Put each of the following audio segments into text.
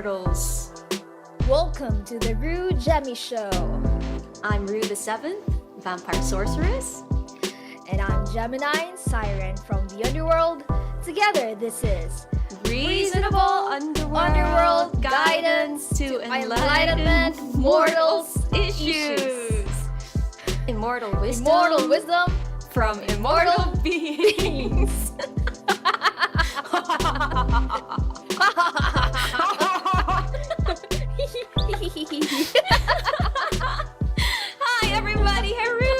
immortals. Welcome to the RU GEMI Show. I'm RuVII, vampire sorceress. And I'm Gemini, siren from the Underworld. Together, this is Reasonable Underworld Guidance to Enlightenment Mortals Issues. Immortal wisdom from immortal beings. Hi everybody, HEYU!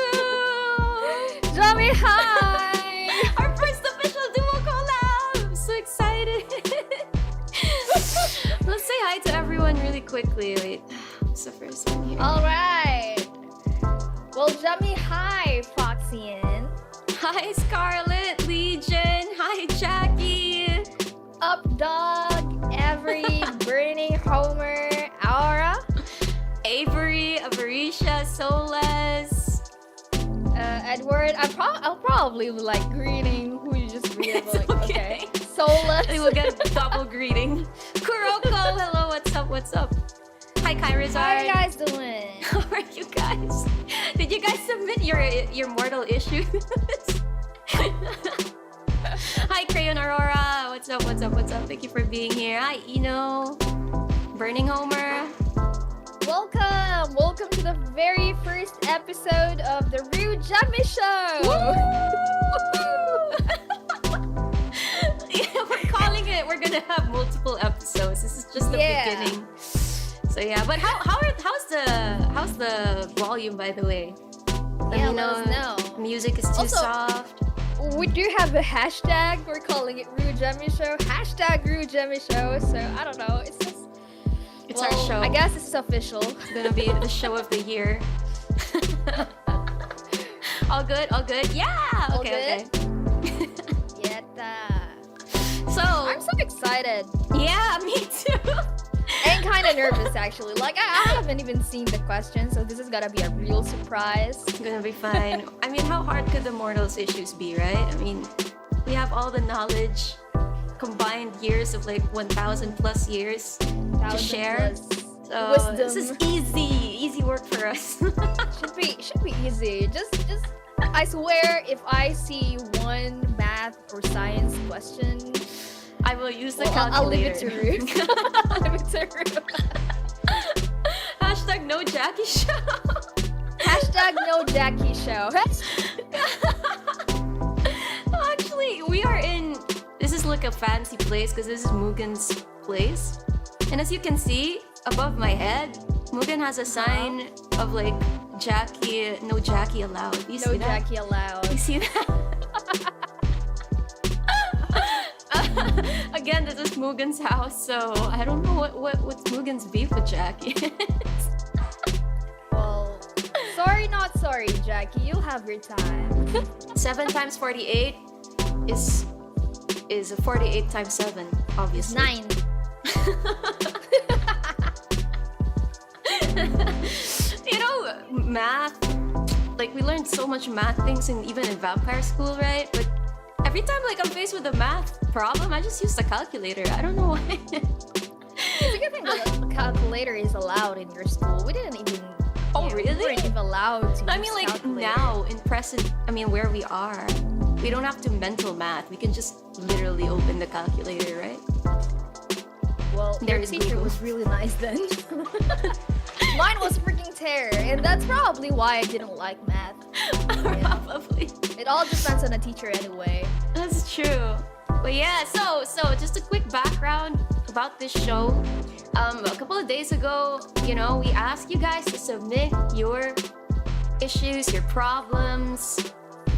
Johnny, hi! Our first official duo collab! I'm so excited! Let's say hi to everyone really quickly. Wait, what's the first one here? Alright! Well, Johnny, hi, Foxyan. Hi Scarlet, Legion, hi Jackie! Up, dog, Avery, Burning, Homer, Aura, Avery, Avarisha, Soles. Edward. I'll probably like greeting who you just read. It's Like, okay. Soulless. We'll get a double greeting. Kuroko, hello, what's up? Hi Kairazard. How are you guys doing? How are you guys? Did you guys submit your mortal issues? Hi Crayon Aurora, what's up? Thank you for being here. Hi Eno, Burning Homer. Welcome to the very first episode of the RU GEMI Show. Yeah, we're calling it. We're gonna have multiple episodes. This is just the beginning. So yeah, but how's the volume, by the way? Yeah, let us know. Music is too soft. We do have a hashtag. We're calling it RU GEMI Show. Hashtag RU GEMI Show. So I don't know. It's just. It's our show. I guess it's official. It's gonna be the show of the year. All good? Yeah! All okay. So I'm so excited. Yeah, me too. And kind of nervous actually. Like I haven't even seen the questions, so this is gonna be a real surprise. It's gonna be fine. I mean, how hard could the mortals issues be, right? I mean, we have all the knowledge, combined years of like 1,000 plus years to share. So wisdom. This is easy work for us. should be easy. Just I swear, if I see one math or science question, I will use the calculator. I'll leave it to Ru. I'll leave it to Ru. Hashtag no Jackie show. Hashtag no Jackie show. Actually, we are in. This is like a fancy place because this is Mugen's place. And as you can see, above my head, Mugen has a sign of like Jackie, no Jackie allowed. You see that? No Jackie allowed. You see that? Again, this is Mugen's house, so I don't know what's Mugen's beef with Jackie is. Well, sorry not sorry, Jackie. You'll have your time. 7 times 48 is 48 times 7, obviously. 9. You know, math, like we learned so much math things even in vampire school, right? But every time like I'm faced with a math problem, I just use the calculator. I don't know why. It's a good thing that the calculator is allowed in your school. We didn't even. Oh, really? We weren't even allowed to. I mean, like calculator. now in present, I mean where we are, we don't have to mental math. We can just literally open the calculator, right? Well, There their is teacher Google. was really nice then. Mine was freaking terror, and that's probably why I didn't like math. Probably. It all depends on the teacher anyway. That's true. But yeah, so just a quick background about this show. A couple of days ago, you know, we asked you guys to submit your issues, your problems,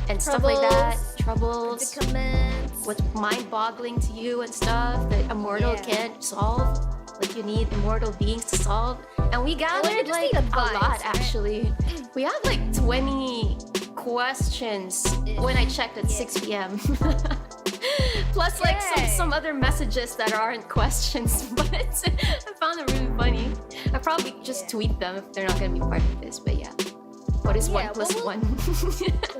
and stuff like that. Troubles. Predicaments. What's mind-boggling to you and stuff that a mortal can't solve. Like you need immortal beings to solve. And we gathered like need advice, a lot, right? actually. We have like 20 questions when I checked at 6 p.m. Plus like some other messages that aren't questions, but I found them really funny. I probably just tweet them if they're not gonna be part of this, but yeah. What is 1 plus 1?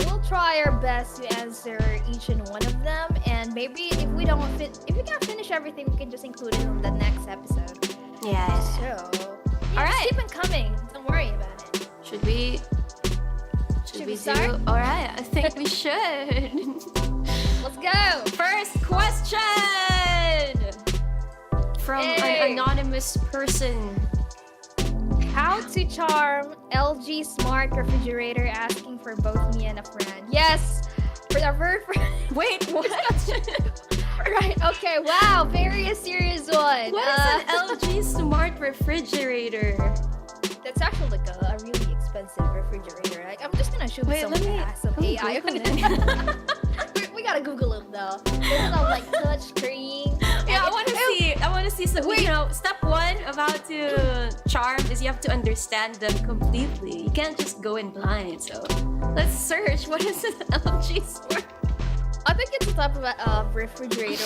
We'll try our best to answer each and one of them, and maybe if we can't finish everything, we can just include it in the next episode. Yeah. So, yeah, All just right. keep it coming. Don't worry about it. Should we we start? All right, I think we should. Let's go. First question from an anonymous person. How to charm LG smart refrigerator asking for both me and a friend. Yes, for the very first. Wait, what? Right. Okay. Wow. Very serious one. What is an LG smart refrigerator? That's actually like a really expensive refrigerator. Like, I'm just gonna show you some AI. We gotta Google it though. There's some like touch screen. Yeah, I want to see some. You know, step one about to charm is you have to understand them completely. You can't just go in blind. So let's search. What is an LG smart? I think it's a type of refrigerator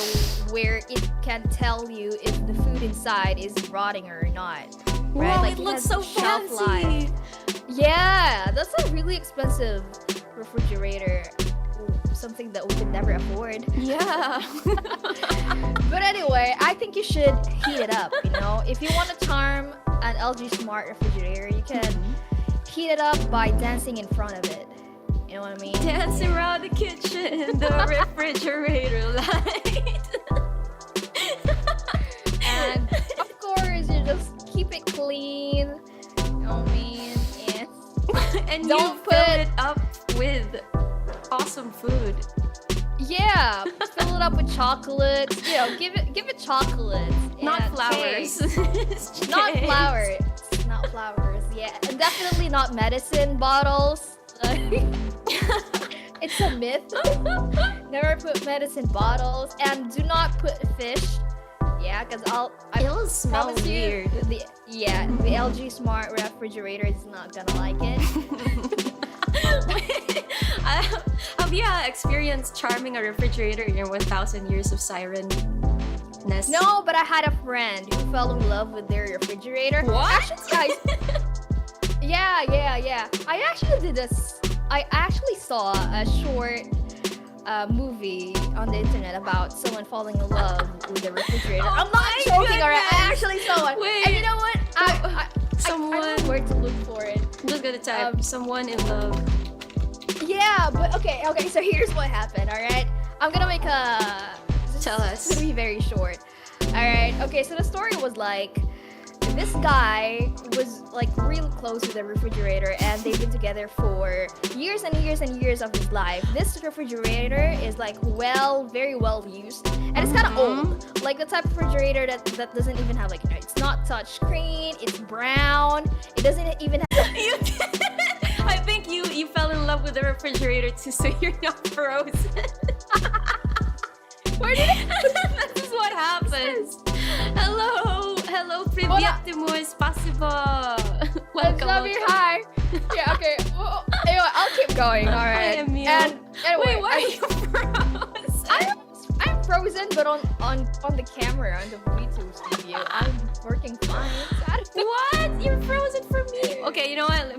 where it can tell you if the food inside is rotting or not. Right? Wow, Like it looks has so shelf fancy. life. Yeah, that's a really expensive refrigerator. Something that we could never afford. Yeah. But anyway, I think you should heat it up, you know? If you want to charm an LG Smart refrigerator, you can heat it up by dancing in front of it. You know what I mean? Dance around the kitchen, the refrigerator light. And of course, you just keep it clean. You know what I mean? And Don't you fill it up with awesome food. Yeah, fill it up with chocolates. You know, give it chocolates. Not and flowers. cake. Not flowers. Not flowers. Yeah, and definitely not medicine bottles. It's a myth. Never put medicine bottles, and do not put fish. Yeah, because It'll smell promise you, weird. the LG Smart refrigerator is not gonna like it. Have you experienced charming a refrigerator in your 1,000 years of siren-ness? No, but I had a friend who fell in love with their refrigerator. What? Actually, yeah. I actually did this. I actually saw a short movie on the internet about someone falling in love with a refrigerator. Oh I'm not my joking, alright? I goodness. actually saw one. Wait. And you know what? I Someone. don't know where to look for it. I'm just gonna type someone in love. Yeah, but okay. So here's what happened. All right, I'm gonna make a. Tell us. It's gonna be very short. All right. Okay. So the story was like, this guy was like really close to the refrigerator, and they've been together for years and years and years of his life. This refrigerator is like very well used, and it's kind of old, like the type of refrigerator that doesn't even have like, you know, it's not touch screen, it's brown, it doesn't even have. I think you fell in love with the refrigerator too, so you're not frozen. Where did it? This is what happens. Hello, privyatimo is possible. Welcome. Hi. Yeah. Okay. Well, anyway, I'll keep going. All right. I am you. And anyway, Wait, why are you frozen? I'm frozen, but on the camera on the YouTube studio, I'm working fine. What? You're frozen for me. Okay, you know what?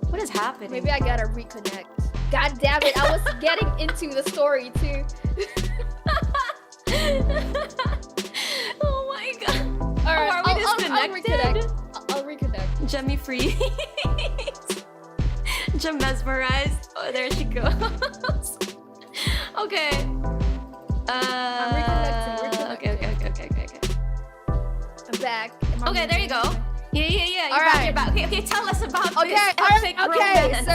What is happening? Maybe I gotta reconnect. God damn it! I was getting into the story too. Oh my god. All right, are we disconnected? I'll reconnect. Jemmy free. Jem mesmerized. Oh, there she goes. Okay. I'm reconnecting. Okay. I'm back. Okay, there you go. Yeah. You're back. Okay, tell us about Okay, this epic romance.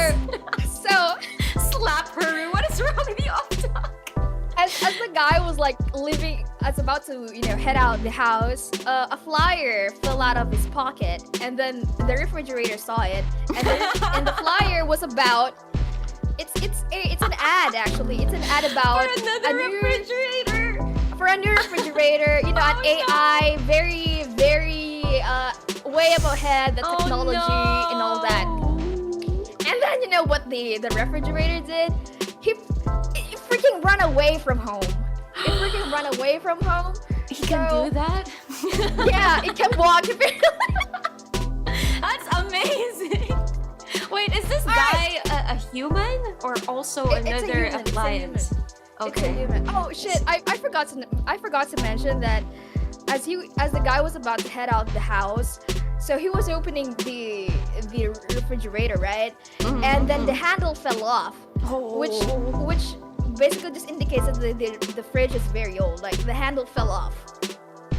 So Slap her. What is wrong with you? as the guy was like about to, you know, head out the house, a flyer fell out of his pocket, and then the refrigerator saw it, and the flyer was about. It's an ad actually. It's an ad about For another refrigerator. For a new refrigerator, you know, an AI, very way up ahead, the technology and all that. And then you know what the refrigerator did? He freaking run away from home. He can do that? Yeah, it can walk. That's amazing. Wait, is this guy a human or also another appliance? Okay. It's a human. Oh shit! I forgot to mention that as the guy was about to head out the house, so he was opening the refrigerator, right? And then the handle fell off, which basically just indicates that the fridge is very old. Like the handle fell off,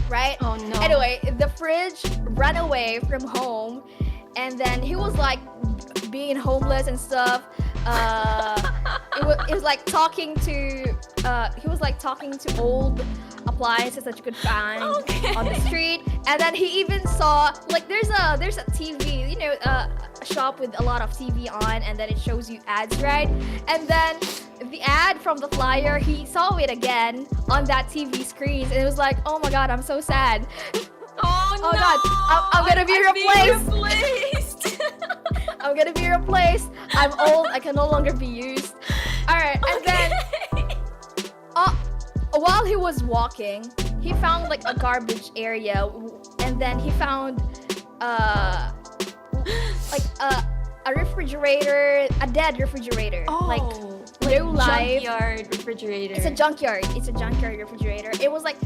right? Oh no. Anyway, the fridge ran away from home, and then he was like being homeless and stuff. It was like talking to old appliances that you could find on the street, and then he even saw like there's a TV, you know, a shop with a lot of TV on, and then it shows you ads, right? And then the ad from the flyer, he saw it again on that TV screen, and it was like, oh my god, I'm so sad. Oh no! God, I'm gonna be replaced. I'm gonna be replaced. I'm old. I can no longer be used. All right, and then while he was walking, he found like a garbage area, and then he found like a refrigerator, a dead refrigerator, like no life. Junkyard refrigerator. It's a junkyard. It's a junkyard refrigerator. It was like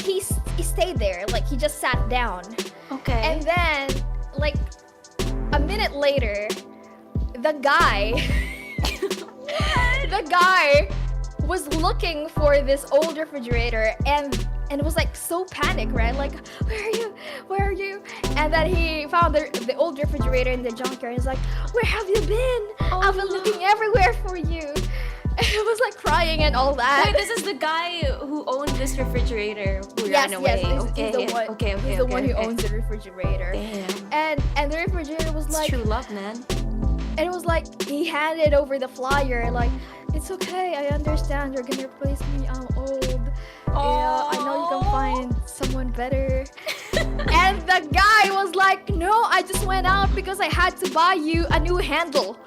he stayed there, like he just sat down. Okay. And then like a minute later, the guy was looking for this old refrigerator, and was like so panicked, right? Like, where are you? And then he found the old refrigerator in the junkyard, and he's like, where have you been? I've been looking everywhere for you. And he was like crying and all that. Wait, this is the guy who owned this refrigerator who ran away. He's the one who owns the refrigerator. Damn. And the refrigerator was it's like, true love, man. and it was like he handed over the flyer, like, it's okay, I understand, you're gonna replace me, I'm old. Yeah, I know you can find someone better. And the guy was like, no, I just went out because I had to buy you a new handle.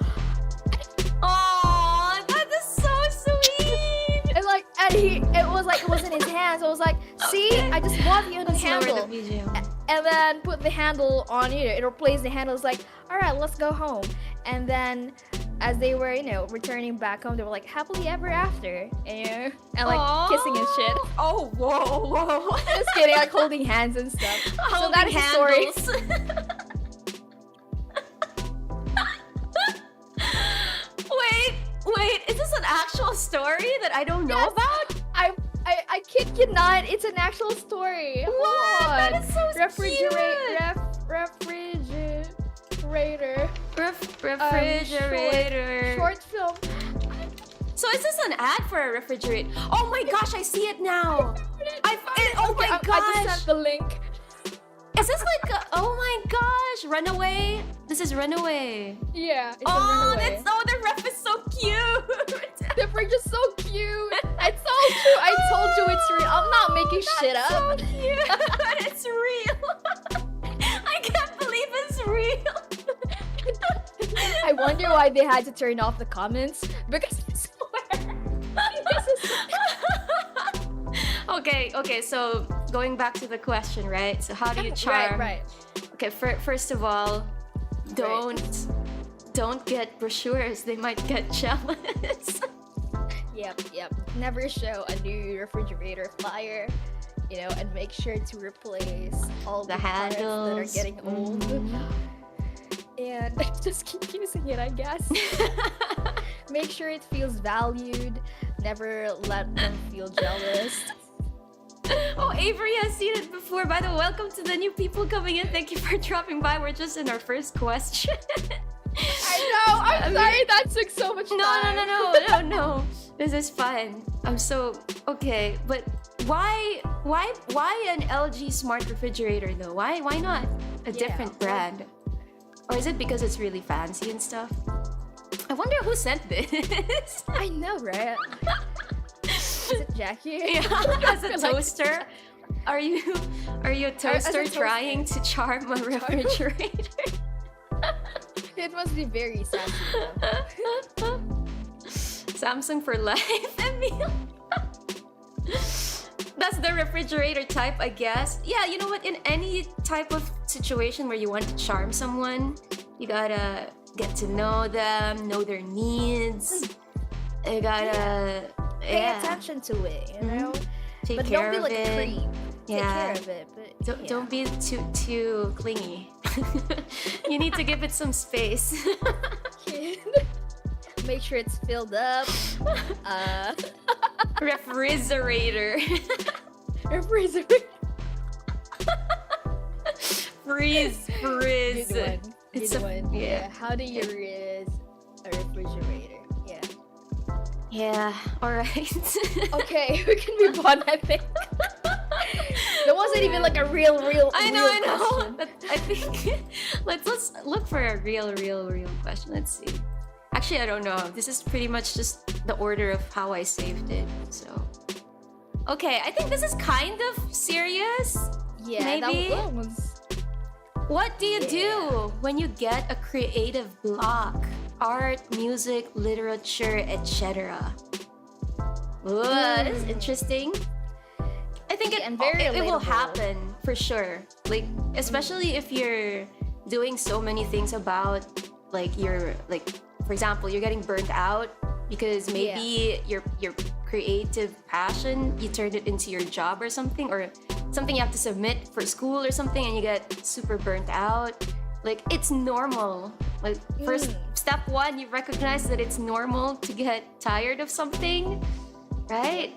Oh, that is so sweet. And like, it was in his hands. So I was like, see, I just bought you a new handle. And then put the handle on, it replaced the handle. It's like, all right, let's go home. And then as they were, returning back home, they were like happily ever after, and like kissing and shit. Oh, whoa. Just kidding, like holding hands and stuff. So that is the story. Wait, is this an actual story that I don't know about? I kid you not, it's an actual story. What? That is so refrigerator. Short film. So is this an ad for a refrigerator? Oh my gosh, I see it now. Oh my gosh. I just sent the link. Is this like oh my gosh, Runaway? This is Runaway. Yeah, it's a Runaway. The ref is so cute. The fridge is so cute. It's so true. I told you it's real. I'm not making shit up. So cute. It's real. I can't believe it's real. I wonder why they had to turn off the comments, because I swear. Okay, so going back to the question, right? So how do you charm? Right. Okay, first of all, don't get brochures. They might get jealous. Yep. Never show a new refrigerator flyer, and make sure to replace all the handles that are getting old. And just keep using it, I guess. Make sure it feels valued. Never let them feel jealous. Oh, Avery has seen it before. By the way, welcome to the new people coming in. Thank you for dropping by. We're just in our first question. I know. I'm sorry that took so much time. No. This is fun. I'm so okay. But why an LG smart refrigerator though? Why not a different brand? Or is it because it's really fancy and stuff? I wonder who sent this. I know, right? Is it Jackie? Yeah, as a toaster. Are you a toaster trying to charm a refrigerator? It must be very sassy though. Samsung for life, Emil. That's the refrigerator type, I guess. Yeah, you know what? In any type of situation where you want to charm someone, you gotta get to know them, know their needs. You gotta pay attention to it, Take but care don't be like of a it. creep. take care of it. But Don't be too clingy. You need to give it some space. Make sure it's filled up. Refrigerator. Refrigerator. Freeze. Good one. It's Good a one. yeah. How do you raise a refrigerator? Yeah. Yeah. All right. Okay, we can move on. I think that wasn't even like a real. I know. Question. But I think let's look for a real question. Let's see. Actually, I don't know. This is pretty much just the order of how I saved it. So, okay, I think this is kind of serious. Yeah, maybe. that was. What do you do when you get a creative block? Art, music, literature, etc. This is interesting. I think it will relatable. happen for sure. Like, especially if you're doing so many things about like for example, you're getting burnt out because maybe your creative passion, you turned it into your job or something you have to submit for school or something, and you get super burnt out. Like, it's normal. Like, first step one, you recognize that it's normal to get tired of something, right?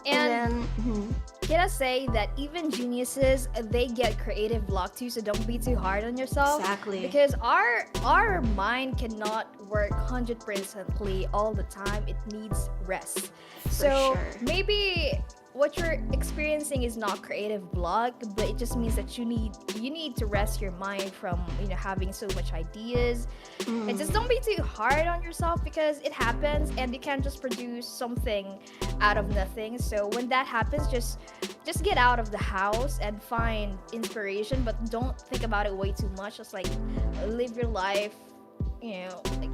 And then, can I say that even geniuses, they get creative block too, so don't be too hard on yourself. Exactly. Because our mind cannot work 100% all the time. It needs rest. So maybe what you're experiencing is not creative block, but it just means that you need to rest your mind from having so much ideas. And just don't be too hard on yourself, because it happens and you can't just produce something out of nothing. So when that happens, just get out of the house and find inspiration, but don't think about it way too much. Just like live your life, like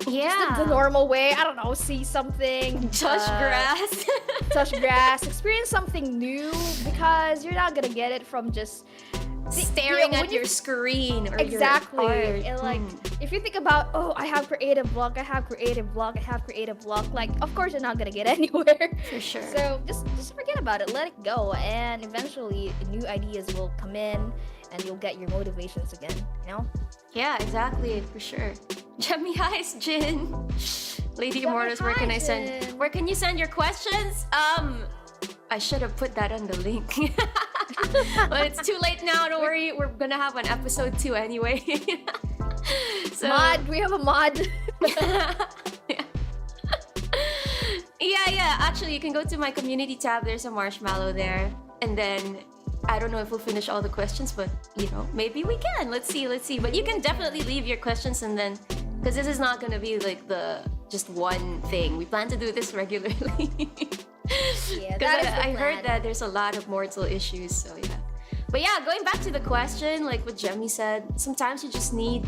just the normal way. I don't know, see something, touch grass, experience something new, because you're not gonna get it from just staring at your screen or exactly your art. And like if you think about, I have creative block, like of course you're not gonna get anywhere. For sure. So just forget about it, let it go, and eventually new ideas will come in and you'll get your motivations again, Yeah, exactly, for sure. Gemi Highs, Jin. Lady Immortals, where can you send your questions? I should have put that on the link. But it's too late now, don't worry. We're gonna have an episode 2 anyway. So, mod, we have a mod. Yeah. Actually, you can go to my community tab. There's a marshmallow there. And then, I don't know if we'll finish all the questions, but maybe we can. Let's see. But you can definitely leave your questions, and then, because this is not gonna be like just one thing. We plan to do this regularly. Yeah, because I heard that there's a lot of mortal issues, so yeah. But yeah, going back to the question, like what Gemi said, sometimes you just need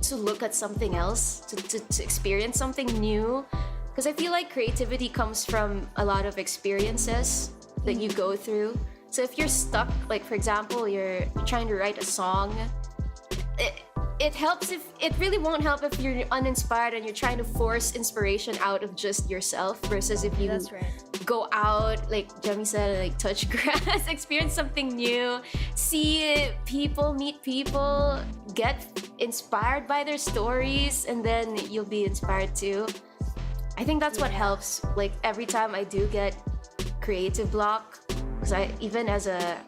to look at something else, to experience something new. Because I feel like creativity comes from a lot of experiences that you go through. So if you're stuck, like for example, you're trying to write a song, it helps it really won't help if you're uninspired and you're trying to force inspiration out of just yourself, versus if you go out, like Gemi said, like touch grass, experience something new, see people, meet people, get inspired by their stories, and then you'll be inspired too. I think that's what helps. Like every time I do get creative block, because even as a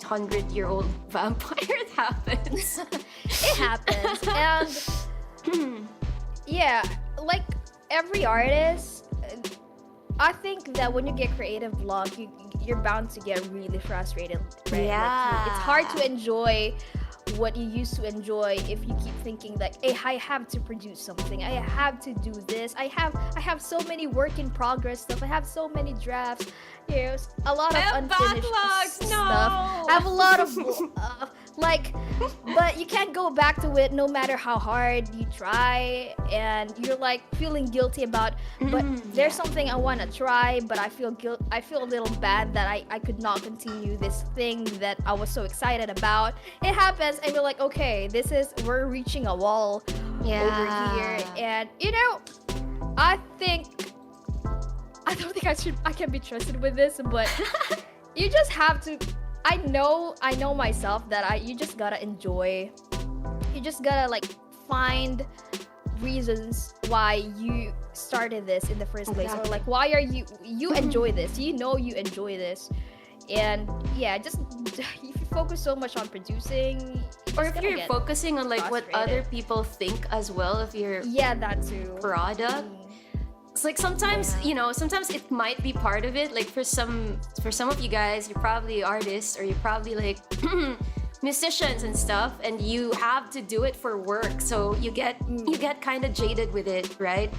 100-year-old vampire, it happens. It happens. And yeah, like every artist, I think that when you get creative block, you're bound to get really frustrated, right? Yeah. Like it's hard to enjoy what you used to enjoy if you keep thinking like, hey, I have to produce something, I have to do this, I have so many work in progress stuff, I have so many drafts, a lot of unfinished stuff. I have a lot of but you can't go back to it no matter how hard you try, and you're like feeling guilty about, but there's something I want to try, but I feel a little bad that I could not continue this thing that I was so excited about. It happens, and you're like, okay, we're reaching a wall over here, and I don't think I can be trusted with this, but you just have to. I know myself that you just gotta enjoy. You just gotta like find reasons why you started this in the first place, or like why are you enjoy this. You know you enjoy this, and yeah, just if you focus so much on producing, or if you're focusing on like what other people think as well of your that too product. It's like sometimes you know, sometimes it might be part of it. Like for some of you guys, you're probably artists or you're probably like musicians and stuff, and you have to do it for work, so you get kind of jaded with it, right?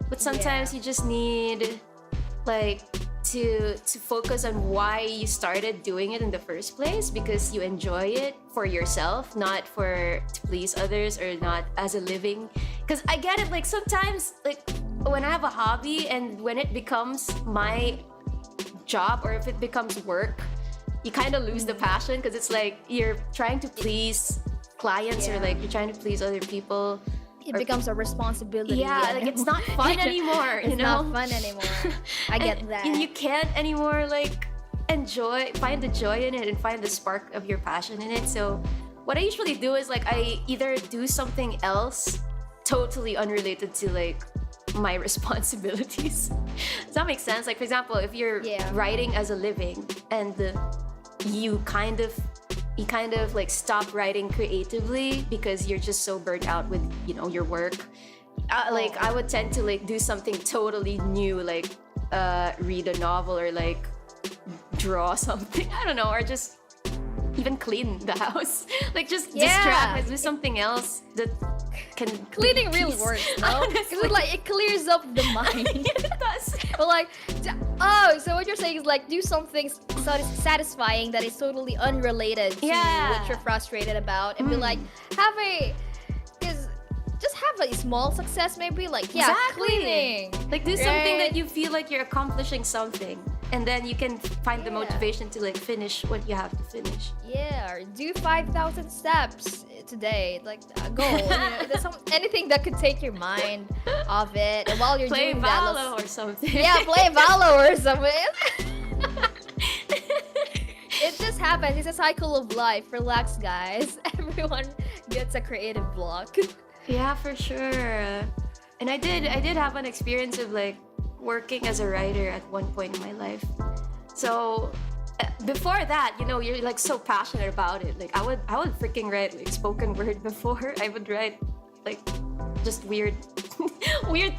But sometimes you just need like to focus on why you started doing it in the first place, because you enjoy it for yourself, not to please others or not as a living. Because I get it, like sometimes like when I have a hobby and when it becomes my job or if it becomes work, you kind of lose the passion, because it's like you're trying to please clients or like you're trying to please other people. It becomes a responsibility. Yeah, like it's not fun anymore. It's not fun anymore. I get that. And you can't anymore like find the joy in it and find the spark of your passion in it. So what I usually do is like I either do something else totally unrelated to like my responsibilities. Does that make sense? Like for example, if you're writing as a living and you kind of like stop writing creatively because you're just so burnt out with, you know, your work. Like I would tend to like do something totally new, like read a novel or like draw something. I don't know, or just even clean the house. Like just distract, do something else that can cleaning really works, no? Because it clears up the mind. It does. But like, so what you're saying is like do something satisfying that is totally unrelated to what you're frustrated about, and be like just have a small success, maybe like cleaning. Like do something that you feel like you're accomplishing something, and then you can find the motivation to like finish what you have to finish. Yeah, or do 5,000 steps today, like a goal. You know, there's anything that could take your mind off it, and while you're play doing Valo or something. Yeah, play Valo or something. It just happens. It's a cycle of life. Relax, guys. Everyone gets a creative block. Yeah, for sure. And I did have an experience of like working as a writer at one point in my life. So before that, you know, you're like so passionate about it. Like I would freaking write like spoken word before. I would write like just weird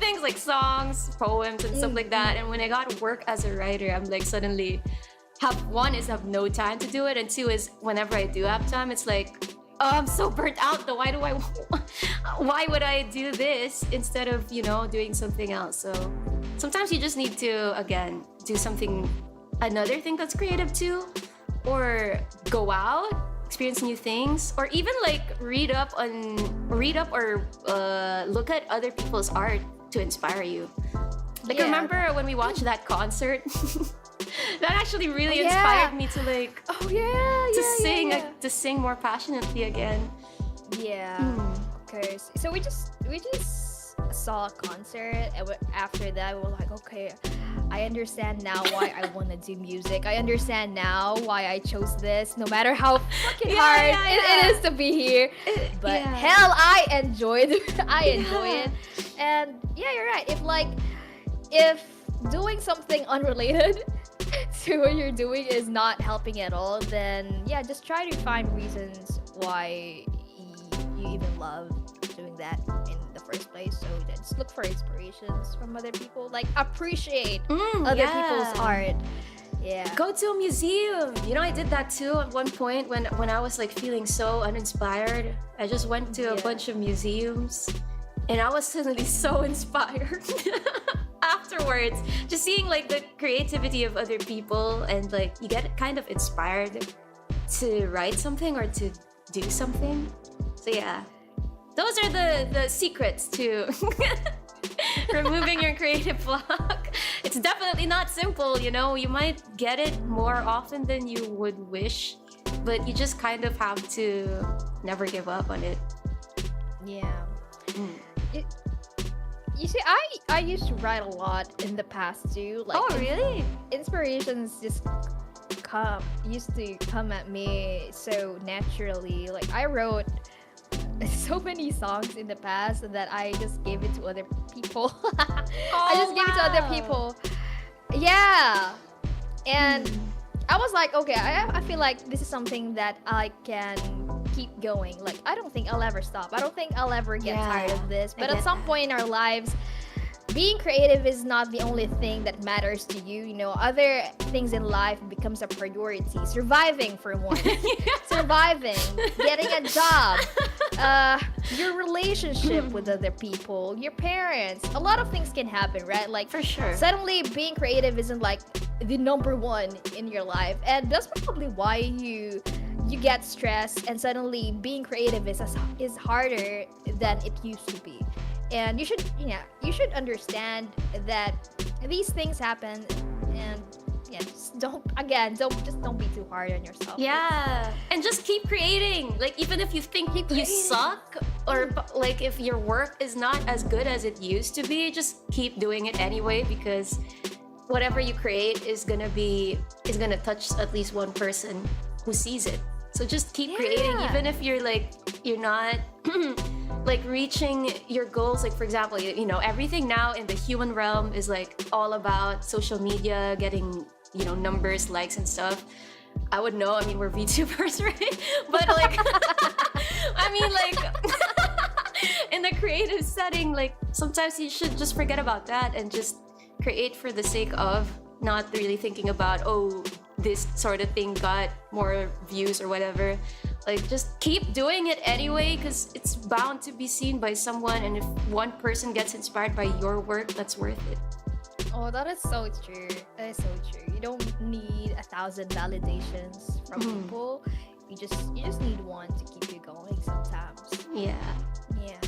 things like songs, poems and stuff like that. And when I got work as a writer, I'm like suddenly have no time to do it, and two is whenever I do have time, it's like, oh, I'm so burnt out though. Why would I do this instead of, you know, doing something else? So sometimes you just need to, again, do another thing that's creative too, or go out, experience new things, or even like read up or look at other people's art to inspire you. Like remember when we watched that concert? That actually really inspired me to like to sing more passionately again. Okay, so we just saw a concert, and after that we were like, okay, I understand now why I want to do music. I understand now why I chose this, no matter how fucking hard it is to be here. But hell, I enjoyed it. It. And yeah, you're right. If doing something unrelated to what you're doing is not helping at all, then yeah, just try to find reasons why you even love doing that in the first place. So then just look for inspirations from other people, like appreciate other people's art. Yeah, go to a museum. You know, I did that too at one point when I was like feeling so uninspired. I just went to a bunch of museums and I was suddenly so inspired. Afterwards, just seeing like the creativity of other people, and like you get kind of inspired to write something or to do something. So yeah, those are the secrets to removing your creative block. It's definitely not simple, you know. You might get it more often than you would wish, but you just kind of have to never give up on it. Yeah. You see, I used to write a lot in the past too. Like, oh, really? Inspirations just used to come at me so naturally. Like I wrote so many songs in the past that I just gave it to other people. I just gave it to other people. Yeah. And I was like, okay, I feel like this is something that I can keep going. Like, I don't think I'll ever stop. I don't think I'll ever get tired of this. But at some point in our lives, being creative is not the only thing that matters to you. You know, other things in life becomes a priority. Surviving, for one. Surviving, getting a job, your relationship with other people, your parents. A lot of things can happen, right? Like, for sure. Suddenly, being creative isn't like the number one in your life, and that's probably why you get stressed. And suddenly, being creative is harder than it used to be. And you should understand that these things happen, and just don't be too hard on yourself. Yeah, and just keep creating. Like, even if you think you suck, or like if your work is not as good as it used to be, just keep doing it anyway, because whatever you create is gonna touch at least one person who sees it. So just keep creating, even if you're not like reaching your goals. Like, for example, you know, everything now in the human realm is like all about social media, getting, you know, numbers, likes and stuff. I would know, I mean, we're VTubers, right? But like I mean, like in the creative setting, like sometimes you should just forget about that and just create for the sake of, not really thinking about, oh, this sort of thing got more views or whatever. Like, just keep doing it anyway, because it's bound to be seen by someone, and if one person gets inspired by your work, that's worth it. Oh, that is so true. That is so true. You don't need 1,000 validations from people. You just need one to keep you going sometimes. Yeah.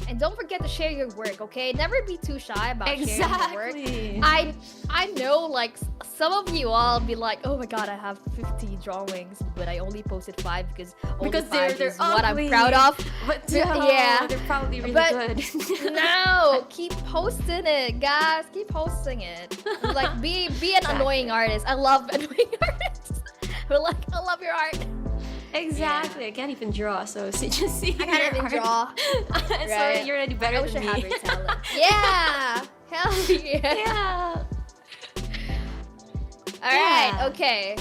And don't forget to share your work, okay? Never be too shy about sharing your work. I know, like, some of you all be like, oh my god, I have 50 drawings, but I only posted 5 because they're what I'm proud of. But they're probably really good. No, keep posting it, guys. Keep posting it. Like, be an annoying artist. I love annoying artists. But like, I love your art. Exactly. I can't even draw, so just see. I can't even draw. So you're already better than me. I wish I had your talent. Yeah. Hell yeah. All right. Okay.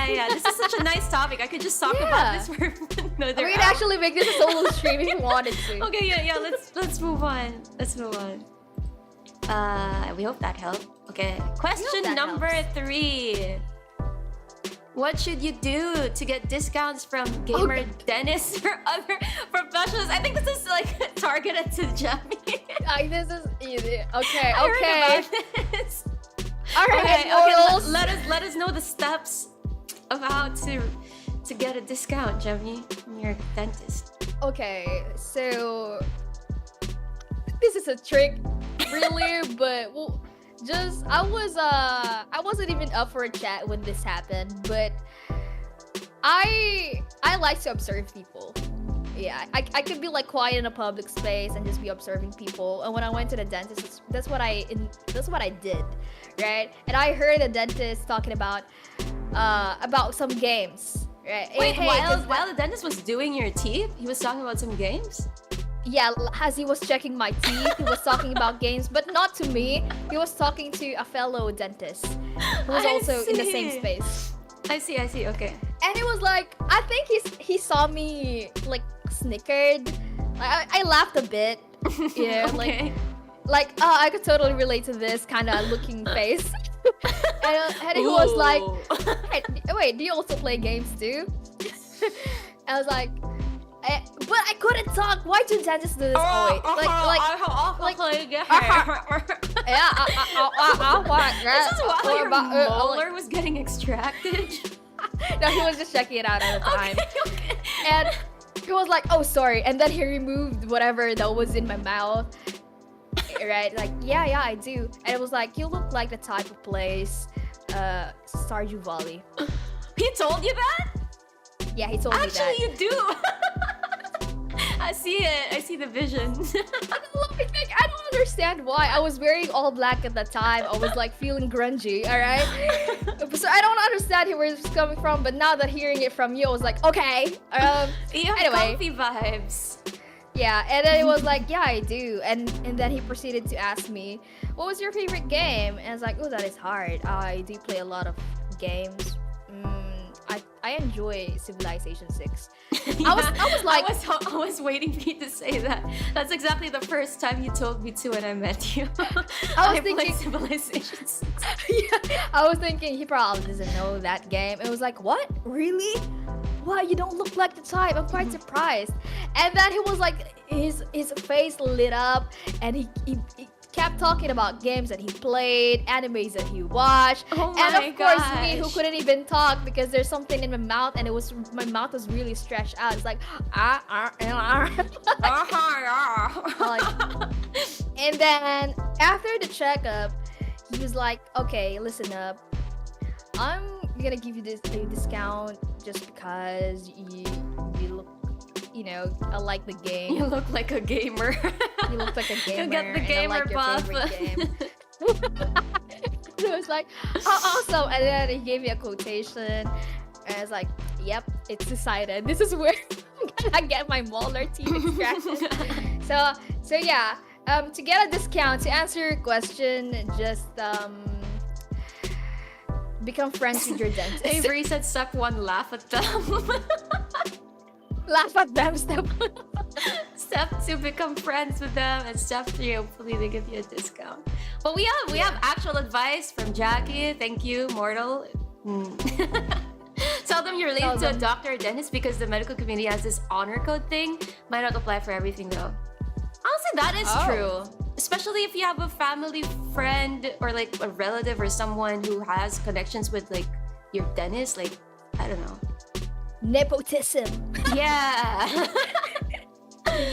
Yeah. This is such a nice topic. I could just talk about this for another hour. We could actually make this a solo stream if you wanted to. Okay. Yeah. Let's move on. We hope that helped. Okay. Question number 3. What should you do to get discounts from gamer dentists or other professionals? I think this is like targeted to Gemi. This is easy. Okay. I heard about this. All right. Okay. Let us know the steps of how to get a discount, Gemi, from your dentist. Okay. So this is a trick, really, but well. I wasn't even up for a chat when this happened, but I like to observe people. Yeah, I could be like quiet in a public space and just be observing people. And when I went to the dentist, that's what I did, right? And I heard the dentist talking about some games, right? Wait, while the dentist was doing your teeth, he was talking about some games? Yeah, as he was checking my teeth, he was talking about games, but not to me. He was talking to a fellow dentist who was also in the same space. I see, okay. And he was like, I think he saw me like snickered. I laughed a bit, you know, okay. like I could totally relate to this kind of looking face. and he was like, hey, wait, do you also play games too? I was like, but I couldn't talk. Why do dentists do this? This is while your molar was getting extracted. No, he was just checking it out at the time. Okay. And he was like, oh, sorry. And then he removed whatever that was in my mouth. Right? Like, yeah, I do. And it was like, you look like the type of place Stardew Valley. He told you that? Yeah, he told me that. Actually, you do. I see it. I see the vision. I don't understand why. I was wearing all black at the time. I was like feeling grungy, alright? So I don't understand where it's coming from, but now that hearing it from you, I was like, okay. You have Anyway. comfy vibes. Yeah, and then it was like, yeah, I do. And then he proceeded to ask me, what was your favorite game? And I was like, oh, that is hard. I do play a lot of games. I enjoy Civilization 6. Yeah, I was like, I was waiting for you to say that. That's exactly the first time you told me to when I met you. I was played thinking Civilization 6. yeah, I was thinking he probably doesn't know that game. It was like, what? Really? Why, you don't look like the type. I'm quite surprised. And then he was like, his face lit up, and he kept talking about games that he played, animes that he watched, Oh and my of course me, who gosh. couldn't even talk because there's something in my mouth, and my mouth was really stretched out. It's like like, and then after the checkup, he was like, okay, listen up, I'm gonna give you this a discount just because you look, you know, I like the game. You look like a gamer. You look like a gamer. You get the and I gamer like your buff. favorite game. So it was like, oh, awesome. And then he gave me a quotation. And I was like, yep, it's decided. This is where I'm gonna get my molar teeth extracted. So yeah, to get a discount, to answer your question, just become friends with your dentist. Avery said step 1, laugh at them. Laugh at them, step. Step 2, become friends with them, and step 3, hopefully they give you a discount. But we have actual advice from Jackie. Thank you, Mortal. Tell them you're related to a doctor or dentist because the medical community has this honor code thing. Might not apply for everything though. Honestly, that is true. Especially if you have a family friend or like a relative or someone who has connections with like your dentist. Like, I don't know. Nepotism. Yeah.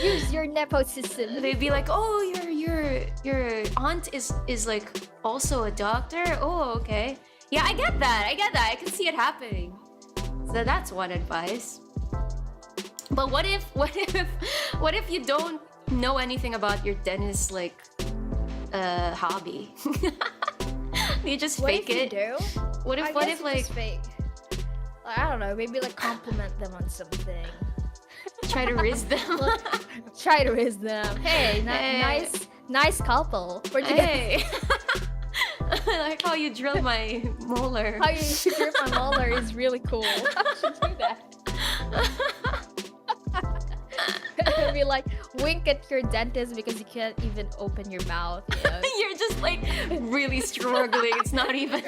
Use your nepotism. They'd be like, oh, your aunt is like also a doctor. Oh, okay. Yeah, I get that. I can see it happening. So that's one advice. But what if you don't know anything about your dentist's like hobby? You just fake it. Do? What if like fake? Like, I don't know, maybe like compliment them on something. try to riz them? Try to raise them. Hey, Hey. nice couple. We're together. Hey. I like how you drill my molar. How you grip my molar is really cool. I should do that. Maybe like wink at your dentist because you can't even open your mouth. You know? You're just like really struggling. It's not even.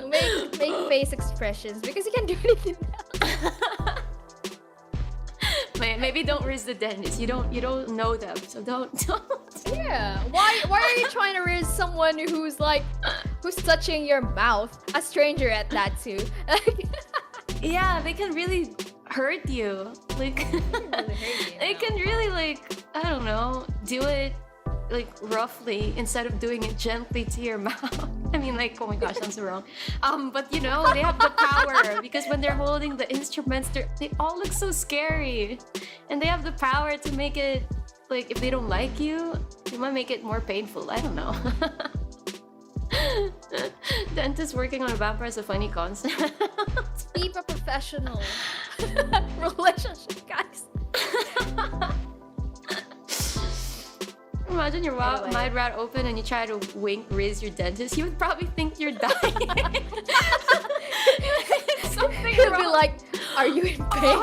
Make face expressions because you can't do anything else. Maybe don't riz the dentist. You don't know them, so don't. Yeah. Why are you trying to raise someone who's touching your mouth? A stranger at that too. Yeah, they can really hurt you. Like they can really like, I don't know, do it like roughly instead of doing it gently to your mouth. I mean, like, oh my gosh, sounds so wrong. But you know, they have the power because when they're holding the instruments, they all look so scary, and they have the power to make it like, if they don't like you, they might make it more painful. I don't know. Dentist working on a vampire is a funny concept. Keep a professional relationship, guys. Imagine your Anyway. mind rat open and you try to riz your dentist. He would probably think you're dying. Something He'll wrong. be like, "Are you in pain?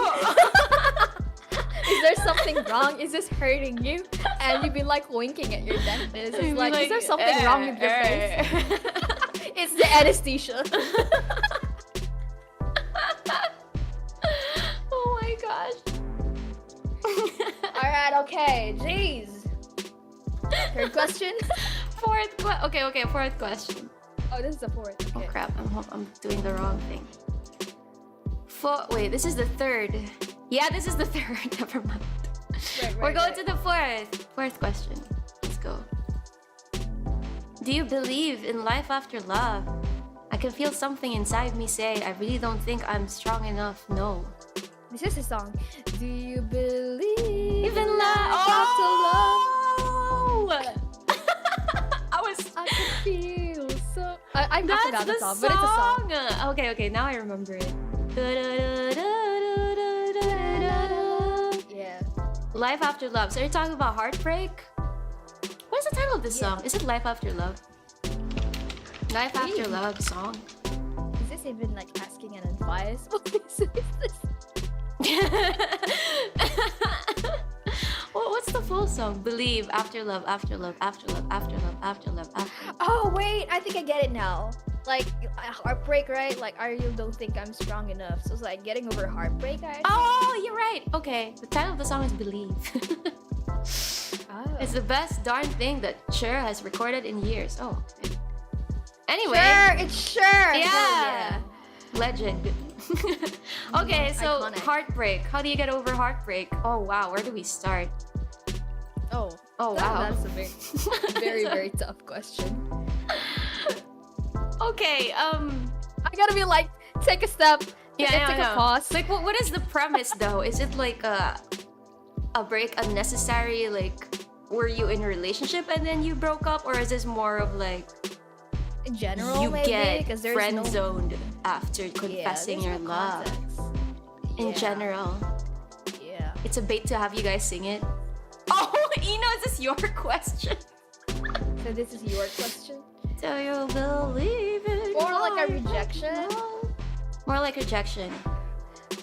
Is there something wrong? Is this hurting you?" And you'd be like winking at your dentist. You'd be It's like, "Is there something wrong with your face?" It's the anesthesia. Oh my gosh. Alright, okay. Jeez. Third question? Okay, fourth question. Oh, this is the fourth. Oh Okay. crap, I'm doing the wrong thing. Wait, this is the third. Yeah, this is the third. Never mind. We're going to the fourth question. Let's go. Do you believe in life after love? I can feel something inside me say, I really don't think I'm strong enough. No. This is a song. Do you believe Even in life love. after love? Oh! I forgot the song, but it's a song. Okay, now I remember it. Yeah. Life After Love. So you're talking about heartbreak? What is the title of this song? Is it Life After Love? Life After Love song. Is this even like asking an advice? What is this? What's the full song? Believe, After Love, After Love, After Love, After Love, After Love, After Love. Oh wait, I think I get it now. Like heartbreak, right? Like I really don't think I'm strong enough. So it's like getting over heartbreak. Oh, you're right. Okay, the title of the song is Believe. Oh. It's the best darn thing that Cher has recorded in years. Oh. Okay. Anyway. Sure, it's Cher. Yeah. Legend. Okay, so iconic. heartbreak. How do you get over heartbreak? Oh wow, where do we start? Oh Wow. That's a very very tough question. Okay, I gotta be like, take a step. Take a pause. Like, what is the premise though? Is it like a break unnecessary? Like, were you in a relationship and then you broke up, or is this more of like In general, you maybe, get because there's friend no zoned after confessing your love? In general, Yeah. it's a bait to have you guys sing it. Oh, Eno, is this your question? So this is your question. Do you believe it? Or like a rejection? More like rejection.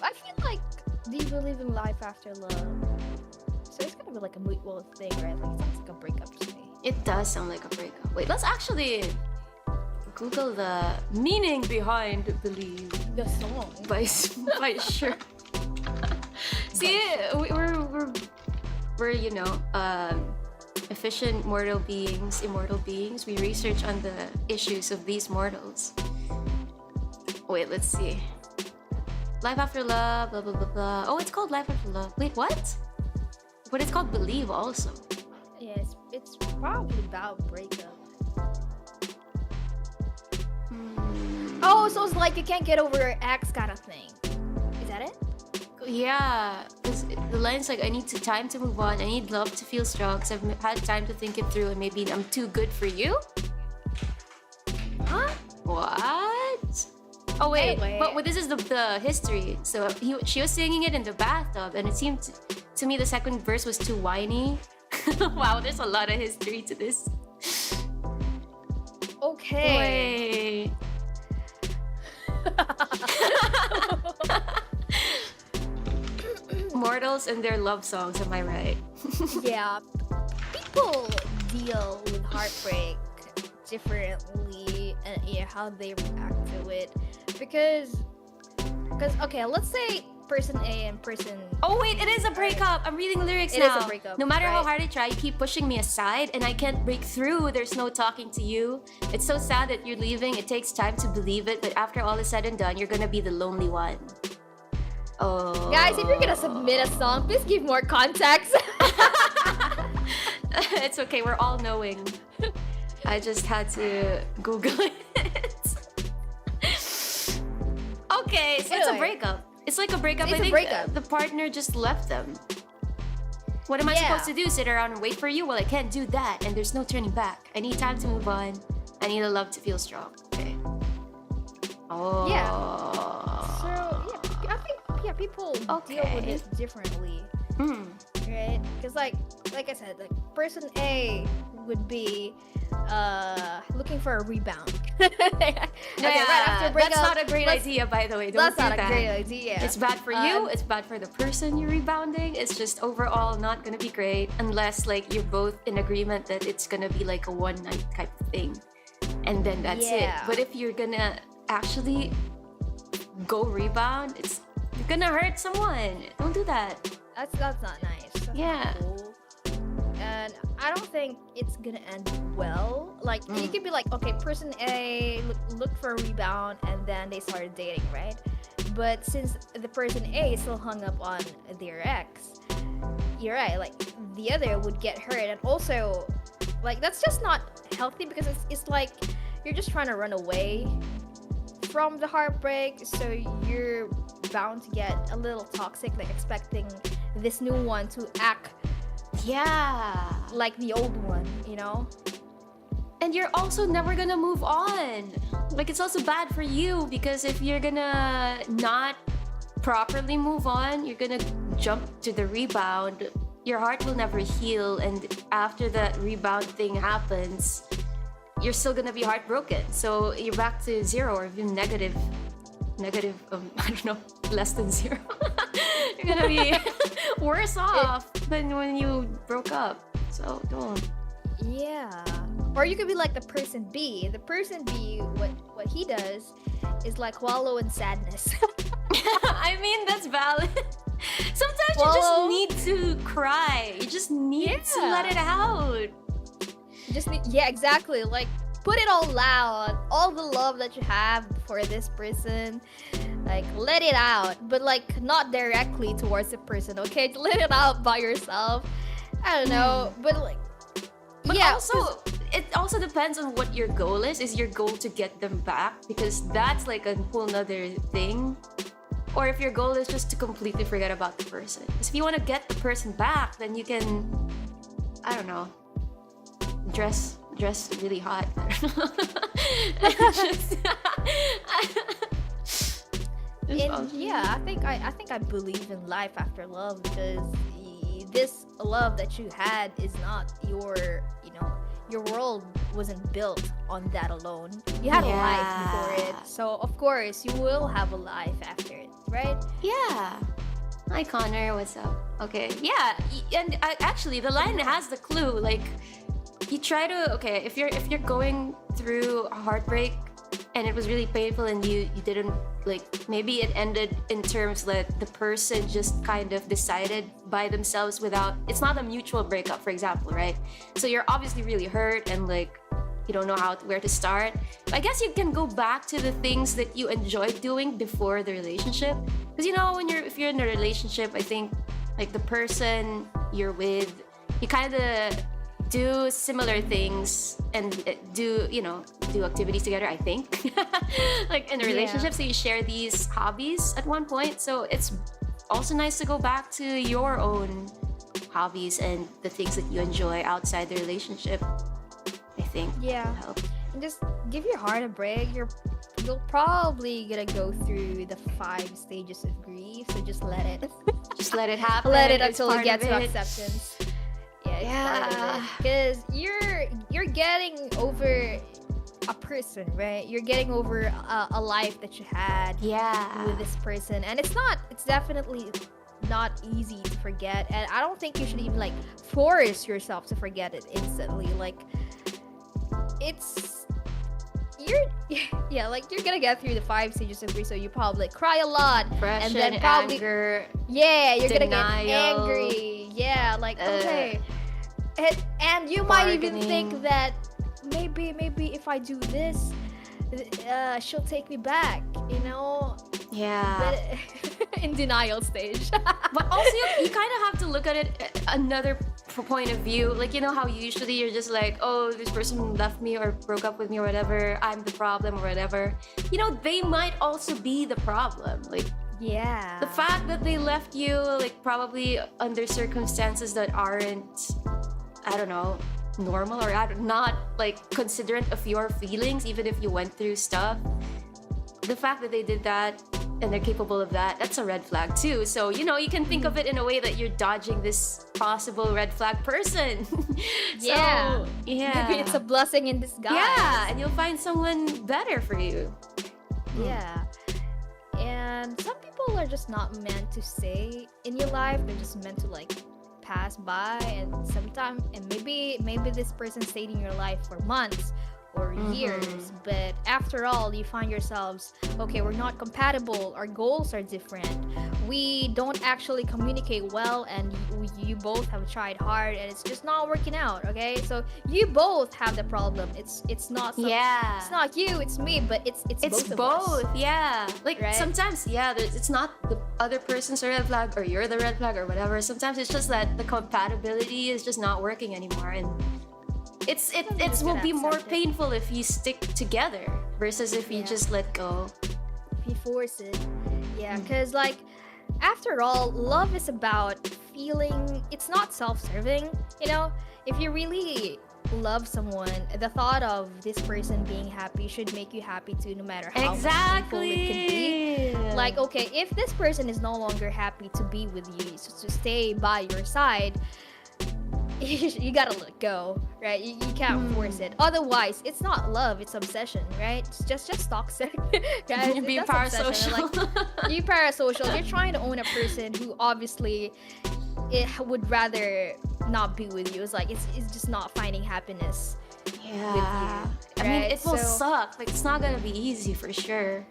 I feel like, do you believe in life after love? So it's gonna be like a mutual thing, right? Like it sounds like a breakup to me. It does sound like a breakup. Wait, let's actually Google the meaning behind Believe The song. by Sure. See, we're you know, efficient mortal beings, immortal beings. We research on the issues of these mortals. Wait, let's see. Life After Love, blah blah blah blah. Oh, it's called Life After Love. Wait, what? But it's called Believe also. Yeah, it's probably about breakup. Oh, so it's like you can't get over your ex kind of thing. Is that it? Yeah, because the line's like, I need time to move on. I need love to feel strong because I've had time to think it through and maybe I'm too good for you? Huh? What? Oh wait, Anyway. but this is the history. So she was singing it in the bathtub and it seemed to me the second verse was too whiny. Wow, there's a lot of history to this. Okay. Wait. Mortals and their love songs, am I right? Yeah, people deal with heartbreak differently, and yeah, how they react to it. Because okay, let's say person A and person. Oh wait, it is a breakup. I'm reading lyrics It now. is a breakup, No matter how right? hard I try, you keep pushing me aside, and I can't break through. There's no talking to you. It's so sad that you're leaving. It takes time to believe it, but after all is said and done, you're gonna be the lonely one. Oh. Guys, if you're gonna submit a song, please give more context. It's okay. We're all knowing. I just had to Google it. Okay, so it's a Anyway. breakup. It's like a breakup. It's I a think breakup. the partner just left them. What am I Yeah. supposed to do? Sit around and wait for you? Well, I can't do that, and there's no turning back. I need time to move on. I need a love to feel strong. Okay. Oh. Yeah. So yeah, I think people deal Okay. with it differently, Hmm. right? Because like I said, like person A would be looking for a rebound. Okay, right after breakup. That's not a great let's- idea, by the way. Don't That's do not a that. great idea. It's bad for you. It's bad for the person you're rebounding. It's just overall not gonna be great unless like you're both in agreement that it's gonna be like a one night type of thing, and then that's it. Yeah. But if you're gonna actually go rebound, you're gonna hurt someone. Don't do that. That's not nice. That's not Yeah. cool. And I don't think it's gonna end well. Like you could be like, okay, person A look for a rebound, and then they started dating, right? But since the person A is still hung up on their ex, you're right. Like the other would get hurt, and also, like that's just not healthy because it's like you're just trying to run away from the heartbreak, so you're bound to get a little toxic, like expecting this new one to act Yeah. like the old one, you know? And you're also never gonna move on. Like, it's also bad for you because if you're gonna not properly move on, you're gonna jump to the rebound. Your heart will never heal, and after that rebound thing happens, you're still gonna be heartbroken. So you're back to zero or even negative, I don't know, less than zero. You're gonna be worse off than when you broke up. So don't. Yeah. Or you could be like the person B. The person B, what he does is like wallow in sadness. I mean, that's valid. Sometimes you just need to cry. You just need to let it out. You just need, yeah, exactly. Like, put it all out. All the love that you have for this person. Like, let it out. But, like, not directly towards the person, okay? Let it out by yourself. I don't know. But, like, but yeah. Also, it also depends on what your goal is. Is your goal to get them back? Because that's like a whole nother thing. Or if your goal is just to completely forget about the person. Because if you want to get the person back, then you can, I don't know, dress really hot. Yeah, I think I believe in life after love, because this love that you had is not your, your world wasn't built on that alone. You had a life before it, so of course you will have a life after it, right? Yeah. Hi Connor, what's up? Okay, yeah, and actually the line has the clue. Like, you try to, okay, if you're going through a heartbreak and it was really painful and you didn't, like, maybe it ended in terms that the person just kind of decided by themselves without, it's not a mutual breakup, for example, right? So you're obviously really hurt and like you don't know where to start. I guess you can go back to the things that you enjoyed doing before the relationship, because if you're in a relationship, I think like the person you're with, you kind of do similar things and do activities together, I think. Like in a relationship, so you share these hobbies at one point, so it's also nice to go back to your own hobbies and the things that you enjoy outside the relationship, I think. Yeah, help. and just give your heart a break. You're probably gonna go through the 5 stages of grief, so just let it happen. Let it until you get to acceptance. Yeah. Because you're getting over a person, right? You're getting over a life that you had with this person, and it's definitely not easy to forget. And I don't think you should even like force yourself to forget it instantly. Like, you're gonna get through the 5 stages of grief, so you probably cry a lot, Depression, and then probably anger, you're denial, gonna get angry, like okay, and you might even think that maybe if I do this, she'll take me back, but in denial stage. But also you kind of have to look at it another point of view. Like, how usually you're just like, oh, this person left me or broke up with me or whatever, I'm the problem or whatever. They might also be the problem. Like, the fact that they left you, like, probably under circumstances that aren't, I don't know, normal or not like considerate of your feelings, even if you went through stuff. The fact that they did that and they're capable of that, that's a red flag too. So, you can think of it in a way that you're dodging this possible red flag person. Maybe it's a blessing in disguise. Yeah, and you'll find someone better for you. Yeah. And some people are just not meant to stay in your life. They're just meant to like pass by, and sometimes, and maybe this person stayed in your life for months or years, but after all you find yourselves, okay, we're not compatible, our goals are different, we don't actually communicate well, and you both have tried hard and it's just not working out. Okay, so you both have the problem. It's not it's not you, it's me, but it's both of us. Yeah, like, right? sometimes it's not the other person's a red flag or you're the red flag or whatever. Sometimes it's just that the compatibility is just not working anymore, and it will be more painful if you stick together versus if you just let go. If you force it. Yeah, because like, after all, love is about feeling, it's not self-serving. If you really love someone, the thought of this person being happy should make you happy too, no matter how painful it could be. Like, okay, if this person is no longer happy to be with you, so to stay by your side, you gotta let go, right? You can't force it. Otherwise, it's not love, it's obsession, right? It's just toxic. Guys, You're being that's obsession. parasocial. Like, you parasocial. You're trying to own a person who obviously would rather not be with you. It's like it's just not finding happiness with you. I mean, right? it will So- suck. Like, it's not gonna be easy for sure.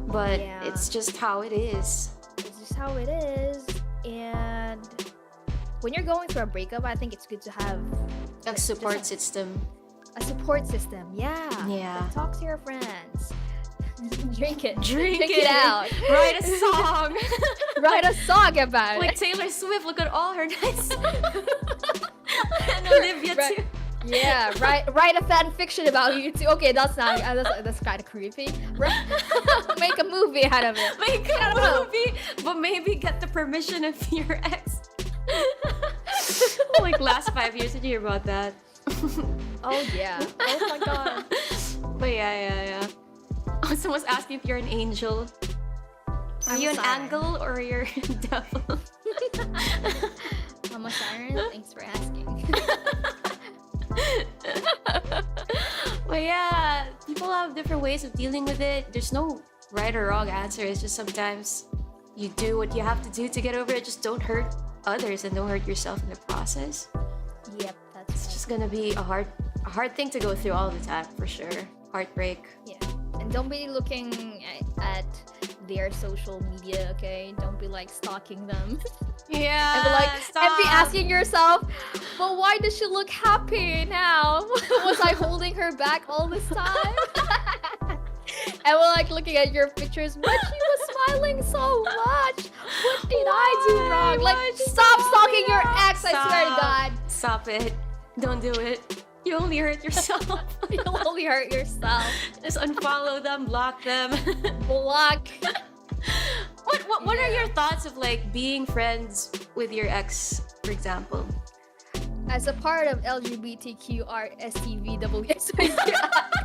But Yeah. it's just how it is. It's just how it is. And when you're going through a breakup, I think it's good to have A support system. a support system. Yeah. Yeah. Like, talk to your friends. Drink it. Drink it out. Write a song. Write a song about Like it. Taylor Swift, look at all her nice. And Olivia Right. too. Yeah, write a fan fiction about you too. Okay, that's not that's kind of creepy. Make a movie out of it. Make I a don't know. movie, but maybe get the permission of your ex. Like last 5 years, did you hear about that? Oh yeah. Oh my god. But yeah. Oh, someone's asking if you're an angel. Are I'm you a an siren. angel or you're a devil? I'm a siren. Thanks for asking. But yeah, people have different ways of dealing with it. There's no right or wrong answer. It's just sometimes you do what you have to do to get over it. Just don't hurt others and don't hurt yourself in the process. Yep, that's It's just gonna be a hard thing to go through all the time for sure. Heartbreak. yeah. And don't be looking at their social media, okay? Don't be like stalking them. Yeah. And be asking yourself, but why does she look happy now? Was I holding her back all this time? And we're like looking at your pictures, but she was smiling so much. What did I do wrong? Like, stop stalking your ex, I swear to God. Stop it. Don't do it. You only hurt yourself. You'll only hurt yourself. Just unfollow them, block them. Block. What are your thoughts of like being friends with your ex, for example? As a part of LGBTQRSTVWXYZ community,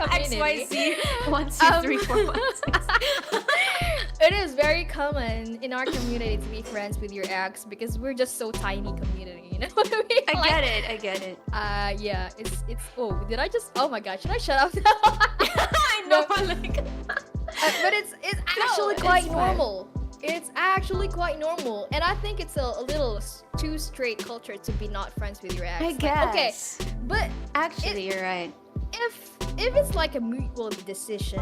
XYZ 1, 2, 3, 4, 5, 6. it is very common in our community to be friends with your ex because we're just so tiny community, you know what I mean? I get it. Yeah, it's oh my god, should I shut up now? I know, but like But it's actually it's quite fine. normal. It's actually quite normal, and I think it's a little too straight culture to be not friends with your ex. I Like, guess. okay, but Actually, you're right. if it's like a mutual decision,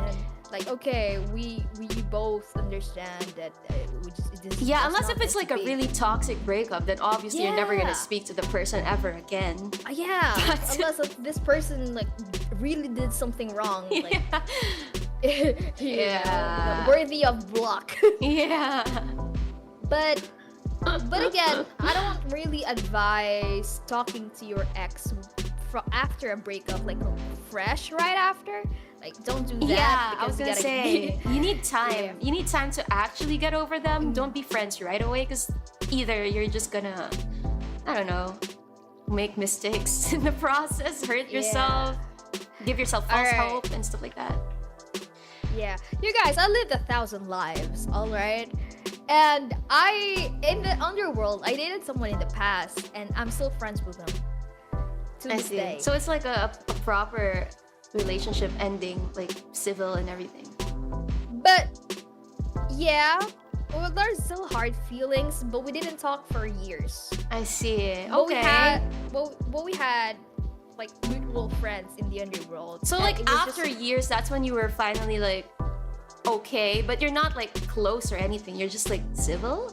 like okay, we both understand that this is Yeah, just unless not if it's meant like to a be. really toxic breakup, then obviously you're never Yeah. gonna speak to the person ever again. Yeah, But- unless if this person like really did something wrong, like Yeah. worthy of block. Yeah. But again, I don't really advise talking to your ex after a breakup, like fresh right after. Like, don't do that. Yeah, I because was you gonna gotta say you need time. Yeah. You need time to actually get over them. Don't be friends right away, because either you're just gonna, I don't know, make mistakes in the process, hurt yourself, give yourself false Alright. hope and stuff like that. Yeah, you guys, I lived 1,000 lives, all right? And in the underworld, I dated someone in the past, and I'm still friends with them to I this see. day. So it's like a proper relationship ending, like civil and everything. But yeah, well, there's still hard feelings, but we didn't talk for years. I see. But Okay. we had like mutual friends in the underworld. So and like it was after just- years, that's when you were finally like okay, but you're not like close or anything. You're just like civil.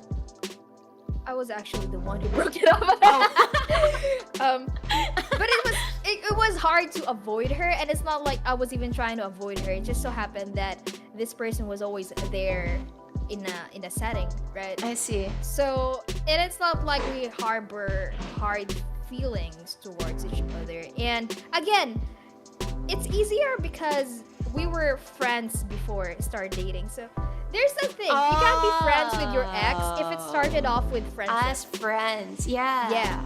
I was actually the one who broke it up. But it was hard to avoid her, and it's not like I was even trying to avoid her. It just so happened that this person was always there in a setting, right? I see. So, and it's not like we harbor hard feelings towards each other. And again, it's easier because we were friends before we started dating. So there's the thing. You can't be friends with your ex if it started off with friendship. As friends, yeah. Yeah.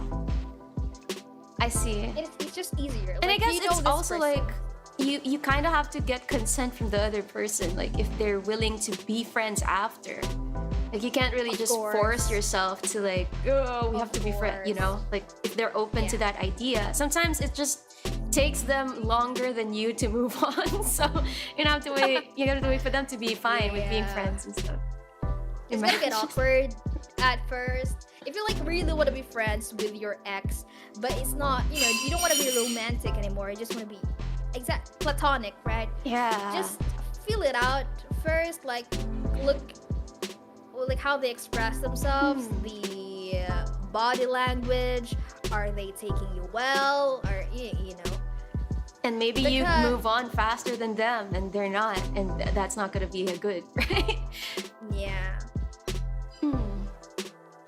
I see. It's just easier. And I Like, guess you know it's this also person. like you kind of have to get consent from the other person, like if they're willing to be friends after. Like you can't really just course. force yourself to like, oh, we have to be friends, you know? Like if they're open to that idea. Sometimes it just takes them longer than you to move on. So you have to wait. You have to wait for them to be fine with being friends and stuff. It's gonna get awkward at first. If you like really want to be friends with your ex, but it's not, you know, you don't want to be romantic anymore. You just want to be platonic, right? Yeah. Just feel it out first. Like look, like how they express themselves, the body language. Are they taking you well, or you know? And maybe you move on faster than them, and they're not, and that's not gonna be a good, right? Yeah.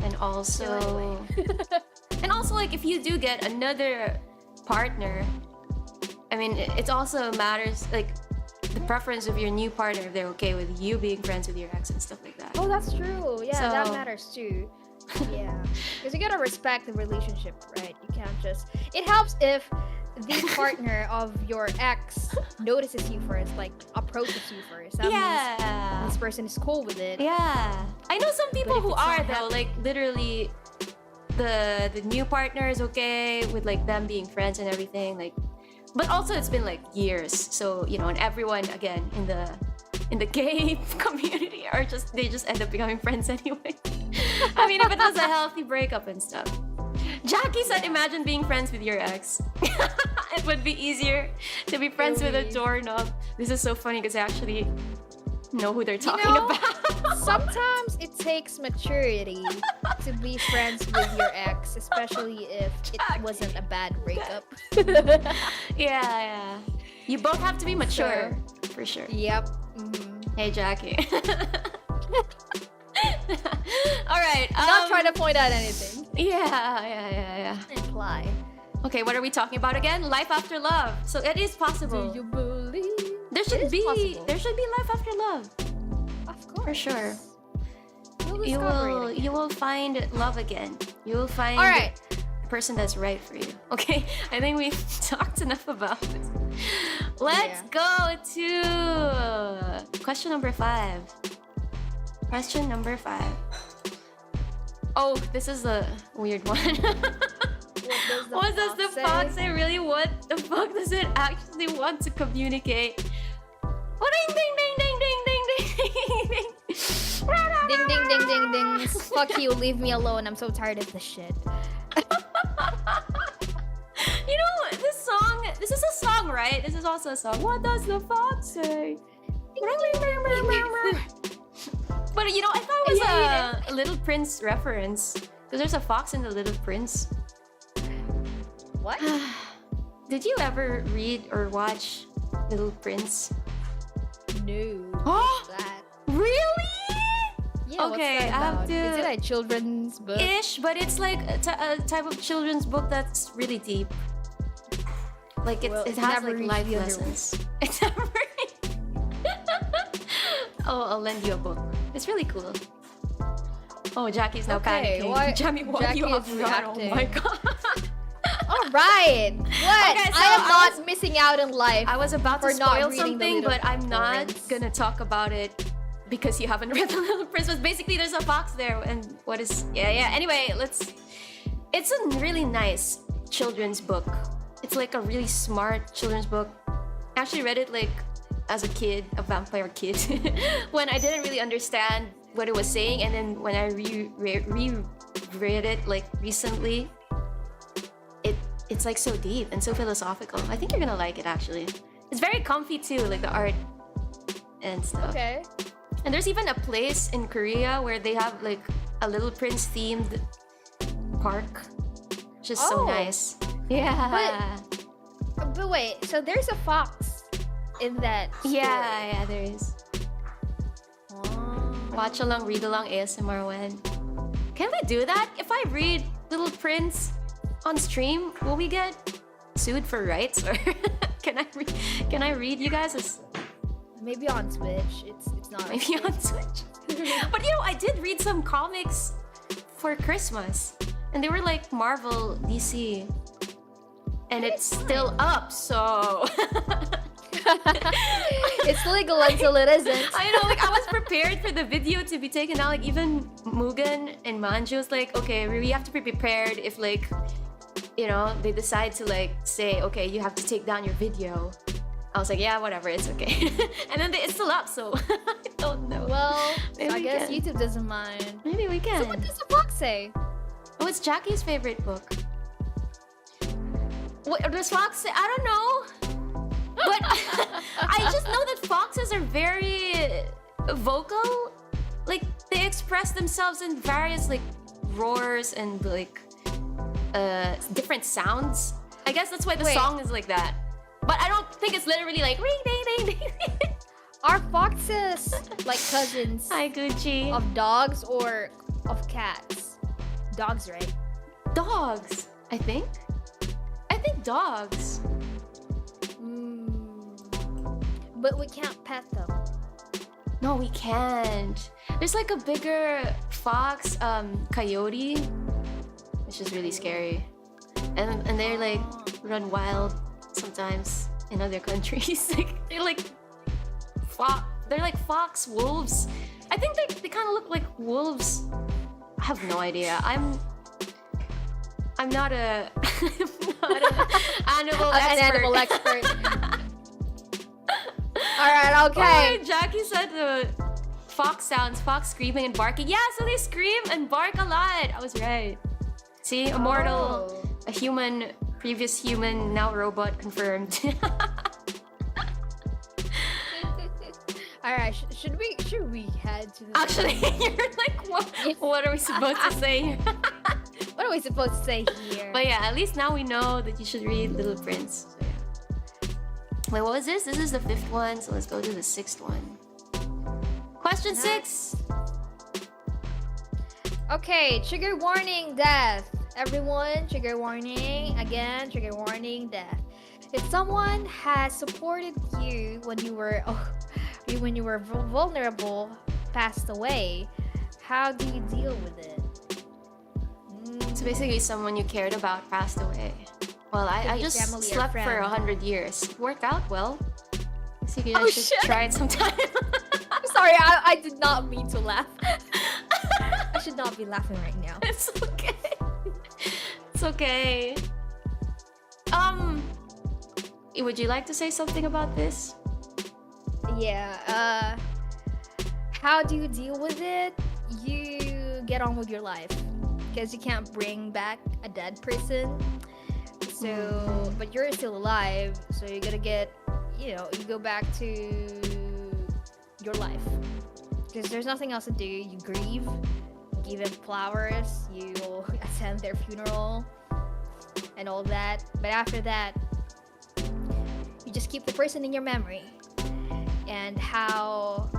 And also, like if you do get another partner, I mean, it also matters like the preference of your new partner. If they're okay with you being friends with your ex and stuff like that. Oh, that's true. Yeah, So- that matters too. Yeah, because you gotta respect the relationship, right? You can't just. It helps if the partner of your ex notices you first, like approaches you first. That means this person is cool with it. Yeah. I know some people if who it's are not though, like literally the new partner is okay with like them being friends and everything, like, but also it's been like years, so you know, and everyone again in the gay community are just they just end up becoming friends anyway. I mean, if it was a healthy breakup and stuff. Jackie said, imagine being friends with your ex. It would be easier to be friends with a doorknob. This is so funny because I actually know who they're talking about. Sometimes it takes maturity to be friends with your ex, especially if it wasn't a bad breakup. Yeah. You both have to be mature, for sure. Yep. Hey, Jackie. All right. Not trying to point out anything. Yeah. Imply. Okay, what are we talking about again? Life after love. So it is possible. Do you believe? There should It is be possible. there should be life after love. Of course. For sure. You'll You discover will it. you will find love again. You will find All right. the person that's right for you. Okay, I think we've talked enough about this. Let's go to question number 5. Question number 5. Oh, this is a weird one. What does the fox say? Really, what the fuck does it actually want to communicate? Oh, ding ding ding ding ding ding ding ding. Ding ding ding ding ding. Fuck you, leave me alone. I'm so tired of this shit. You know, this is a song, right? This is also a song. What does the fox say? But you know, I thought it was a Little Prince reference. Because there's a fox in the Little Prince. What? Did you ever read or watch Little Prince? No. Oh, What's that? really? Yeah, Okay, what's that I have about? to- Is it a children's book? Ish, but it's like a type of children's book that's really deep. Like Well, it it's has never like reached life the lessons. It's never. Oh, I'll lend you a book. It's really cool. Oh, Jackie's now Okay, panicking. why- Jamie, why Jackie you is off guard? Oh my reacting. god. All right. What? Okay, so I am I not missing out in life. I was about to For not spoil reading the something, Little but I'm not Prince. gonna talk about it because you haven't read The Little Prince. But basically, there's a fox there, and what is... Yeah. Anyway, it's a really nice children's book. It's like a really smart children's book. I actually read it like as a kid, a vampire kid, when I didn't really understand what it was saying, and then when I reread it like recently, it's like so deep and so philosophical. I think you're gonna like it actually. It's very comfy too, like the art and stuff. Okay. And there's even a place in Korea where they have like a Little Prince themed park, which is so Oh. nice. Yeah. But wait, so there's a fox in that story. Yeah, there is. Watch along, read along, ASMR when. Can we do that? If I read Little Prince on stream, will we get sued for rights? Or can I read you guys? Maybe on Switch. It's not. Maybe on Switch. But you know, I did read some comics for Christmas, and they were like Marvel, DC. and it's still up, so it's legal until it isn't. I know, like I was prepared for the video to be taken down. Like even Mugen and Manju was like, okay, we have to be prepared if like, you know, they decide to like say, okay, you have to take down your video. I was like, yeah, whatever, it's okay. And then it's still up, so I don't know. Well, maybe I guess can. YouTube doesn't mind. Maybe we can. So what does the box say? Oh, it's Jackie's favorite book. What does Fox say? I don't know. But I just know that foxes are very vocal. Like they express themselves in various like roars and like different sounds. I guess that's why the song is like that. But I don't think it's literally like ring ding ding ding. Are foxes like cousins Hi Gucci. of dogs or of cats? Dogs, right? Dogs, I think. I think dogs. But we can't pet them. No, we can't. There's like a bigger fox, coyote, which is really scary. And they're like run wild sometimes in other countries. Like they're like fox wolves. I think they kind of look like wolves. I have no idea. I'm not a animal expert. Alright, okay. Oh, Jackie said the fox sounds, fox screaming and barking. Yeah, so they scream and bark a lot. I was right. See, immortal, a human, previous human, now robot confirmed. Alright, should we head to the Actually, you're like, what are we supposed to say here? What are we supposed to say here? But yeah, at least now we know that you should read Little Prince. So yeah. Wait, what was this? This is the 5th one, so let's go to the 6th one. Question 6. Okay, trigger warning, death. Everyone, trigger warning. Again, trigger warning, death. If someone has supported you when you were vulnerable, passed away, how do you deal with it? So basically, someone you cared about passed away. Well, I just slept for 100 years. It worked out well. So you guys should try it sometime. I'm sorry, I did not mean to laugh. I should not be laughing right now. It's okay. It's okay. Would you like to say something about this? Yeah, how do you deal with it? You get on with your life. Because you can't bring back a dead person. So, but you're still alive, so you gotta get, you go back to your life. Because there's nothing else to do. You grieve, give them flowers, you attend their funeral, and all that. But after that, you just keep the person in your memory, and how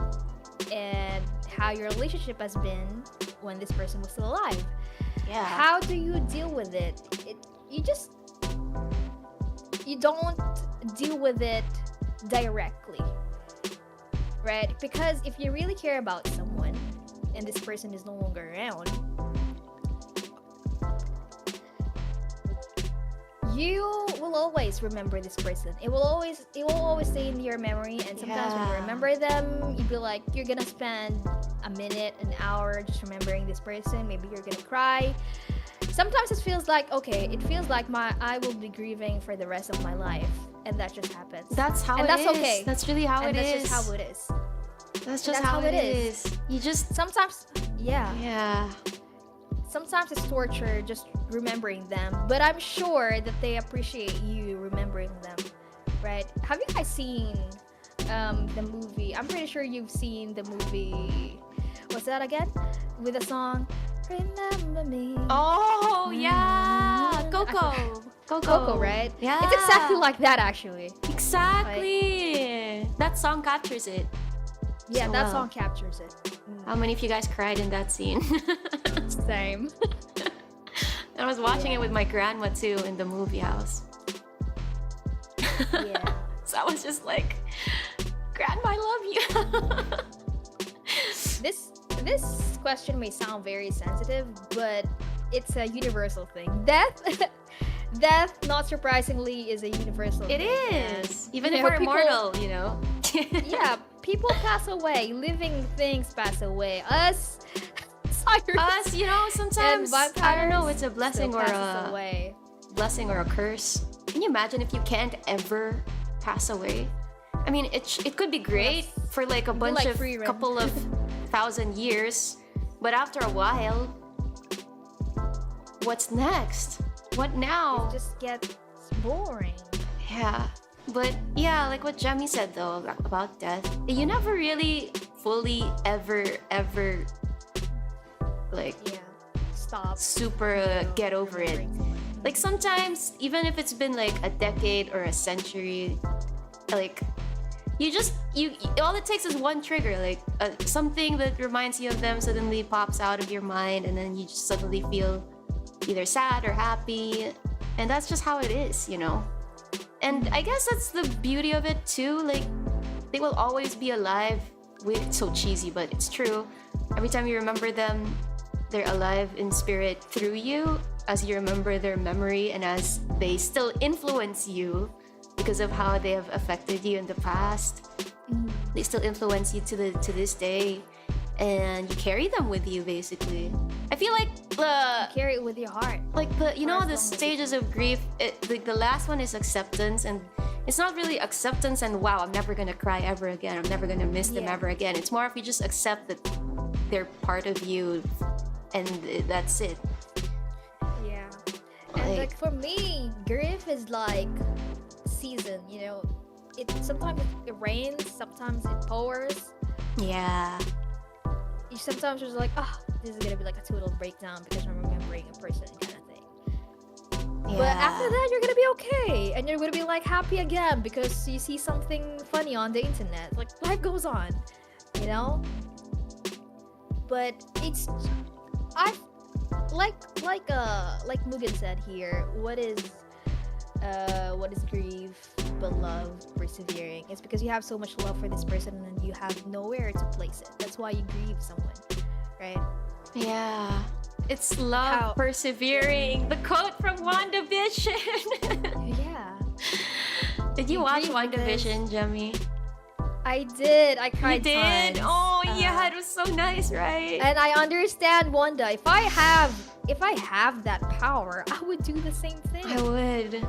your relationship has been when this person was still alive. Yeah. How do you deal with it? You don't deal with it directly, right? Because if you really care about someone and this person is no longer around, you will always remember this person. It will always stay in your memory, and sometimes when you remember them, you'll be like, you're gonna spend a minute, an hour just remembering this person. Maybe you're gonna cry. Sometimes it feels like, okay, I will be grieving for the rest of my life, and that just happens. That's how it is. That's okay. That's really how it is. That's just how it is. That's just how it is. You just sometimes, yeah. Sometimes it's torture just remembering them, but I'm sure that they appreciate you remembering them, right? Have you guys seen the movie? I'm pretty sure you've seen the movie. What's that again? With the song Remember Me. Oh yeah, Coco, right? Yeah, it's exactly like that actually. Exactly. Like, that song captures it. Yeah, so that well. Song captures it. How many of you guys cried in that scene? Same. I was watching it with my grandma too in the movie house. Yeah. So I was just like, Grandma, I love you. This question may sound very sensitive, but it's a universal thing. Death death, not surprisingly, is a universal It thing. is. Even you if know, we're people- immortal, you know. Yeah, people pass away. Living things pass away. Us, sirens, Us, you know, sometimes and I don't know. vampires It's a blessing still or passes a away. blessing or a curse. Can you imagine if you can't ever pass away? I mean, it could be great Yes. for like a Be bunch like of free run. couple of thousand years, but after a while, what's next? What now? It just gets boring. Yeah, but yeah, like what Jemmy said though about death, you never really fully ever like Yeah, stop. super get over it. remembering someone. Like sometimes, even if it's been like a decade or a century, like you all it takes is one trigger, like something that reminds you of them suddenly pops out of your mind, and then you just suddenly feel either sad or happy, and that's just how it is, you know. And I guess that's the beauty of it too. Like they will always be alive. It's so cheesy, but it's true. Every time you remember them, they're alive in spirit through you, as you remember their memory and as they still influence you because of how they have affected you in the past. They still influence you to this day, and you carry them with you basically. I feel like Carry it with your heart. the stages of grief, like the last one is acceptance, and it's not really acceptance and wow, I'm never gonna cry ever again, I'm never gonna miss them Yeah. ever again. It's more if you just accept that they're part of you, and that's it. Yeah. And like for me, grief is like season, you know. It sometimes it rains, sometimes it pours. Yeah. You sometimes you're just like, this is gonna be like a total breakdown because I'm remembering a person kind of thing. Yeah. But after that, you're gonna be okay, and you're gonna be like happy again because you see something funny on the internet. Like life goes on, you know. But it's, like Mugen said here. What is grief but love persevering? It's because you have so much love for this person and you have nowhere to place it. That's why you grieve someone, right? Yeah. It's love How- persevering. The quote from WandaVision. Yeah. Did you You watch grieve with this. WandaVision, Jemmy? I did. I You cried. did? tons. Oh Uh-huh. yeah, it was so nice, right? And I understand Wanda. If I have that power, I would do the same thing. I would.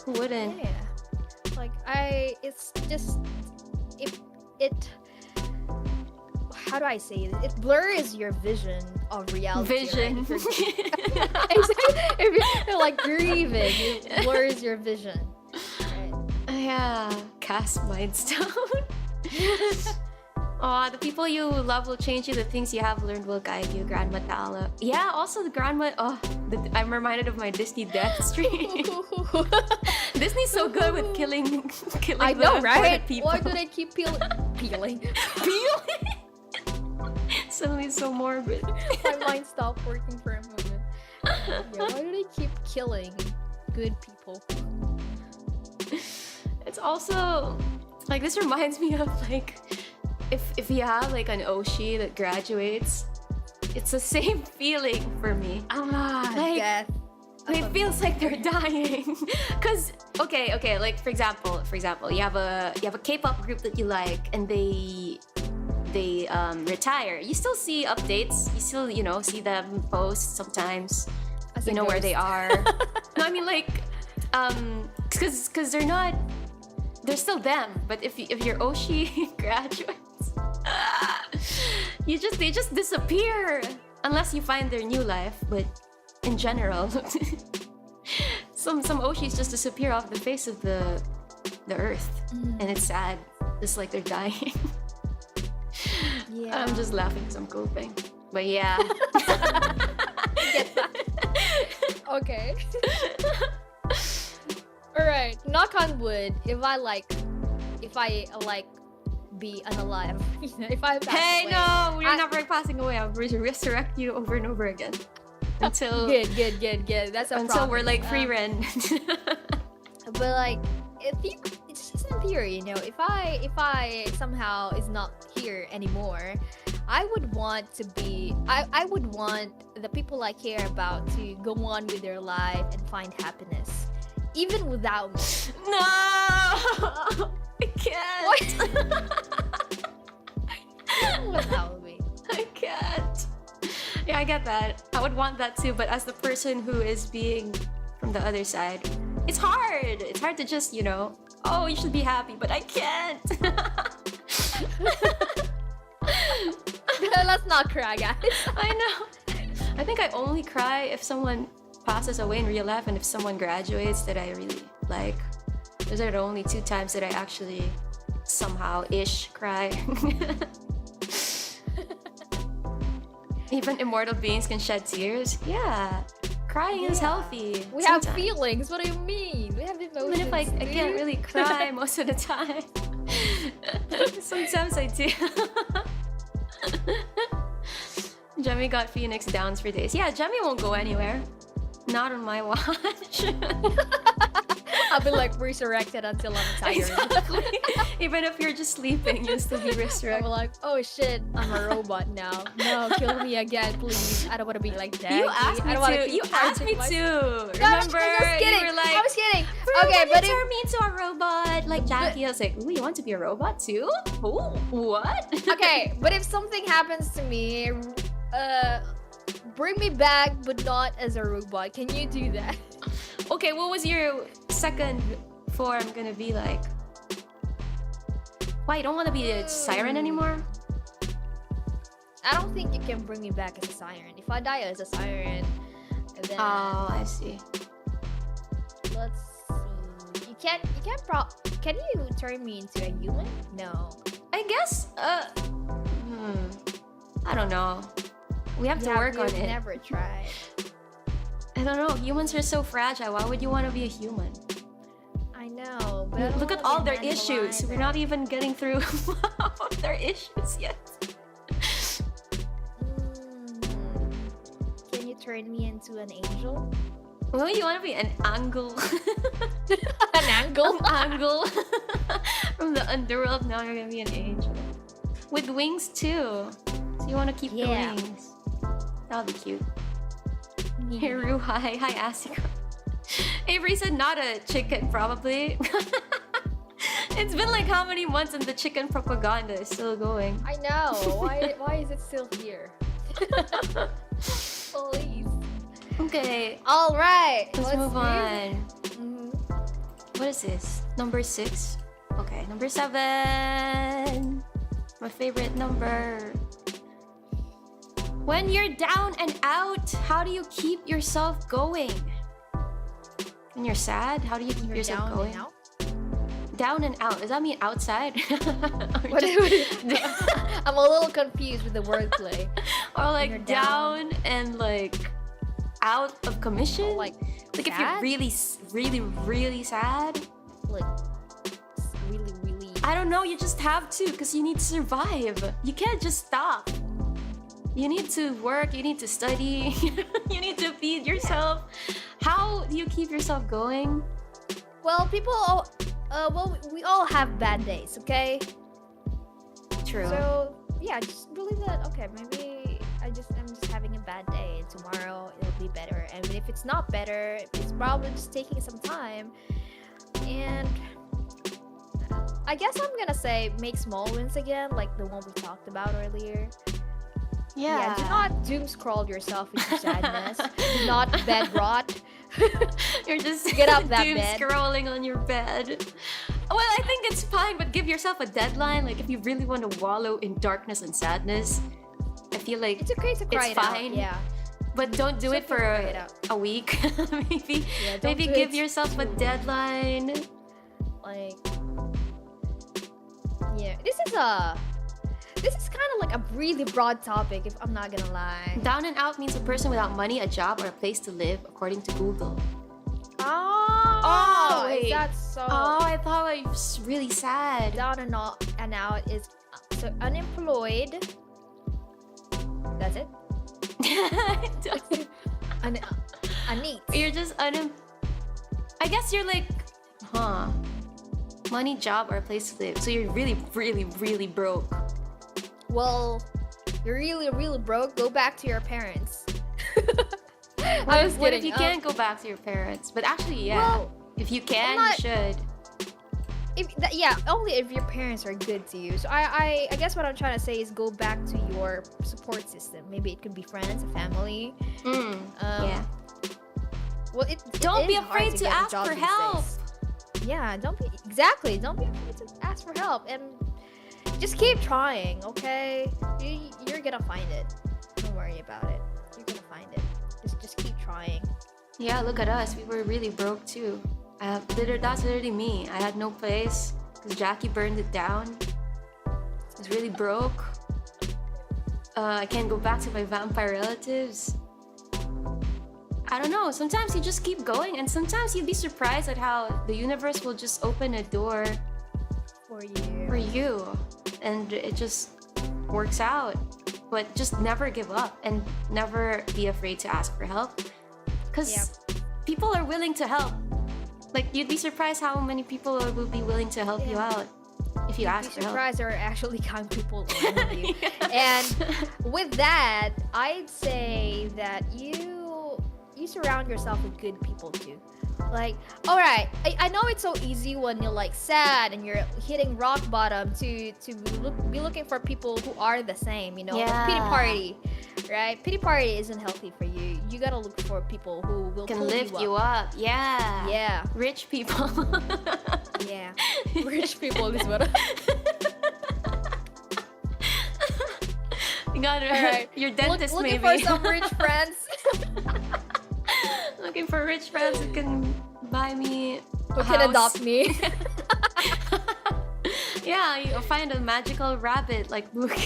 Who wouldn't? Yeah. Like it's just it how do I say it? It blurs your vision of reality. right? Vision. If you're like grieving, it blurs your vision. Right? Yeah. Cast Mind Stone. Oh, the people you love will change you. The things you have learned will guide you. Grandma Tala. Yeah, also the grandma. Oh, I'm reminded of my Disney death stream. Disney's so good with killing I the know, important right? people. Why do they keep peeling? Peeling? Suddenly it's so morbid. My mind stopped working for a moment. Yeah, why do they keep killing good people? It's also like, this reminds me of like if you have like an Oshi that graduates, it's the same feeling for me. Like, Death. It feels like they're dying. Cause okay, like for example, you have a K-pop group that you like, and they retire. You still see updates. You still see them post sometimes. As a You know where ghost. they are. No, I mean like, cause they're still them. But if your Oshi graduates, they just disappear unless you find their new life. But in general, some Oshis just disappear off the face of the earth, and it's sad. It's like they're dying. Yeah. I'm just laughing because I'm coping. But yeah. Get that. Okay. Alright, knock on wood. If I be unalive, if I pass Hey, away, no, we're I- never passing away. I'll resurrect you over and over again until Good. That's a until we're promise. like free rent. But like, it's just in theory, if I somehow is not here anymore, I would want the people I care about to go on with their life and find happiness. even without me. No, I can't. Even without me. I can't. Yeah, I get that. I would want that too, but as the person who is being from the other side, it's hard. It's hard to just, you know, oh, you should be happy, but I can't. Let's not cry, guys. I know. I think I only cry if someone passes away in real life and if someone graduates that I really like. Those are the only 2 times that I actually somehow-ish cry. Even immortal beings can shed tears. Yeah. Crying is healthy. We sometimes. have feelings. What do you mean? We have emotions. Even if I can't really cry most of the time. Sometimes I do. Jemmy got Phoenix Downs for days. Yeah, Jemmy won't go anywhere. Not on my watch. I'll be like resurrected until I'm tired. Exactly. Even if you're just sleeping, you'll still be I'm resurrected. like, oh shit, I'm a robot now. No, kill me again, please. I don't want to be like that. You asked me to. You asked me to. Remember? I was kidding. You were like, I was kidding. "Bro, Okay, when but you turn me into a robot, like Jackie, I was like, ooh, you want to be a robot too? Ooh, what? okay, but if something happens to me, bring me back, but not as a robot. Can you do that? Okay, what was your second form gonna be like? Why, you don't want to be a siren anymore? I don't think you can bring me back as a siren. If I die as a siren, then Oh, I see. let's see. Can you turn me into a human? No. I guess, I don't know. We have to work on We've it. never tried. I don't know. Humans are so fragile. Why would you want to be a human? I know, but I don't Look at wanna all be their issues. We're not even getting through their issues yet. Can you turn me into an angel? Well, you want to be an angle. An angle? Angle. From the underworld, now you're gonna be an angel. With wings too. So you want to keep the Yeah. wings. That'll be cute. HEYU, hi. Hi, Asika. Avery said not a chicken, probably. It's been like how many months and the chicken propaganda is still going. I know. Why is it still here? Please. Okay, All right. let's move on. Mhm. What is this? Number 6? Okay, number 7. My favorite number. When you're down and out, how do you keep yourself going? When you're sad, how do you keep You're yourself down going? and out? Down and out. Does that mean outside? Or What just- I'm a little confused with the wordplay. or you're like down. down and like out of commission? Like if you're sad? really sad? Like really. I don't know, you just have to because you need to survive. You can't just stop. You need to work, you need to study, you need to feed yourself. How do you keep yourself going? Well, we all have bad days, okay? True. So yeah, just believe that. Okay, maybe I'm just having a bad day. Tomorrow it'll be better, and if it's not better, it's probably just taking some time. And I guess I'm gonna say make small wins again, like the one we talked about earlier. Yeah, do not doom scroll yourself into sadness. Do not bed rot. You're just Get up that doom bed. scrolling on your bed. Well, I think it's fine, but give yourself a deadline. Like if you really want to wallow in darkness and sadness, I feel like It's okay to cry it's it fine. out. Yeah. But don't do it It's for okay to cry it a week. maybe Yeah, don't maybe do give it yourself a too- deadline. Like, yeah, this is kind of like a really broad topic, if I'm not gonna lie. Down and out means a person without money, a job, or a place to live, according to Google. Oh, wait. is that so? Oh, I thought it was really sad. Down and out is so unemployed. That's it. Neat. You're just I guess you're like, money, job, or a place to live. So you're really, really, really broke. Well, you're really, really broke. Go back to your parents. What if you can't go back to your parents? But actually, yeah. Well, if you can, not- you should. Yeah, only if your parents are good to you. So I guess what I'm trying to say is go back to your support system. Maybe it could be friends, family. Yeah. Well, Don't be is hard afraid to get a ask job for these help. days. Yeah, don't be afraid to ask for help, and just keep trying. Okay, you're gonna find it. Don't worry about it. You're gonna find it. Just keep trying. Yeah, look at us. We were really broke too. That's literally me. I had no place because Jackie burned it down. I was really broke. I can't go back to my vampire relatives. I don't know. Sometimes you just keep going, and sometimes you'd be surprised at how the universe will just open a door For you, and it just works out. But just never give up and never be afraid to ask for help, because people are willing to help. Like, you'd be surprised how many people will be willing to help you out if you ask for help. Surprised there are actually kind people around you. And with that, I'd say that you surround yourself with good people too. Like, all right, I know it's so easy when you're like sad and you're hitting rock bottom to be looking for people who are the same, you know. Yeah. Pity party, right? Pity party isn't healthy for you. You gotta look for people who will Can pull lift you up. Yeah. Yeah. Rich people. Yeah. Rich people is what. You got it. Alright. Your dentist, looking maybe. for some rich friends. Looking for rich friends who can buy me Who a can house. adopt me. Yeah, you find a magical rabbit like Luke.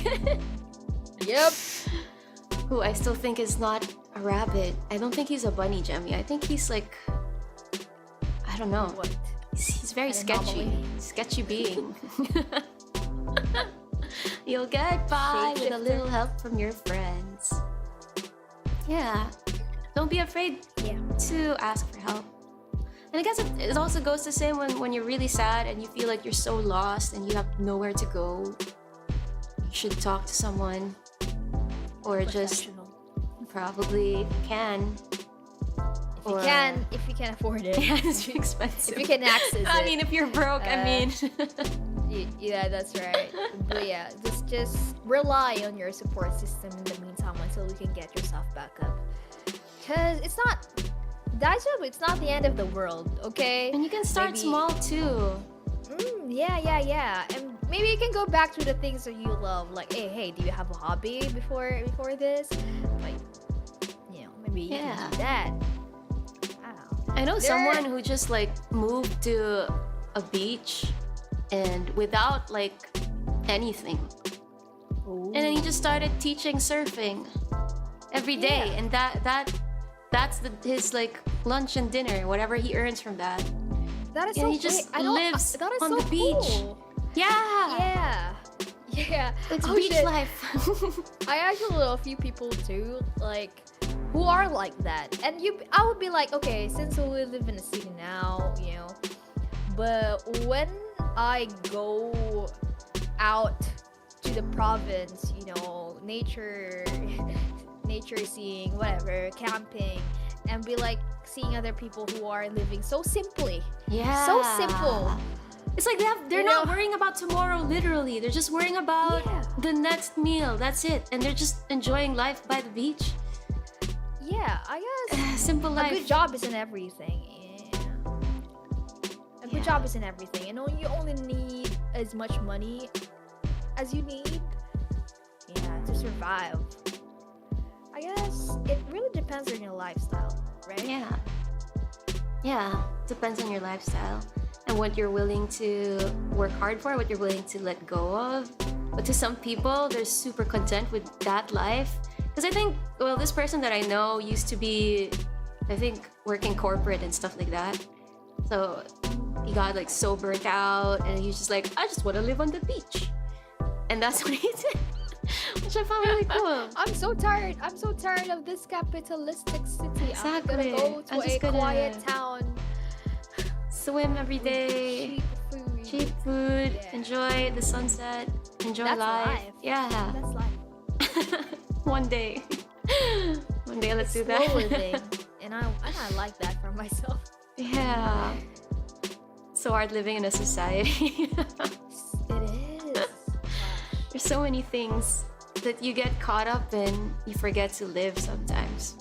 Yep. Who I still think is not a rabbit. I don't think he's a bunny, Jemmy. I think he's like, I don't know. What? He's very An sketchy. anomaly. Sketchy being. You'll get by with a little help from your friends. Yeah. Don't be afraid to ask for help. And I guess it also goes the same when you're really sad and you feel like you're so lost and you have nowhere to go. You should talk to someone. Or just probably can. If you can afford it. Yeah, it's expensive. If you can access it. I mean, if you're broke, I mean. Yeah, that's right. But yeah, just rely on your support system in the meantime until you can get yourself back up. Cause it's not the end of the world, okay? And you can start small too. Yeah. And maybe you can go back to the things that you love. Like, hey, do you have a hobby before this? Like, you know, maybe you can do that. I know someone who just like moved to a beach and without like anything. Ooh. And then he just started teaching surfing every day, and that's his like lunch and dinner, whatever he earns from that. That is And so he just great. lives that is on so the beach. Cool. Yeah. It's beach shit. life. I actually know a few people too, like, who are like that. And I would be like, okay, since we live in a city now, you know, but when I go out to the province, you know, nature seeing, whatever, camping, and be like seeing other people who are living so simply. Yeah. So simple. It's like they're not worrying about tomorrow, literally. They're just worrying about the next meal. That's it. And they're just enjoying life by the beach. Yeah, I guess simple life. a good job isn't everything. A good job isn't everything. You know, you only need as much money as you need, to survive. I guess it really depends on your lifestyle, right? Yeah, depends on your lifestyle and what you're willing to work hard for, what you're willing to let go of. But to some people, they're super content with that life. Because I think, well, this person that I know used to be, I think, working corporate and stuff like that. So he got like so burnt out and he's just like, I just want to live on the beach. And that's what he did. Which I found really cool. I'm so tired of this capitalistic city. Exactly. I'm gonna go to a quiet town. Swim every day. Cheap food. Yeah. Enjoy the sunset. Enjoy That's life. life. Yeah. That's life. One day. One day, let's do that. Slow living. I like that for myself. Yeah. So hard living in a society. It is. There's so many things that you get caught up in, you forget to live sometimes.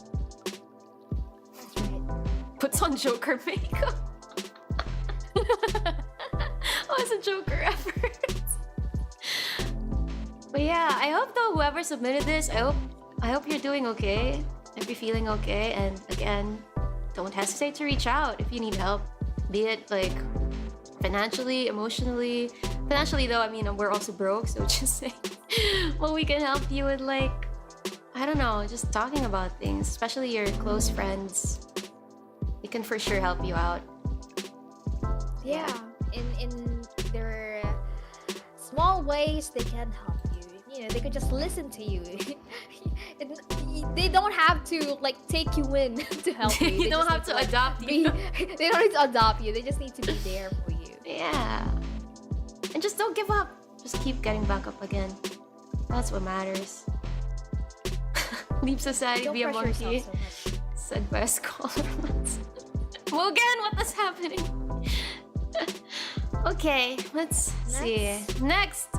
That's right. Puts on Joker makeup. Oh, it's a Joker effort. But yeah, I hope though whoever submitted this, I hope you're doing okay. I hope you're feeling okay, and again, don't hesitate to reach out if you need help. Be it like financially, emotionally. Financially though, I mean, we're also broke, so just say well, we can help you with, like, I don't know, just talking about things, especially your close friends. We can for sure help you out. Yeah, in their small ways they can help you. You know, they could just listen to you. They don't have to like take you in to help you. They don't have to adopt you. They don't need to adopt you. They just need to be there for you. Yeah. And just don't give up. Just keep getting back up again. That's what matters. Leave society, Don't be a pressure monkey. yourself so much. Said by a scholar once. Well, again, what is happening? Okay, let's see. Next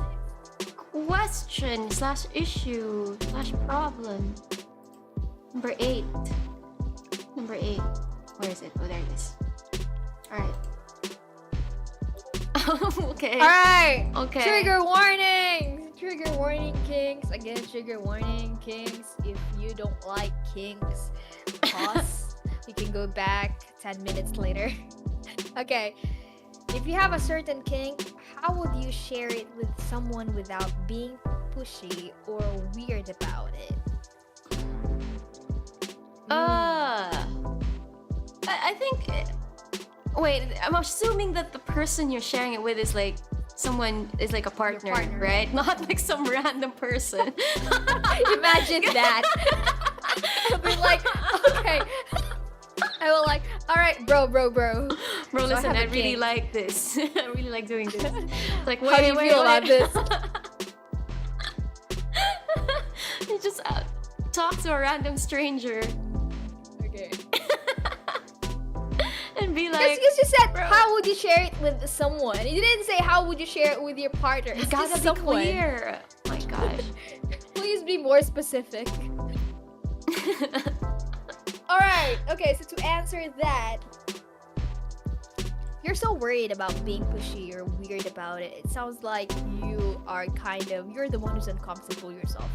question slash issue slash problem. Number 8. Number 8. Where is it? Oh, there it is. Alright. Okay. Alright! Okay. Trigger warning! Trigger warning, kinks. Again, trigger warning, kinks. If you don't like kinks, pause. You can go back 10 minutes later. Okay. If you have a certain kink, how would you share it with someone without being pushy or weird about it? I think... Wait, I'm assuming that the person you're sharing it with is like someone, is like a partner, right? Not like some random person. Imagine that. I'll be like, okay. I will like, alright, bro. Bro, So listen, I have a really kink. like this. I really like doing this. Like, How do you feel about this? You just talk to a random stranger Okay. and be like, Because you said, bro. how would you share it with someone? You didn't say how would you share it with your partner. It's gotta just be someone. clear. Oh my gosh. Please be more specific. Alright, okay, so to answer that, you're so worried about being pushy or weird about it. It sounds like you are you're the one who's uncomfortable yourself.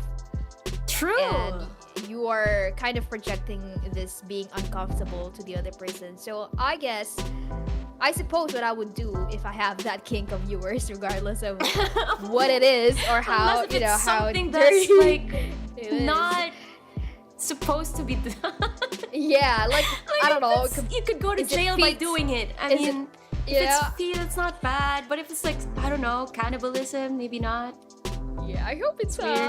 True. And you are kind of projecting this being uncomfortable to the other person. So I suppose what I would do if I have that kink of yours, regardless of what it is or how, Unless if it's how something dirty that's like it is. not supposed to be done. Yeah, like I don't know. You could go to is it jail by feet? doing it. I Is it- mean, if Yeah, it's feet, it's not bad. But if it's like, I don't know, cannibalism, maybe not. yeah. I hope it's weird.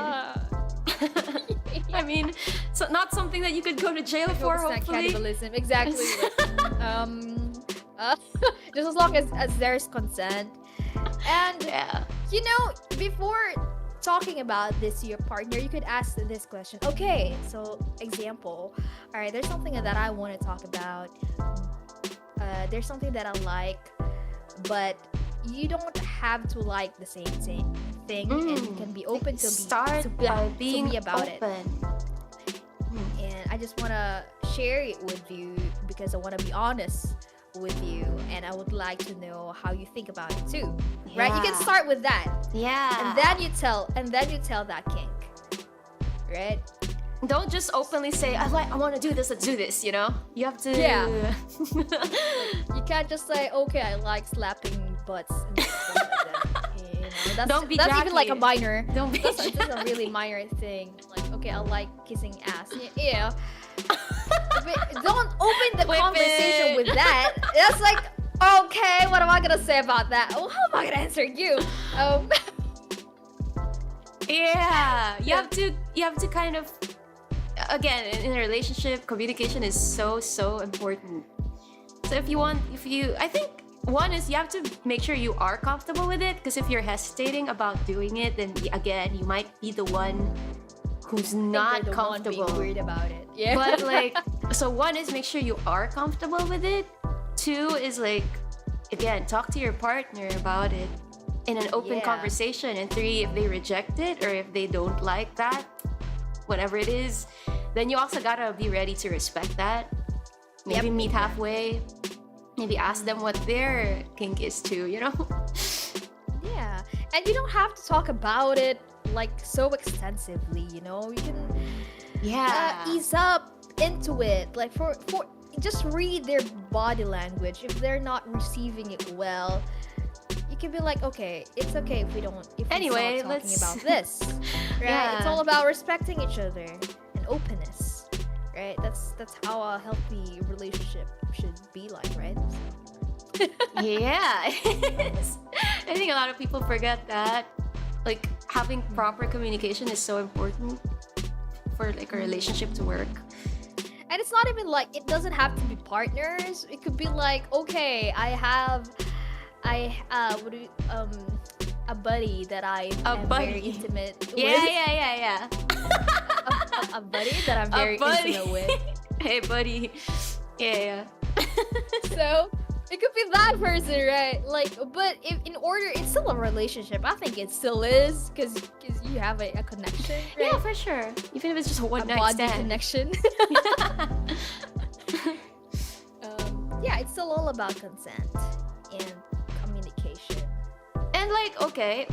I mean, so not something that you could go to jail I for, hope it's not hopefully. cannibalism. Exactly. Just as long as there's consent. And Yeah. you know, before talking about this to your partner, you could ask this question. Okay, so example. All right, there's something that I want to talk about. There's something that I like, but you don't have to like the same thing, and you can be open to Start by being be about it. open. And I just want to share it with you because I want to be honest with you, and I would like to know how you think about it too. Right? You can Yeah. start with that, Yeah. and then you tell that kink, right? Don't just openly say, I want to do this, let's do this, you know? You have to... Yeah. You can't just say, okay, I like slapping butts. And stuff like that. You know, Don't be that's even like a Jackie. minor. Don't be... That's a really minor thing. Like, okay, I like kissing ass. Yeah. But don't open the Whip conversation it. with that. That's like, okay, what am I gonna say about that? Oh, how am I gonna answer you? Yeah. You have to kind of... Again, in a relationship, communication is so important. So I think one is you have to make sure you are comfortable with it, because if you're hesitating about doing it, then again, you might be the one who's They're not the one being comfortable. weird about it. Yeah. But like, so one is make sure you are comfortable with it. Two is like, again, talk to your partner about it in an open Yeah. conversation. And three, if they reject it or if they don't like that, whatever it is, then you also gotta be ready to respect that. Maybe Yep, meet exactly. halfway. Maybe ask them what their kink is too, you know? Yeah, and you don't have to talk about it like so extensively. You know, you can Yeah. ease up into it. Like for just read their body language. If they're not receiving it well, you can be like, okay, it's okay if we don't. If we Anyway, stop talking let's- about this, right? Yeah. It's all about respecting each other and openness, right? That's how a healthy relationship should be like, right? Yeah, it is. I think a lot of people forget that. Like, having proper communication is so important for like a relationship to work. And it's not even like, it doesn't have to be partners. It could be like, okay, I have a buddy that I am very buddy. intimate Yeah, with. yeah. A buddy that I'm very intimate with. Hey, buddy. Yeah. So it could be that person, right? Like, but if in order, it's still a relationship. I think it still is, because you have a connection, right? Yeah, for sure. Even if it's just a A one night body stand. connection. Yeah, it's still all about consent and communication. And like, okay,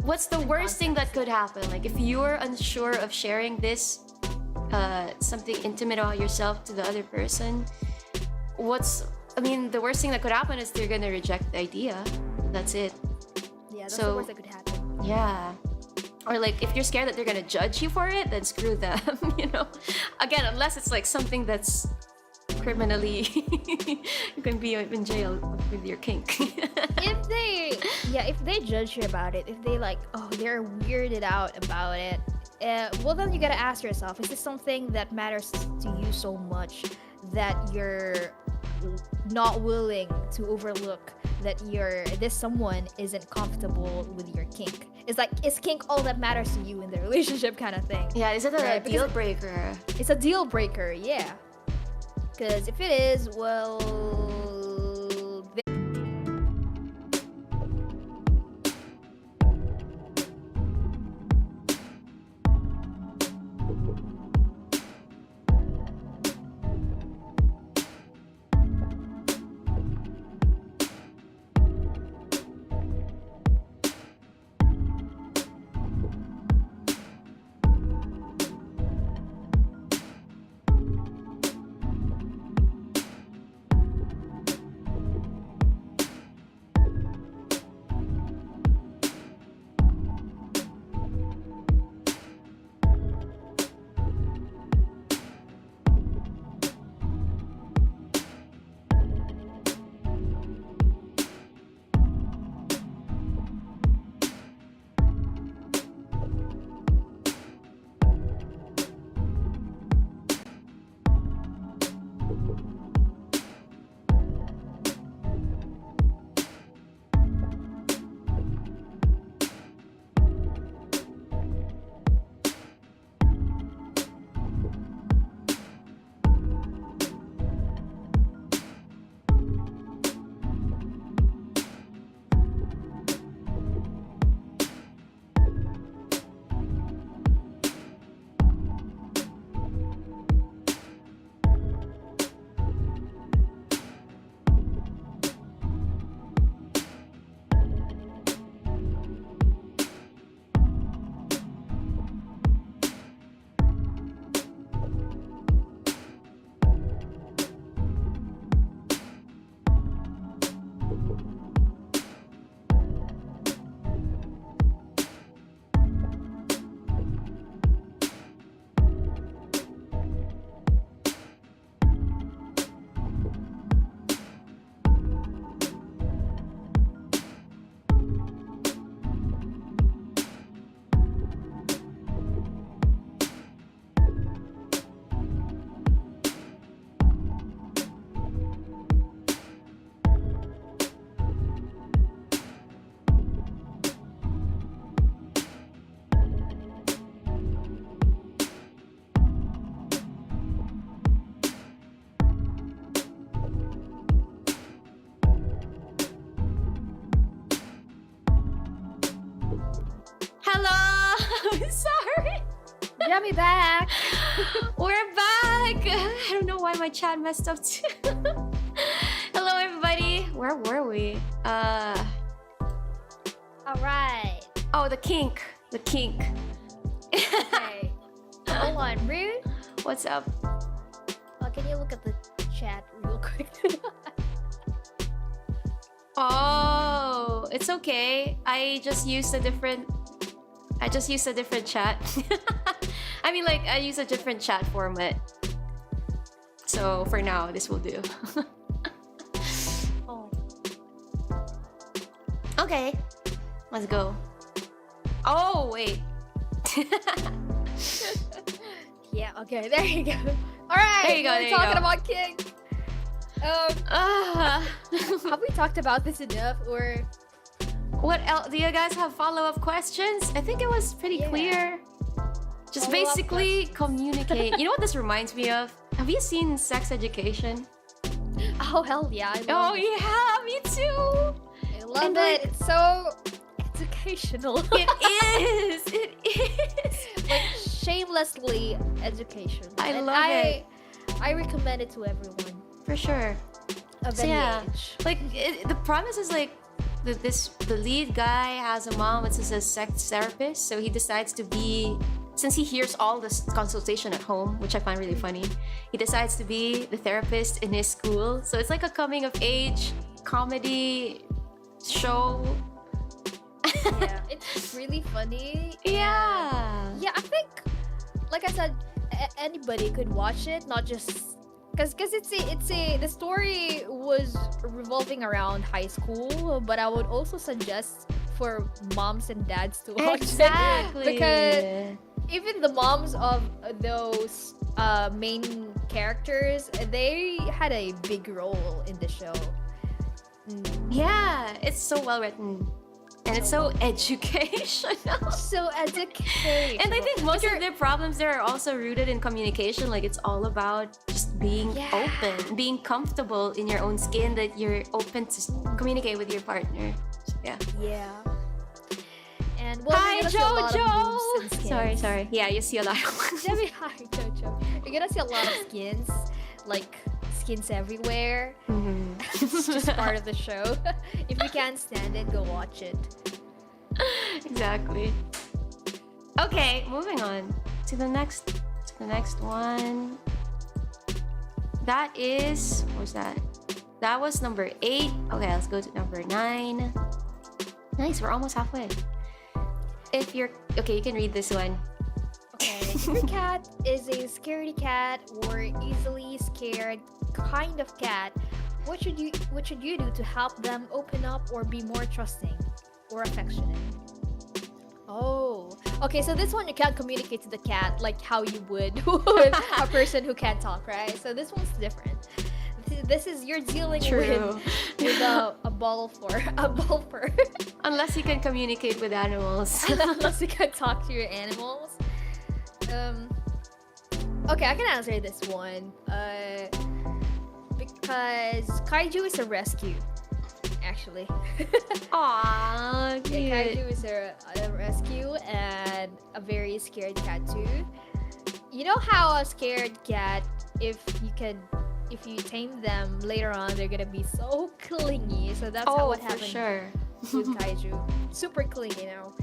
what's the worst thing that could happen? Like, if you're unsure of sharing this, something intimate about yourself to the other person, the worst thing that could happen is they're gonna reject the idea. That's it. Yeah, that's So- the worst that could happen. Yeah. Or like, if you're scared that they're gonna judge you for it, then screw them, you know? Again, unless it's like something that's criminally, you can be in jail with your kink. If they judge you about it, if they like, oh, they're weirded out about it, well, then you gotta ask yourself, is this something that matters to you so much that you're not willing to overlook that this someone isn't comfortable with your kink? It's like, is kink all that matters to you in the relationship kind of thing? Yeah, is it a Right, deal because- breaker? It's a deal breaker, yeah. Because if it is, well, Yummy back. We're back. I don't know why my chat messed up too. Hello, everybody. Where were we? All right. Oh, the kink. Okay. Hold on, Rude. What's up? Can you look at the chat real quick? Oh, it's okay. I just used a different chat. I mean, like, I use a different chat format. So for now, this will do. Oh. Okay, let's go. Oh, wait. Yeah, okay, there you go. Alright, There you go, we're there you talking go. about kink. Have we talked about this enough, or What else? Do you guys have follow-up questions? I think it was pretty clear. Just Follow-up basically questions. communicate. You know what this reminds me of? Have you seen Sex Education? oh hell yeah, I love Oh it. yeah, me too. I love And, it. like- It's so educational. It is. It is. Like shamelessly educational. I And love it. I recommend it to everyone For sure. of So any yeah, age. like the premise is like the lead guy has a mom which is a sex therapist, so he decides to be, since he hears all this consultation at home, which I find really funny, he decides to be the therapist in his school. So it's like a coming of age comedy show. Yeah, it's really funny. Yeah. Yeah, I think, like I said, anybody could watch it, not just because the story was revolving around high school, but I would also suggest for moms and dads to watch Exactly. it because even the moms of those main characters, they had a big role in the show. Yeah, it's so well written. And it's so educational. So educational. And I think most of their problems there are also rooted in communication. Like, it's all about just being open, being comfortable in your own skin, that you're open to communicate with your partner. So, yeah. Yeah. And well, Hi, you're gonna see a lot of boobs and Jojo! skins. Sorry. Yeah, you see a lot of Hi, Jojo. You're gonna see a lot of skins, like skins everywhere. It's just part of the show. If you can't stand it, go watch it. Exactly. Okay, moving on to the next one. That is, what was that? That was number 8. Okay, let's go to number 9. Nice, we're almost halfway. If you're okay, you can read this one. Okay, if your cat is a scaredy cat or easily scared kind of cat, what should you do to help them open up or be more trusting or affectionate? Oh, okay. So this one you can't communicate to the cat like how you would with a person who can't talk, right? So this one's different. This is you're dealing True. with a ball for Unless you can communicate with animals. unless you can talk to your animals. Okay, I can answer this one. Because kaiju is a rescue, actually. Aww, cute. Yeah, kaiju is a rescue and a very scared cat too. You know how a scared cat, if you tame them later on, they're gonna be so clingy. So that's how what for happened sure. with kaiju. Super clingy now.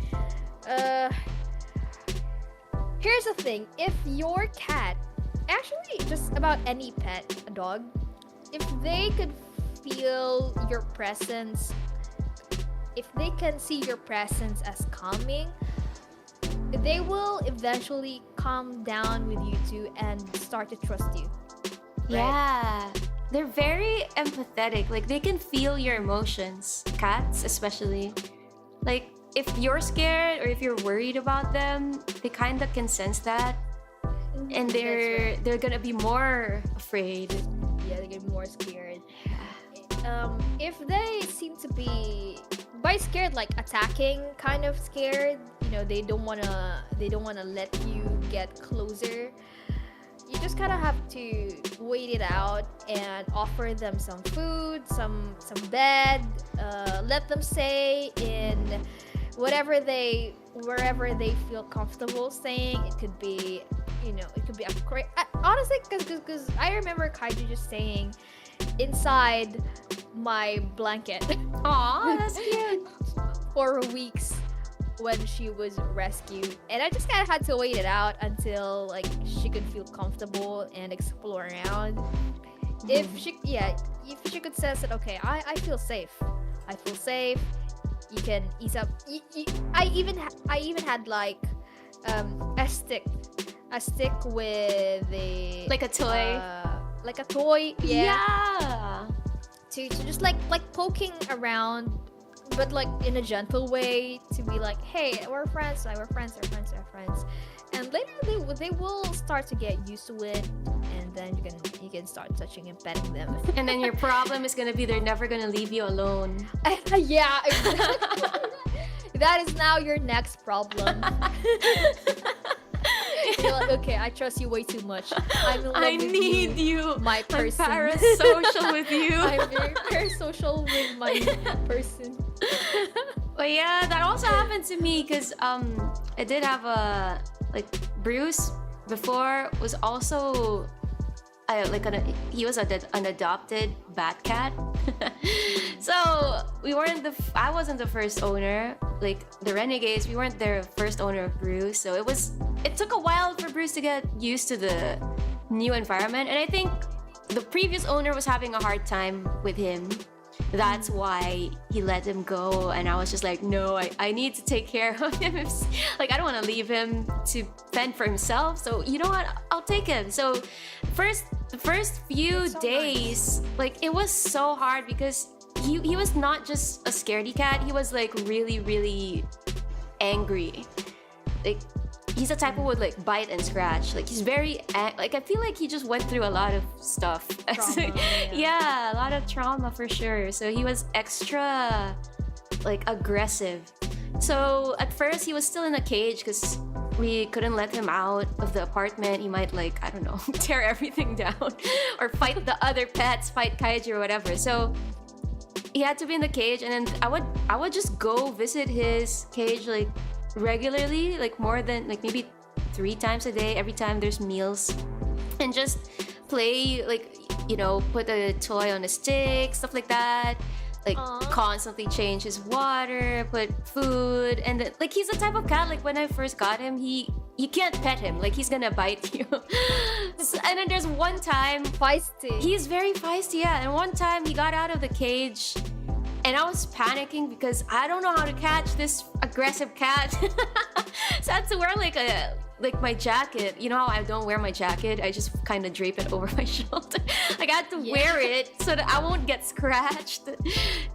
Here's the thing: if your cat, actually just about any pet, a dog, if they could feel your presence, if they can see your presence as calming, they will eventually calm down with you too and start to trust you. Right? Yeah. They're very empathetic. Like, they can feel your emotions. Cats, especially. Like, if you're scared or if you're worried about them, they kind of can sense that. And That's they're gonna be more afraid. Yeah, they're gonna be more scared. If they seem to be by scared, like attacking kind of scared, you know, they don't wanna let you get closer. You just kind of have to wait it out and offer them some food, some bed, let them stay in wherever they feel comfortable staying. It could be, you know, it could be honestly, because I remember Kaiju just staying inside my blanket. Aw, that's cute. For weeks when she was rescued, and I just kind of had to wait it out until like she could feel comfortable and explore around. If she could sense that, okay, I feel safe. I feel safe. You can ease up. I even had like a stick with a Like a toy. like a toy. Yeah. To just like poking around, but like in a gentle way, to be like, hey, we're friends. We're friends. And later they will start to get used to it, and then you can start touching and petting them. And then your problem is gonna be they're never gonna leave you alone. Yeah, exactly. That is now your next problem. You're like, okay, I trust you way too much. I'm in love I with need you. my person. I'm parasocial with you. I'm very parasocial with my person. But yeah, that also happened to me because I did have a Bruce before was also he was an adopted bat cat. So I wasn't the first owner. Like the Renegades, we weren't their first owner of Bruce. So it took a while for Bruce to get used to the new environment. And I think the previous owner was having a hard time with him. That's why he let him go, and I was just like, no, I need to take care of him. Like, I don't want to leave him to fend for himself. So you know what? I'll take him. So the first few days, like, it was so hard because he was not just a scaredy cat. He was like really, really angry. Like, he's the type who would like bite and scratch. Like, he's very like, I feel like he just went through a lot of stuff. Trauma, Yeah, a lot of trauma for sure. So he was extra like aggressive. So at first he was still in a cage because we couldn't let him out of the apartment. He might, like, I don't know, tear everything down or fight the other pets, fight kaiju or whatever. So he had to be in the cage, and then I would just go visit his cage like regularly, like more than like maybe 3 times a day, every time there's meals, and just play, like, you know, put a toy on a stick, stuff like that. Like, constantly change his water, put food, and then, like, he's the type of cat, like, when I first got him, you can't pet him, like, he's gonna bite you. And then there's one time, Feisty. he's very feisty, yeah, and one time he got out of the cage, and I was panicking because I don't know how to catch this aggressive cat. So I had to wear like my jacket. You know how I don't wear my jacket? I just kind of drape it over my shoulder. Like, I had to wear it so that I won't get scratched,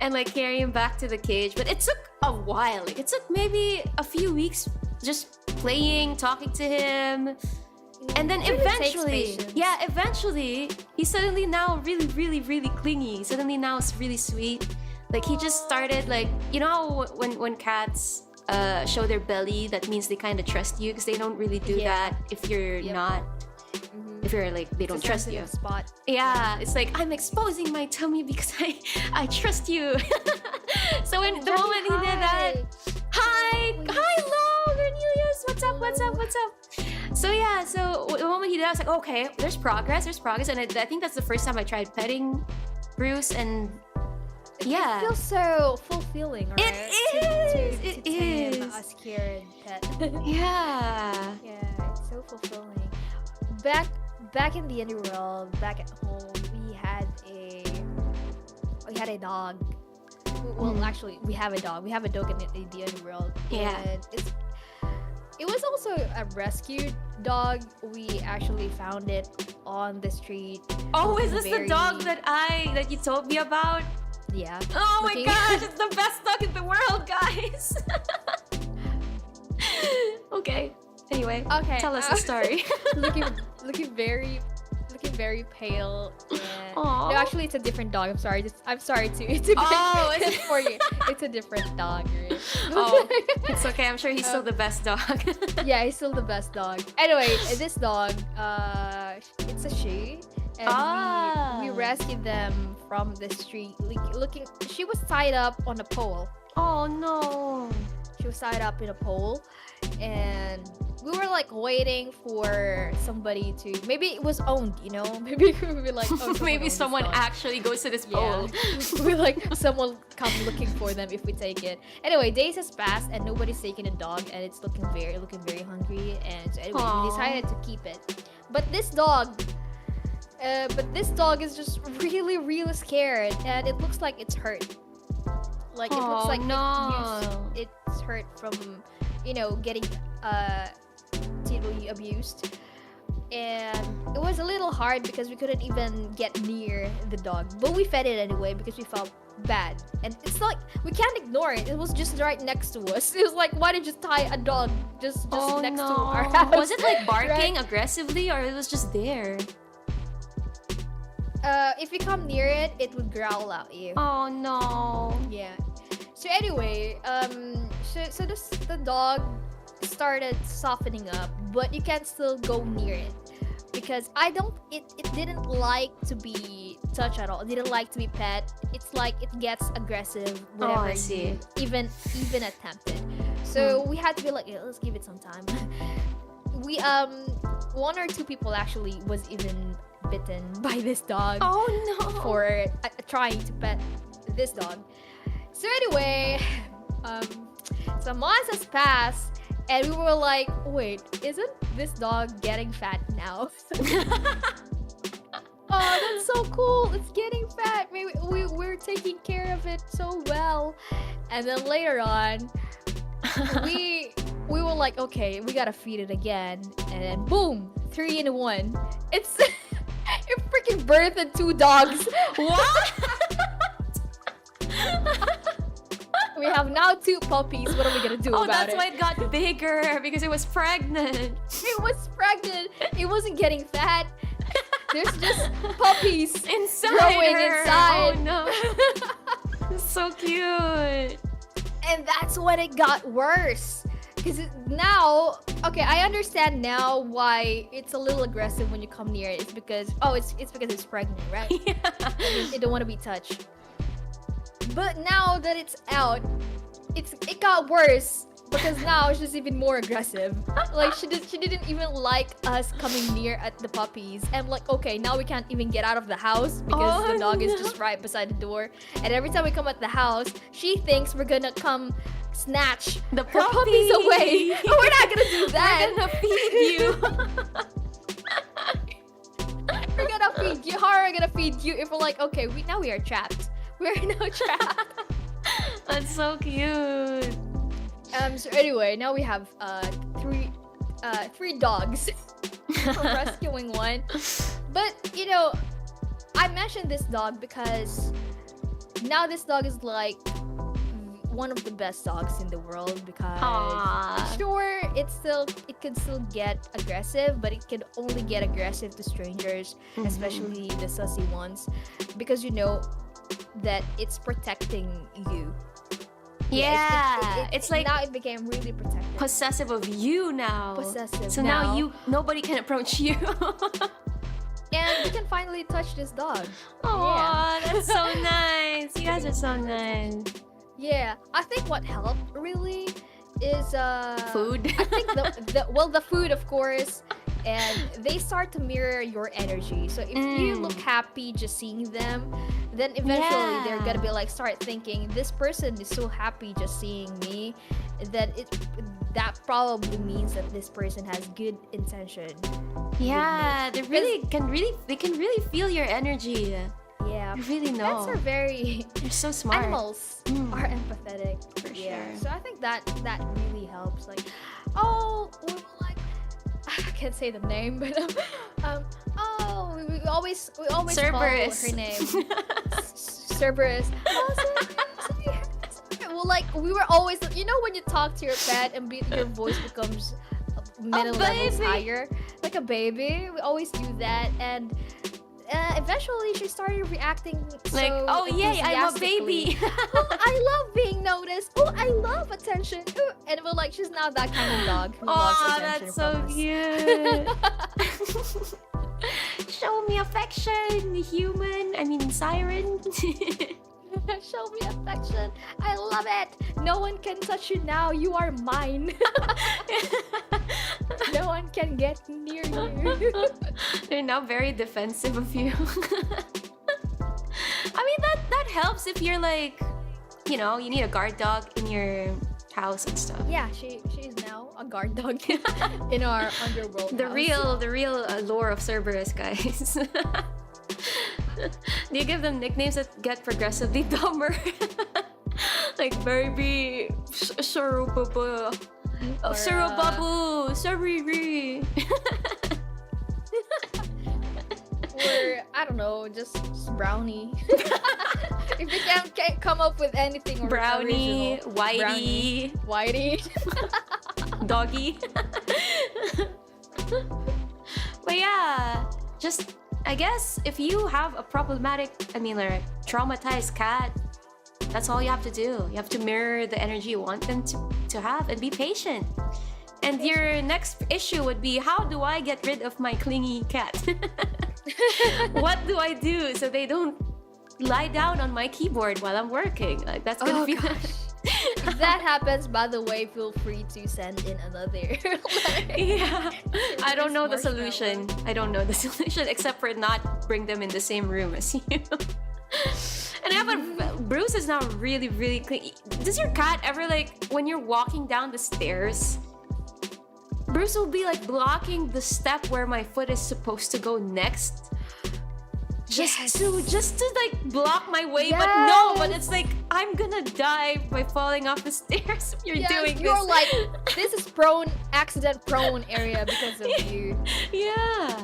and like carry him back to the cage. But it took a while. Like, it took maybe a few weeks just playing, talking to him. And then eventually, he's suddenly now really, really, really clingy. Suddenly now it's really sweet. Like, he just started, like, you know when cats show their belly, that means they kind of trust you, because they don't really do that if you're not, if you're like, they don't trust you. Spot. Yeah, it's like, I'm exposing my tummy because I trust you. So when the moment he did that, hello, Cornelius, what's up? So yeah, so the moment he did that, I was like, okay, there's progress, and I think that's the first time I tried petting Bruce, and yeah, It feels so fulfilling, right? It is. Tame a scared pet. Yeah. Yeah, it's so fulfilling. Back in the Underworld, back at home, we had a dog. Well, actually, we have a dog. We have a dog in the Underworld. Yeah. And it was also a rescued dog. We actually found it on the street. Oh, is this the dog that you told me about? Yeah. Oh my gosh, it's the best dog in the world, guys. Okay. Anyway, Okay. tell us the story. looking very pale. And... Aw. No, actually, it's a different dog. I'm sorry. I'm sorry to Oh, it's for you. It's a different dog. Right? Oh, it's okay. I'm sure he's still the best dog. Yeah, he's still the best dog. Anyway, this dog, it's a she, and we rescued them from the street. Looking, she was tied up on a pole. Oh no. She was tied up in a pole, and we were like waiting for somebody to. Maybe it was owned, you know. Maybe we were like, oh, Maybe someone actually goes to this pole. We're like, someone come looking for them if we take it. Anyway, days has passed and nobody's taking the dog, and it's looking very hungry. And so anyway, we decided to keep it. But this dog is just really scared, and it looks like it's hurt. Like it looks like it's hurt from, you know, getting abused. And it was a little hard because we couldn't even get near the dog, but we fed it anyway because we felt bad. And it's like we can't ignore it. It was just right next to us. It was like, why did you tie a dog just next to our house? Was it like barking aggressively, or it was just there? If you come near it, it would growl at you. Oh no. Yeah. So anyway, so the dog started softening up, but you can still go near it because it didn't like to be touched at all. It didn't like to be pet. It's like it gets aggressive whenever you even attempt it. So we had to be like, yeah, let's give it some time. We one or two people actually was even bitten by this dog. Oh no. For trying to pet this dog. So anyway, some months has passed, and we were like, wait, isn't this dog getting fat now? Oh, that's so cool. It's getting fat. Maybe we're taking care of it so well. And then later on, we were like, okay, we gotta feed it again. And then boom, 3 in 1. It's it freaking birthed 2 dogs. What? We have now 2 puppies. What are we gonna do about it? Oh, that's why it got bigger, because it was pregnant. It was pregnant. It wasn't getting fat. There's just puppies growing inside. Oh no. So cute. And that's when it got worse. Because now, okay, I understand now why it's a little aggressive when you come near it. It's because, it's because it's pregnant, right? Yeah. It don't want to be touched. But now that it's out, it got worse because now she's even more aggressive. Like she didn't even like us coming near at the puppies. And like, okay, now we can't even get out of the house because the dog is just right beside the door. And every time we come at the house, she thinks we're gonna come snatch her puppies away. But we're not gonna do that. We're gonna feed you. We're gonna feed you. How are we gonna feed you if we're like, okay, now we are trapped. We're now trapped. That's so cute. So anyway, now we have 3 dogs. We're rescuing one. But you know, I mentioned this dog because now this dog is like one of the best dogs in the world because sure, it can still get aggressive, but it can only get aggressive to strangers, especially the sussy ones, because you know that it's protecting you. Yeah, it's like now it became really protective. Possessive of you now. Possessive. So now nobody can approach you. And you can finally touch this dog. Oh, that's so nice. You guys are so nice. Yeah, I think what helped really is food. I think the food, of course, and they start to mirror your energy. So if you look happy just seeing them, then eventually they're gonna be like, start thinking, this person is so happy just seeing me, that probably means that this person has good intention. Yeah, they can really feel your energy. Yeah, you really know. Pets are very You're so smart. Animals are empathetic. For sure. So I think that really helps. Like, we were like, I can't say the name, but we always Cerberus. call her name. Cerberus. Well, like we were always, you know, when you talk to your pet and your voice becomes many levels higher, like a baby. We always do that, and eventually she started reacting like, so oh yay, I'm a baby. Oh, I love being noticed. Oh, I love attention. Ooh. And we're like, she's not that kind of dog who loves attention. That's so cute. Show me affection, siren. Show me affection. I love it. No one can touch you now. You are mine. No one can get near you. They're now very defensive of you. I mean, that helps if you're like, you know, you need a guard dog in your house and stuff. Yeah, she is now a guard dog in our underworld. The real lore of Cerberus, guys. Do you give them nicknames that get progressively dumber? Like baby, Surubabu, Surubabu, Suriri. Or I don't know, just brownie. If you can't come up with anything Brownie, original. Whitey, Whitey. Doggy. But yeah, just I guess if you have a problematic, I mean like traumatized cat, that's all you have to do. You have to mirror the energy you want them to have and be patient. And your next issue would be, how do I get rid of my clingy cat? What do I do so they don't lie down on my keyboard while I'm working? Like that's gonna be. If that happens, by the way, feel free to send in another letter. Yeah, I don't know the solution. I don't know the solution except for not bring them in the same room as you. And yeah, but Bruce is now really clean. Does your cat ever like when you're walking down the stairs? Bruce will be like blocking the step where my foot is supposed to go next. Just to like block my way, but it's like I'm gonna die by falling off the stairs if you're doing you're this. like, this is accident prone area because of you. Yeah.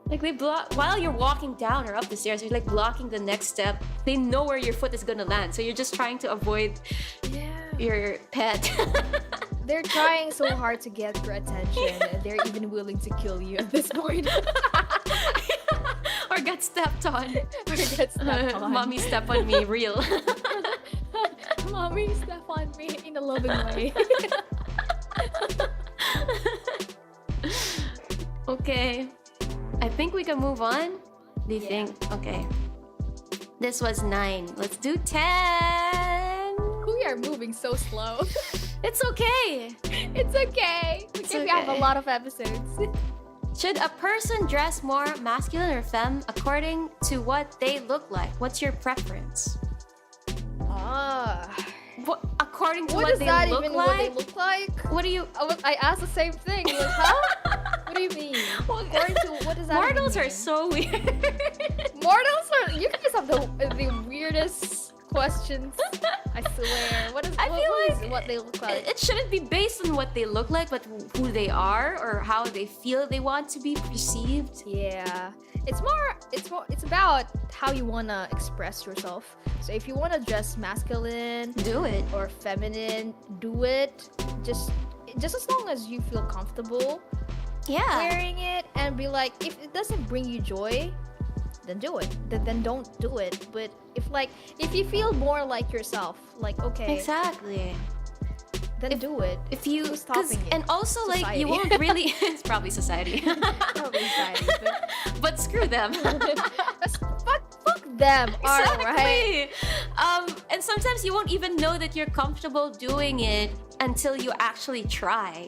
Like they block while you're walking down or up the stairs, you're like blocking the next step. They know where your foot is gonna land, so you're just trying to avoid your pet. They're trying so hard to get your attention. They're even willing to kill you at this point. Or get stepped on. Or get stepped on. Mommy step on me, real. Mommy step on me in a loving way. Okay. I think we can move on. Do you think? Okay. This was 9. Let's do 10. We are moving so slow. It's okay. It's okay. We have a lot of episodes. Should a person dress more masculine or femme according to what they look like? What's your preference? According to what they look like? What they look like? What do you? I asked the same thing. Like, huh? What do you mean? According to what does that Mortals mean? are so weird. Mortals are. You can just have the weirdest questions. I swear. What they look like? It shouldn't be based on what they look like, but who they are or how they feel they want to be perceived. Yeah. It's about how you wanna express yourself. So if you wanna dress masculine, do it. Or feminine, do it. Just as long as you feel comfortable wearing it, and be like, if it doesn't bring you joy, then do it. Then don't do it. But if you feel more like yourself, like okay, exactly, then do it. If you stopping it. And also society. like you won't really. It's probably society. Probably society, but screw them. Fuck them. Exactly. Alright. And sometimes you won't even know that you're comfortable doing it until you actually try.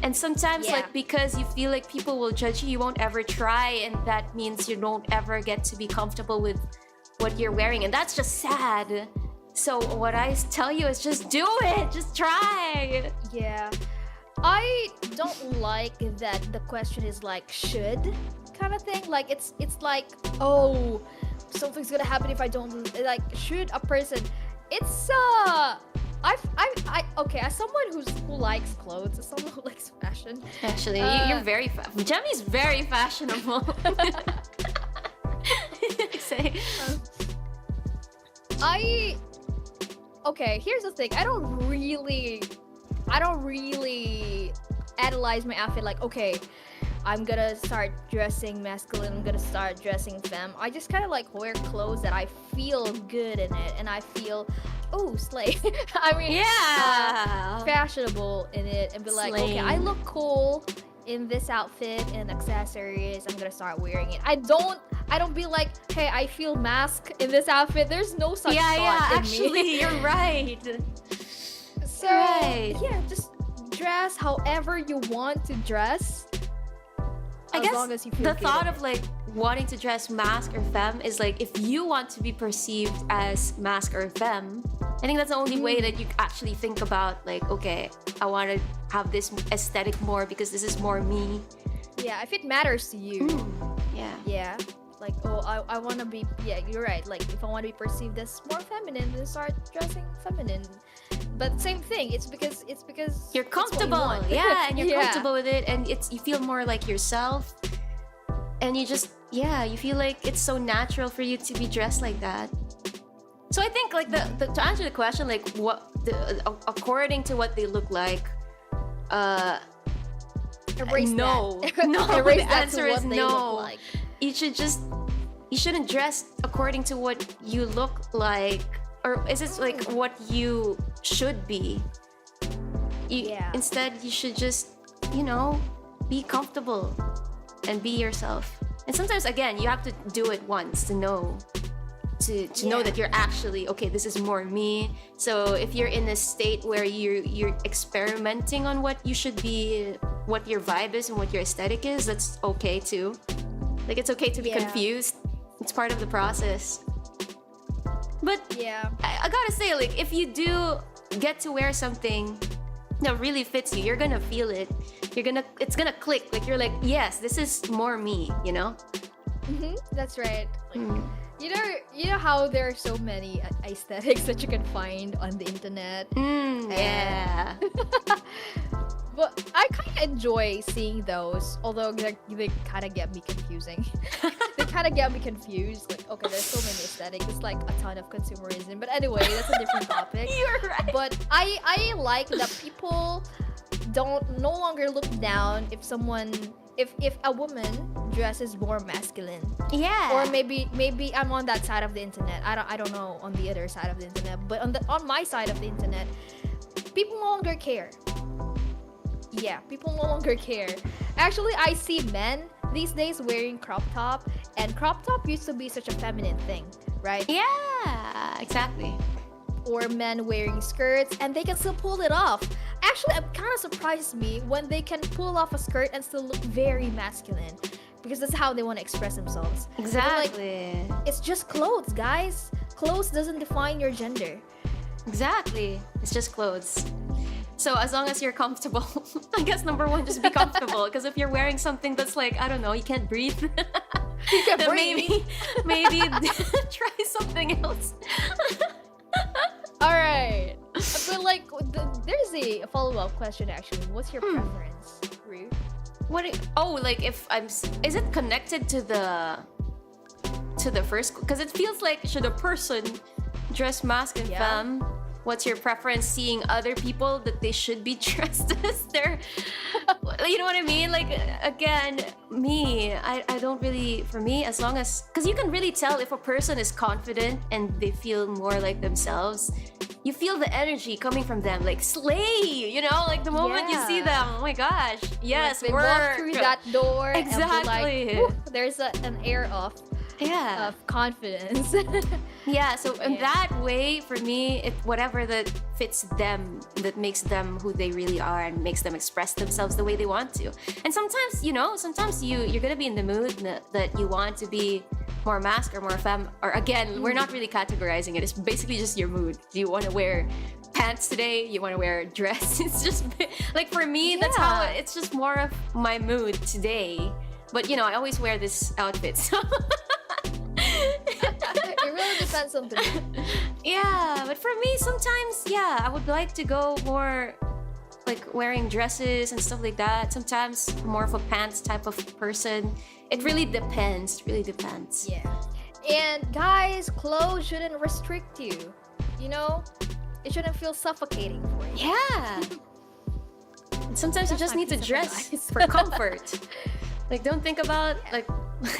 And sometimes like because you feel like people will judge you, you won't ever try, and that means you don't ever get to be comfortable with what you're wearing, and that's just sad. So what I tell you is just do it, just try. Yeah, I don't like that the question is like should kind of thing. Like it's like, oh, something's gonna happen if I don't, like, should a person, it's okay, as someone who likes clothes, as someone who likes fashion. Actually, you're very Gemi's very fashionable. Say. Okay, here's the thing. I don't really analyze my outfit like, okay, I'm gonna start dressing masculine, I'm gonna start dressing femme. I just kind of like wear clothes that I feel good in it, and I feel, oh, slay. I mean, fashionable in it, and be like, okay, I look cool in this outfit and accessories, I'm gonna start wearing it. I I don't be like, hey, I feel mask in this outfit. There's no such thought in actually, me. you're right. So Right. yeah, just dress however you want to dress. I as guess long as you feel the good thought in of like wanting to dress mask or femme is like if you want to be perceived as mask or femme, I think that's the only way that you actually think about like, okay, I want to have this aesthetic more because this is more me. it. Yeah, if it matters to you. Yeah. Yeah. Like, oh, I want to be, yeah, you're right. Like, if I want to be perceived as more feminine, then start dressing feminine. But same thing, it's because You're it's what you comfortable, want. yeah, and you're Yeah. comfortable with it, and you feel more like yourself, and you just you feel like it's so natural for you to be dressed like that. So I think like the to answer the question, like according to what they look like, Erase no, that. no. Erase The that to answer is what they no. look like. You shouldn't dress according to what you look like, or is it like what you should be? Instead, you should just, be comfortable and be yourself. And sometimes, again, you have to do it once to know. To know that you're actually okay. This is more me. So if you're in a state where you're experimenting on what you should be, what your vibe is, and what your aesthetic is, that's okay too. Like it's okay to be confused. It's part of the process. But I gotta say, like if you do get to wear something that really fits you, you're gonna feel it. It's gonna click. Like you're like, yes, this is more me. That's right. Like, you know how there are so many aesthetics that you can find on the internet. Yeah. But I kind of enjoy seeing those, although they kind of get me confusing. They kind of get me confused. Like, okay, there's so many aesthetics. It's like a ton of consumerism. But anyway, that's a different topic. You're right. But I like that people no longer look down if a woman dresses more masculine. Yeah. Or maybe I'm on that side of the internet. I don't know on the other side of the internet, but on my side of the internet, people no longer care. Yeah, people no longer care. Actually, I see men these days wearing crop top, and crop top used to be such a feminine thing, right? Yeah, exactly. Or men wearing skirts, and they can still pull it off. Actually, it kind of surprises me when they can pull off a skirt and still look very masculine, because that's how they want to express themselves. Exactly. Like, it's just clothes, guys. Clothes doesn't define your gender. Exactly. It's just clothes. So as long as you're comfortable, I guess number one, just be comfortable. Because if you're wearing something that's like, I don't know, you can't breathe. You can breathe. Maybe try something else. Alright. But like, there's a follow-up question actually. What's your preference, Ru? Is it connected to the first? Because it feels like, should a person dress mask and femme? What's your preference seeing other people that they should be dressed as their... You know what I mean? Like, again, me, I don't really... For me, as long as... Because you can really tell if a person is confident and they feel more like themselves. You feel the energy coming from them. Like, slay! Like, the moment you see them, oh my gosh. Yes, like they work! walk through that door Exactly. and like, there's an air of confidence. Yeah, so in that way, for me, whatever that fits them, that makes them who they really are and makes them express themselves the way they want to. And sometimes, you're gonna be in the mood that you want to be more mask or more femme. Or again, we're not really categorizing it. It's basically just your mood. Do you want to wear pants today? You want to wear a dress? It's just like for me, that's how it's just more of my mood today. But I always wear this outfit, so. It really depends on the mood. Yeah, but for me, sometimes, I would like to go more like wearing dresses and stuff like that. Sometimes more of a pants type of person. It really depends. It really depends. Yeah. And guys, clothes shouldn't restrict you. It shouldn't feel suffocating for you. Yeah. And sometimes you just need to dress for comfort. Like, don't think about, like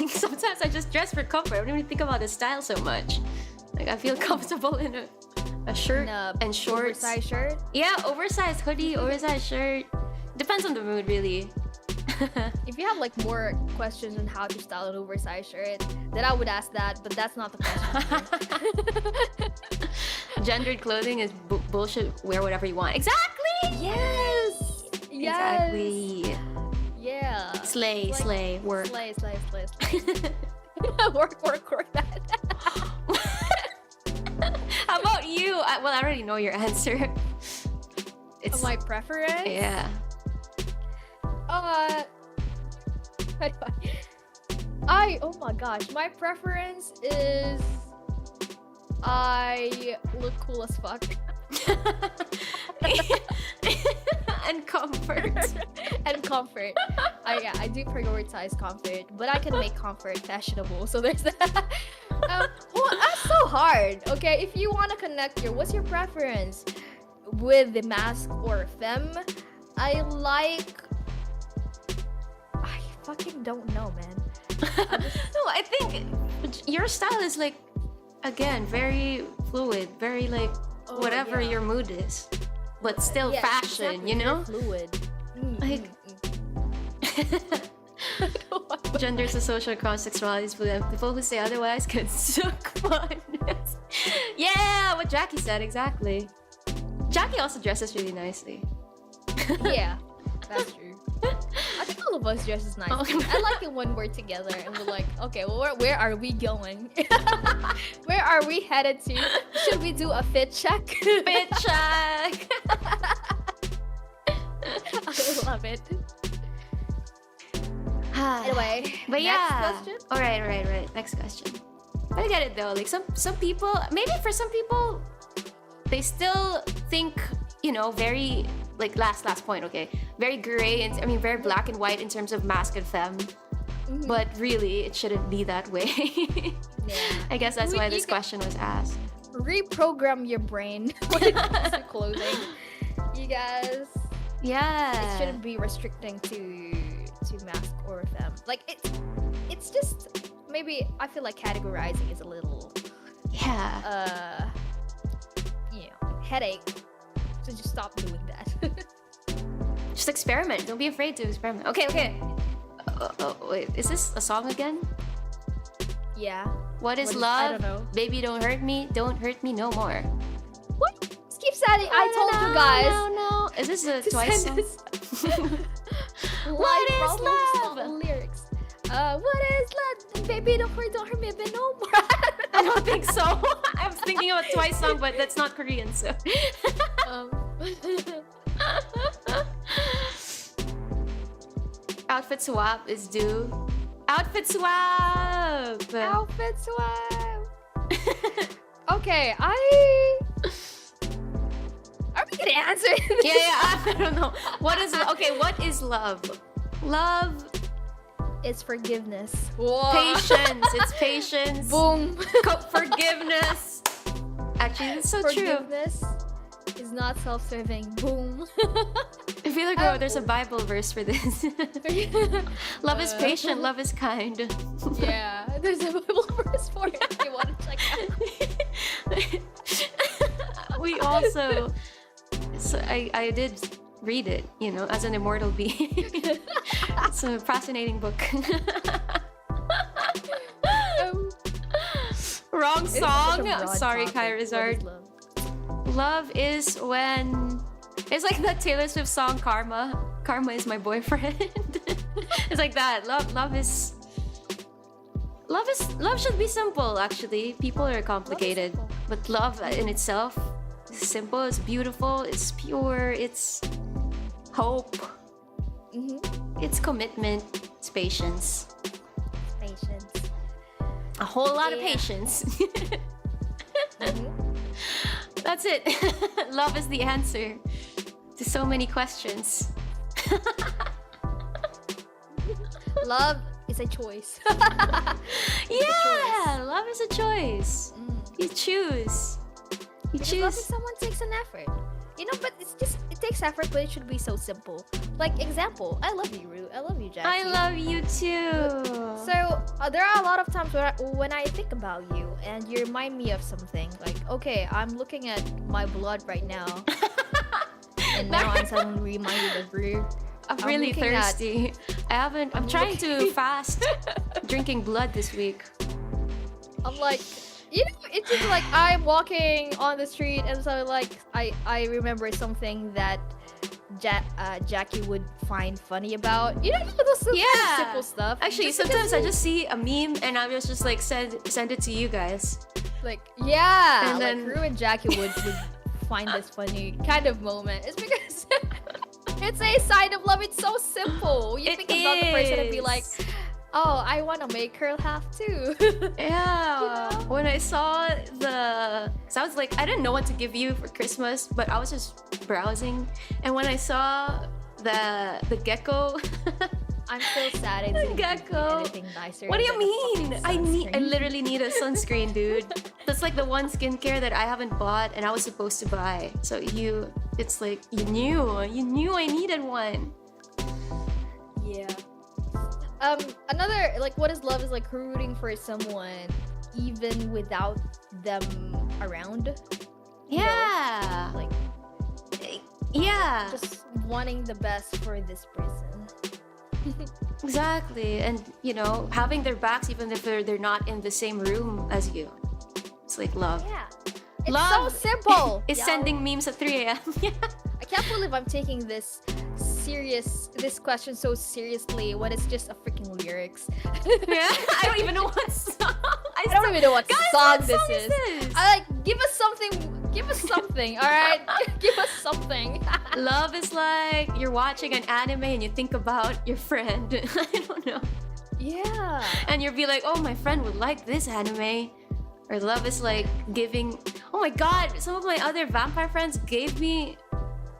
sometimes I just dress for comfort. I don't even think about the style so much. Like, I feel comfortable in a shirt and shorts. Oversized shirt? Yeah, oversized hoodie, oversized shirt. Depends on the mood, really. If you have like more questions on how to style an oversized shirt, then I would ask that, but that's not the question. Gendered clothing is bullshit. Wear whatever you want. Exactly. Yes. Exactly. Yeah. Slay, Like, slay, work. Slay. work that. How about you? Well, I already know your answer. It's My preference? yeah. Oh my gosh, my preference is I look cool as fuck. And comfort. And comfort. I do prioritize comfort, but I can make comfort fashionable. So there's that. Well, that's so hard. Okay, if you want to connect what's your preference with the mask or femme? I fucking don't know, man. No, I think your style is like, again, very fluid, very like whatever your mood is, but still yeah, fashion, exactly, you know? Fluid. Like genders are social constructs, realities, but people who say otherwise could suck fun. Yeah, what Jackie said, exactly. Jackie also dresses really nicely. Yeah, that's true. I think all of us dresses nicely. I like it when we're together and we're like, okay, well, where are we going? Where are we headed to? Should we do a fit check? Fit check! I love it. Anyway, but next question? All right. Next question. I get it though. Like some people, maybe for some people, they still think, you know, very like last point. Okay, very gray and I mean very black and white in terms of mask and femme. But really, it shouldn't be that way. Yeah. I guess that's why this question was asked. Reprogram your brain when it comes to clothing, you guys. Yeah. It shouldn't be restricting to mask or femme. Like it's just maybe I feel like categorizing is a little headache. So just stop doing that. Just experiment. Don't be afraid to experiment. Okay. Wait, is this a song again? Yeah. What is I love? don't know. Baby, don't hurt me no more. What? Just keep saying I told you guys. No. Is this a to Twice send song? this. What is Problems, love? not lyrics. What is love? Baby, don't hurt me no more. I don't think so. I was thinking of a Twice song, but that's not Korean, so. Outfit swap is due. Outfit swap! Outfit swap. Okay, are we gonna answer this? Yeah, I don't know. What is love? Love, It's forgiveness. patience. It's patience. Boom. Forgiveness. Actually, it's so true. Forgiveness is not self-serving. Boom. I feel like there's a Bible verse for this. Love is patient, love is kind. Yeah, there's a Bible verse for it if you want to check out. We also, so I did read it, you know, as an immortal being. It's a fascinating book. Wrong song. Sorry, Kairazard. Love is when it's like that Taylor Swift song Karma. Karma is my boyfriend. It's like that. Love should be simple actually. People are complicated. But love in itself is simple, it's beautiful, it's pure, it's hope. It's commitment, it's patience. Patience. A whole lot of patience. That's it. Love is the answer to so many questions. Love is a choice. Yeah, love is a choice. You choose. You Because choose. loving someone takes an effort. You know, but it takes effort, but it should be so simple. Like example, I love you, Ru. I love you, Jackie. I love you too. So there are a lot of times when I think about you and you remind me of something. Like, okay, I'm looking at my blood right now, and now I'm suddenly reminded of Ru. I'm really looking thirsty. I'm trying to fast drinking blood this week. I'm like, you know, it's just like I'm walking on the street and so like I remember something that Jackie would find funny about. You know, those kind of simple stuff. Actually, Just sometimes I because just see a meme and I was just like send it to you guys. like yeah, And like then- Rue and Jackie would find this funny kind of moment. It's because it's a sign of love. It's so simple. You It think about the person and be is. like, oh, I want to make her laugh too. Yeah. You know? When I saw so I was like, I didn't know what to give you for Christmas, but I was just browsing, and when I saw the gecko, I'm so sad I didn't give you Gecko. anything nicer. what do you than a mean? fucking I sunscreen. literally need a sunscreen, dude. That's like the one skincare that I haven't bought and I was supposed to buy. So it's like you knew I needed one. Yeah. Another like what is love is like rooting for someone even without them around. You know? Yeah. Like Yeah. just wanting the best for this person. Exactly, and having their backs even if they're not in the same room as you. It's like love. Yeah. It's Love so simple. It's y'all. sending memes at 3 a.m. Yeah. I can't believe I'm taking this question so seriously when it's just a freaking lyrics. Yeah. I don't even know what song. I don't even know what Guys, song what this song is. this? I like give us something, all right? Give us something. Love is like you're watching an anime and you think about your friend. I don't know. Yeah. And you'll be like, oh, my friend would like this anime. Or love is like giving. Oh my god, some of my other vampire friends gave me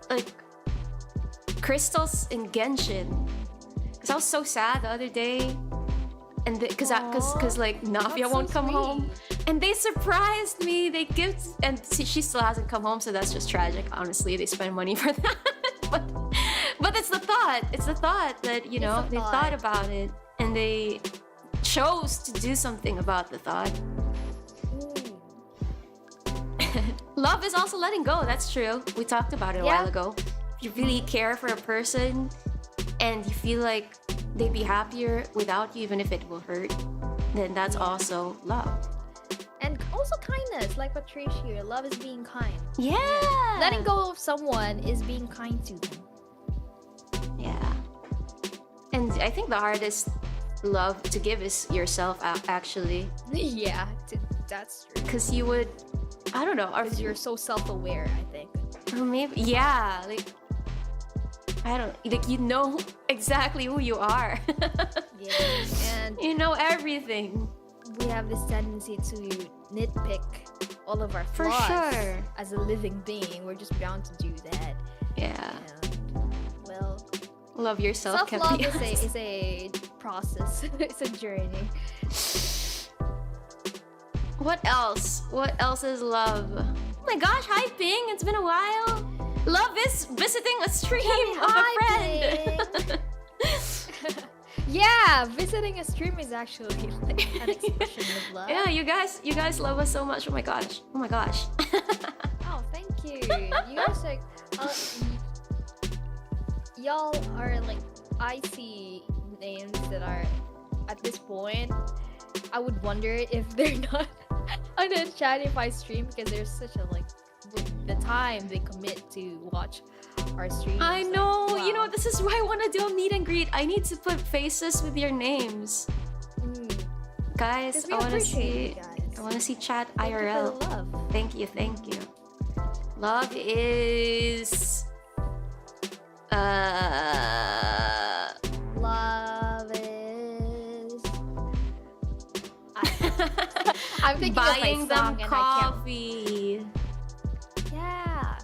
like crystals in Genshin. Because I was so sad the other day. And because like Nafia That's won't so come sweet. home. And they surprised me. They gifted, and she still hasn't come home, so that's just tragic. Honestly, they spend money for that. but it's the thought. It's the thought that a they thought. thought about it and they chose to do something about the thought. Love is also letting go. That's true. We talked about it a Yeah. while ago. If you really care for a person and you feel like they'd be happier without you, even if it will hurt, then that's also love. And also kindness, like Patricia. Love is being kind. Yeah. Letting go of someone is being kind to them. Yeah. And I think the hardest love to give is yourself, actually. Yeah, that's true. Because you would, I don't know, Because you're so self-aware, I think. or maybe, yeah, like, I don't, like, you know exactly who you are. Yeah. And You know everything. we have this tendency to nitpick all of our For flaws. sure. As a living being, we're just bound to do that. Yeah. And, well, Love yourself, self-love Kepi. is a process. It's a journey. What else? What else is love? Oh my gosh, hi Ping, it's been a while. Love is visiting a stream of a friend. Yeah, visiting a stream is actually like an expression of love. Yeah, you guys love us so much. Oh my gosh. Oh my gosh. Oh, thank you. You guys like, y'all are like, I see names that are at this point. I would wonder if they're not on the chat if I stream because there's such a like the time they commit to watch our streams. I like, know. wow. You know, this is why I want to do a meet and greet. I need to put faces with your names. Guys, 'Cause we I want to appreciate see you guys. I want to see chat Thank you for IRL. the love. Thank you. Love is Love is. I'm thinking buying of my song them and coffee. Yeah.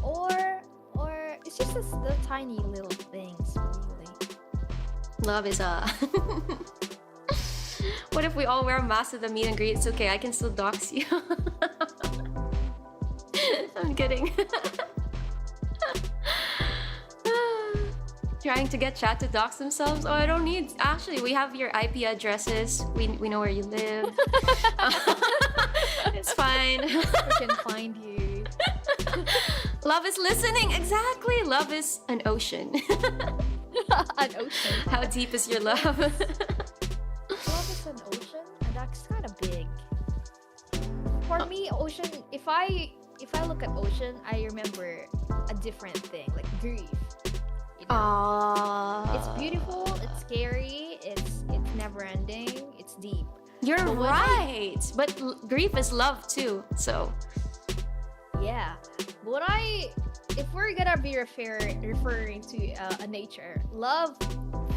Or it's just the tiny little things, really. Love is What if we all wear masks at the meet and greet? It's okay, I can still dox you. I'm kidding. Trying to get chat to dox themselves? Oh, I don't need. Actually, we have your IP addresses. We know where you live. It's fine. We can find you. Love is listening. Exactly. Love is an ocean. An ocean. How deep is your love? Love is an ocean, and that's kind of big. For me, ocean. If I look at ocean, I remember a different thing, like grief. You know? It's beautiful. It's scary. It's never ending. It's deep. You're right. But grief is love too. So yeah. But if we're gonna be referring to a nature, love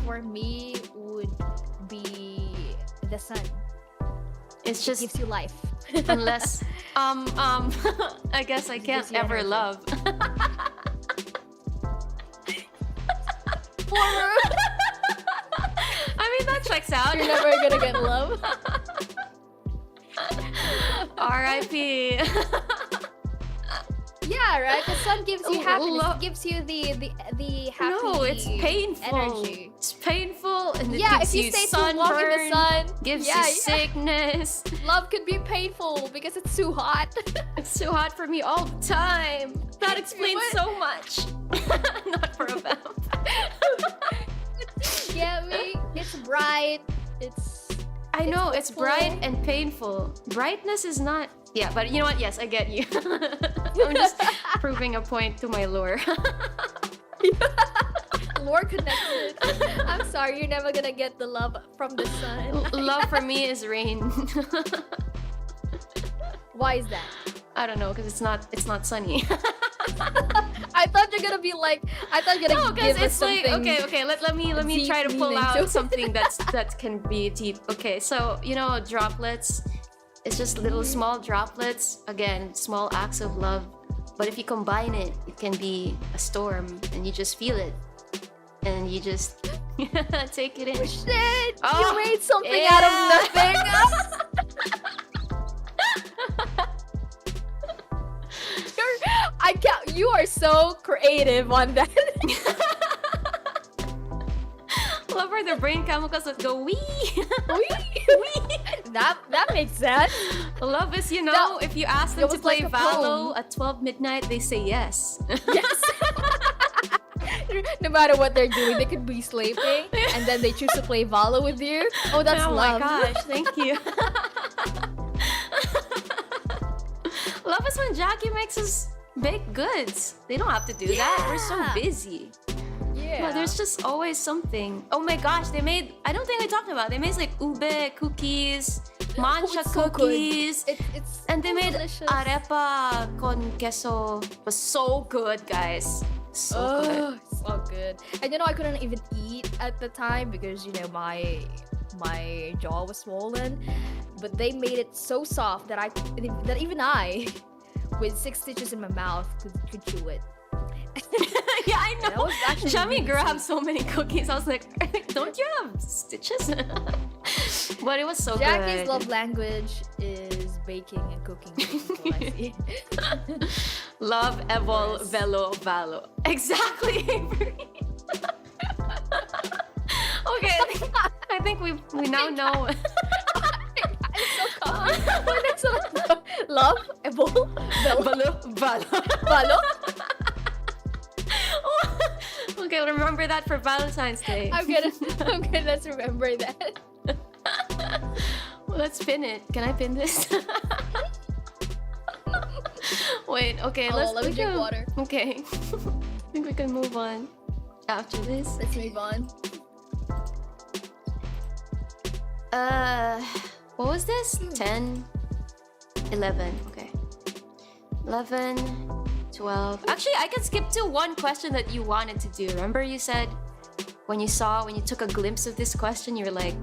for me would be the sun. it's just Gives you life. unless I guess I can't gives you ever energy. love. I mean that checks out. You're never gonna get love. R.I.P. Yeah, right. The sun gives you happiness. Lo- It gives you the happy. No, it's painful. energy. It's painful and it Yeah, gives if you you stay too long in the sunburn, sun, gives yeah, you sickness. love could be painful because it's too hot. It's too hot for me all the time. That explains What? so much. Not for a vampire. Get me? It's bright. I know, it's hopeful. bright and painful. Brightness is not... Yeah, but you know what? Yes, I get you. I'm just proving a point to my lore. Lore connected. I'm sorry, you're never gonna get the love from the sun. Love for me is rain. Why is that? I don't know, because it's not sunny. I thought you're gonna be like, I thought you're gonna No, because give us it's like something. okay. Let me deep try to pull meaning to out it. something that can be deep. Okay, so you know droplets. It's just little small droplets. Again, small acts of love. But if you combine it, it can be a storm, and you just feel it, and you just take it in. Shit! Oh, you made something out of nothing. You are so creative on that. Love are the brain chemicals that go wee. That makes sense. Love is, you know, No, if you ask it them to was play like a Valo poem. at 12 midnight, they say yes. Yes. No matter what they're doing, they could be sleeping, and then they choose to play Valo with you. Oh, that's Oh love. my gosh, thank you. Love is when Jackie makes us bake goods. They don't have to do that. We're so Yeah. busy. Yeah. But there's just always something. Oh my gosh, they made... I don't think we talked about it. They made like ube cookies, mancha it's so good. cookies. It's And they so made delicious. arepa con queso. It was so good, guys. So good. Oh, so good. And you know, I couldn't even eat at the time because you know my jaw was swollen. But they made it so soft that even I, with 6 stitches in my mouth, could chew it. Yeah, I That know. was actually Jamie really grabbed sweet. so many cookies. I was like, don't you have stitches? But it was so Jackie's good. love language is baking and cooking. People I see. Love, evol, Yes. velo, valo. Exactly. Okay, I think we now know. It's so common. What next one? Love, evol, Valo, valo. valo. Okay, remember that for Valentine's Day. I'm gonna let's remember that. Let's pin it. Can I pin this? Wait, okay, Oh, let me we drink can- water. Okay. I think we can move on after this. Let's move on. What was this? 10, 11. Okay. 11, 12. Actually, I can skip to one question that you wanted to do. Remember you said when you took a glimpse of this question, you were like,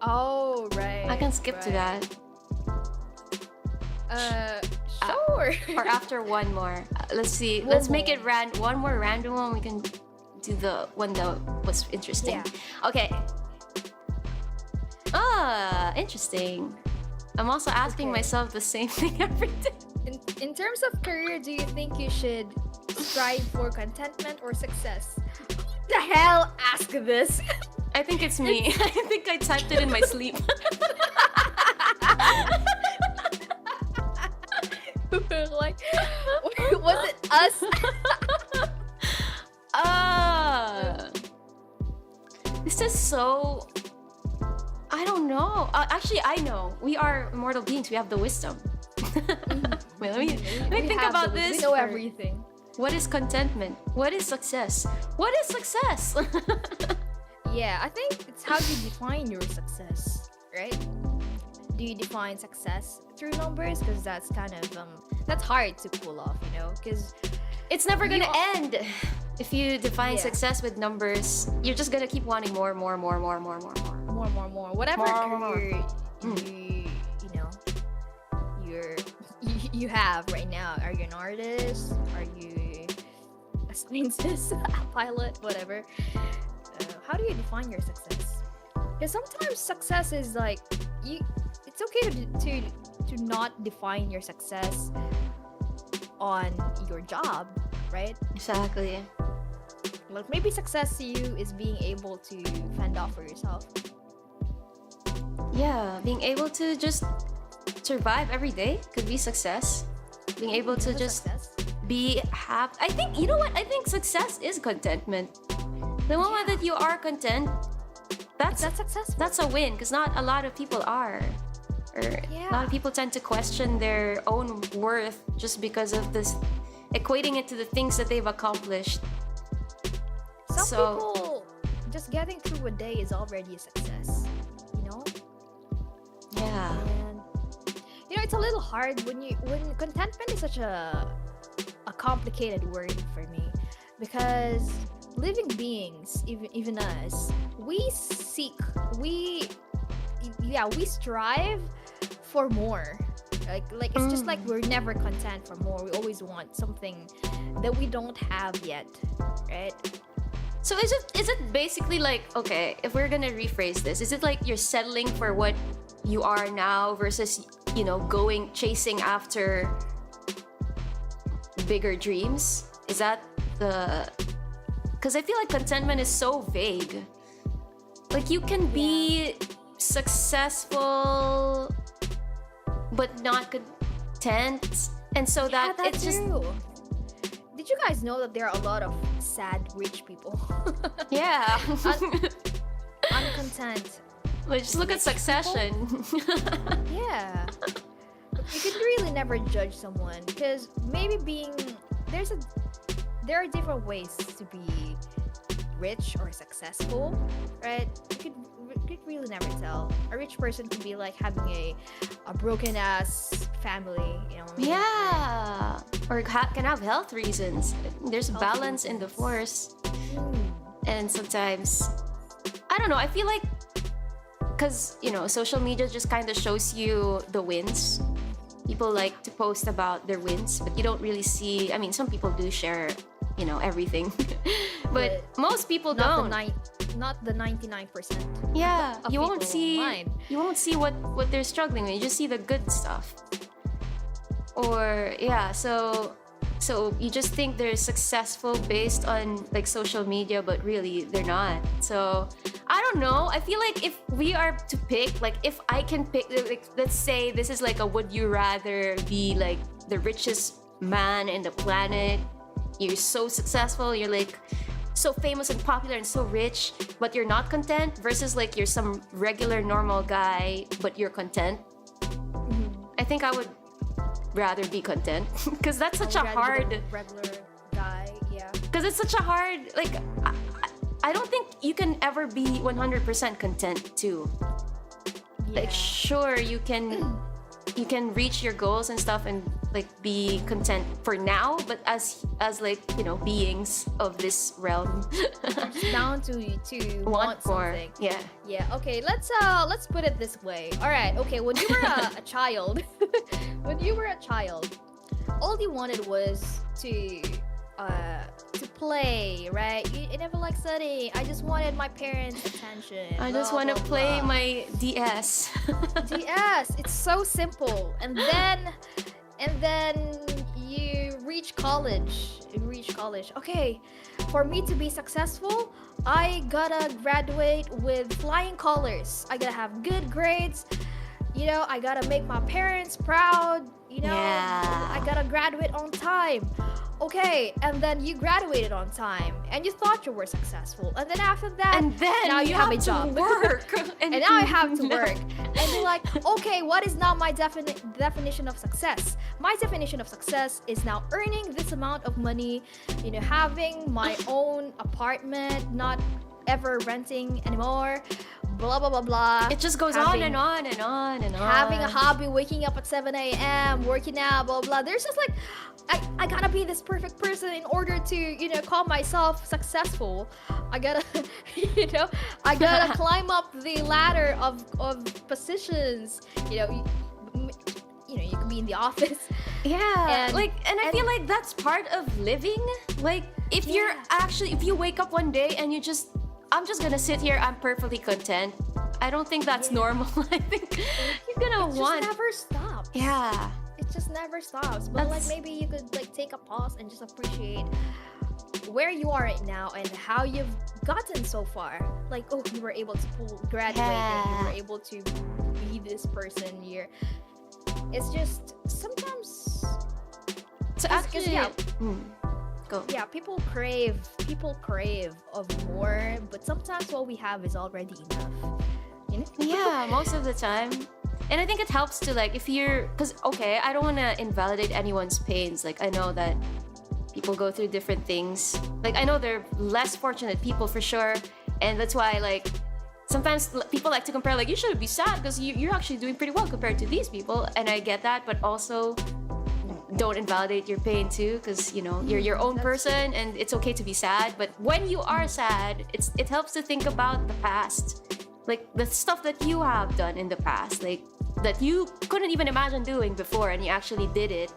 Oh, right. I can skip to right. that. Sure. Or after one more. Let's see. One Let's make more. it one more random one. We can do the one that was interesting. Yeah. Okay. Interesting. I'm also asking Okay. myself the same thing every day. In terms of career, do you think you should strive for contentment or success? Who the hell asked this? I think it's me. I think I typed it in my sleep. Like, was it us? this is so... I don't know. Actually, I know. We are immortal beings. We have the wisdom. Wait, let me think about this. We know everything. What is contentment? What is success? What is success? Yeah, I think it's how you define your success, right? Do you define success through numbers? Because that's kind of that's hard to pull off, you know? Because it's never gonna end. If you define Yeah. success with numbers, you're just gonna keep wanting more. Whatever More. career you have right now. Are you an artist? Are you a scientist, a pilot, whatever? How do you define your success? Because sometimes success is like it's okay to not define your success on your job, right? Exactly. Like maybe success to you is being able to fend off for yourself. Yeah, being able to just survive every day could be success. Being able to That's just success. be happy. I think, you know what? I think success is contentment. The moment that you are content, that's successful. that's a win, because not a lot of people are. Or a lot of people tend to question their own worth just because of this, equating it to the things that they've accomplished. Some So- people just getting through a day is already a success, you know? Yeah. And you know, it's a little hard when contentment is such a complicated word for me, because living beings, even us, we strive for more. Like it's just like we're never content for more. We always want something that we don't have yet, right? So is it basically like, okay, if we're gonna rephrase this, is it like you're settling for what you are now versus, you know, chasing after bigger dreams? Is that the... Because I feel like contentment is so vague. Like you can be successful but not content, and so that that's it's just... true. Did you guys know that there are a lot of sad rich people? Yeah. Uncontent. Like, just look at Succession. Yeah. You can really never judge someone, because maybe there are different ways to be rich or successful, right? You could really never tell. A rich person can be like having a broken ass family, you know? Yeah. Or can have health reasons. There's Health balance in the reasons. force. Mm. And sometimes, I don't know, I feel like, because, you know, social media just kind of shows you the wins. People like to post about their wins, but you don't really see... I mean, some people do share, you know, everything. But most people don't. Not the 99%. Yeah, of you won't people see online. you won't see what they're struggling with. You just see the good stuff. Or yeah, so you just think they're successful based on like social media, but really they're not. So I don't know. I feel like if we are to pick, like if I can pick, like, let's say this is like a would you rather be like the richest man in the planet. You're so successful, you're like so famous and popular and so rich, but you're not content, versus like you're some regular normal guy but you're content. I think I would rather be content, because that's such a hard... regular guy, yeah. Because it's such a hard, like, I don't think you can ever be 100% content too. Yeah. Like, sure, you can reach your goals and stuff and like be content for now, but as like, you know, beings of this realm, It's down to want more. something. Yeah. Okay, let's put it this way. All right. Okay, when you were a child, all you wanted was to play, right? You never liked studying. I just wanted my parents' attention. I just want to play my DS. DS. It's so simple. And then you reach college. Okay, for me to be successful, I gotta graduate with flying colors. I gotta have good grades. You know, I gotta make my parents proud. You know, Yeah. I gotta graduate on time. okay, and then you graduated on time, and you thought you were successful, and then after that, And then now you have a to job. work. And now I have to work. And you're like, okay, what is now my definition of success? My definition of success is now earning this amount of money, you know, having my own apartment, not ever renting anymore, blah blah blah blah. It just goes on and on and on and on. Having a hobby, waking up at 7 a.m., working out, blah blah. There's just like, I gotta be this perfect person in order to, you know, call myself successful. I gotta, you know, I gotta climb up the ladder of positions. You know, you can be in the office. Yeah, And- and I feel like that's part of living. Like, if you wake up one day and I'm just gonna sit here, I'm perfectly content. I don't think that's normal. I think you're gonna want. It just never stops. Yeah. It just never stops. But like, That's- maybe you could like take a pause and just appreciate where you are right now and how you've gotten so far. Like, oh, you were able to graduate and you were able to be this person. It's just sometimes. So 'cause, actually, yeah, go. yeah, people crave of more, but sometimes what we have is already enough. You know? Yeah, most of the time. And I think it helps to, like, if you're, because, okay, I don't want to invalidate anyone's pains. Like, I know that people go through different things. Like, I know they're less fortunate people for sure. And that's why, like, sometimes people like to compare, like, you shouldn't be sad because you're actually doing pretty well compared to these people. And I get that, but also don't invalidate your pain too, because, you know, you're your own person and it's okay to be sad. But when you are sad, it helps to think about the past. Like, the stuff that you have done in the past, like, that you couldn't even imagine doing before and you actually did it.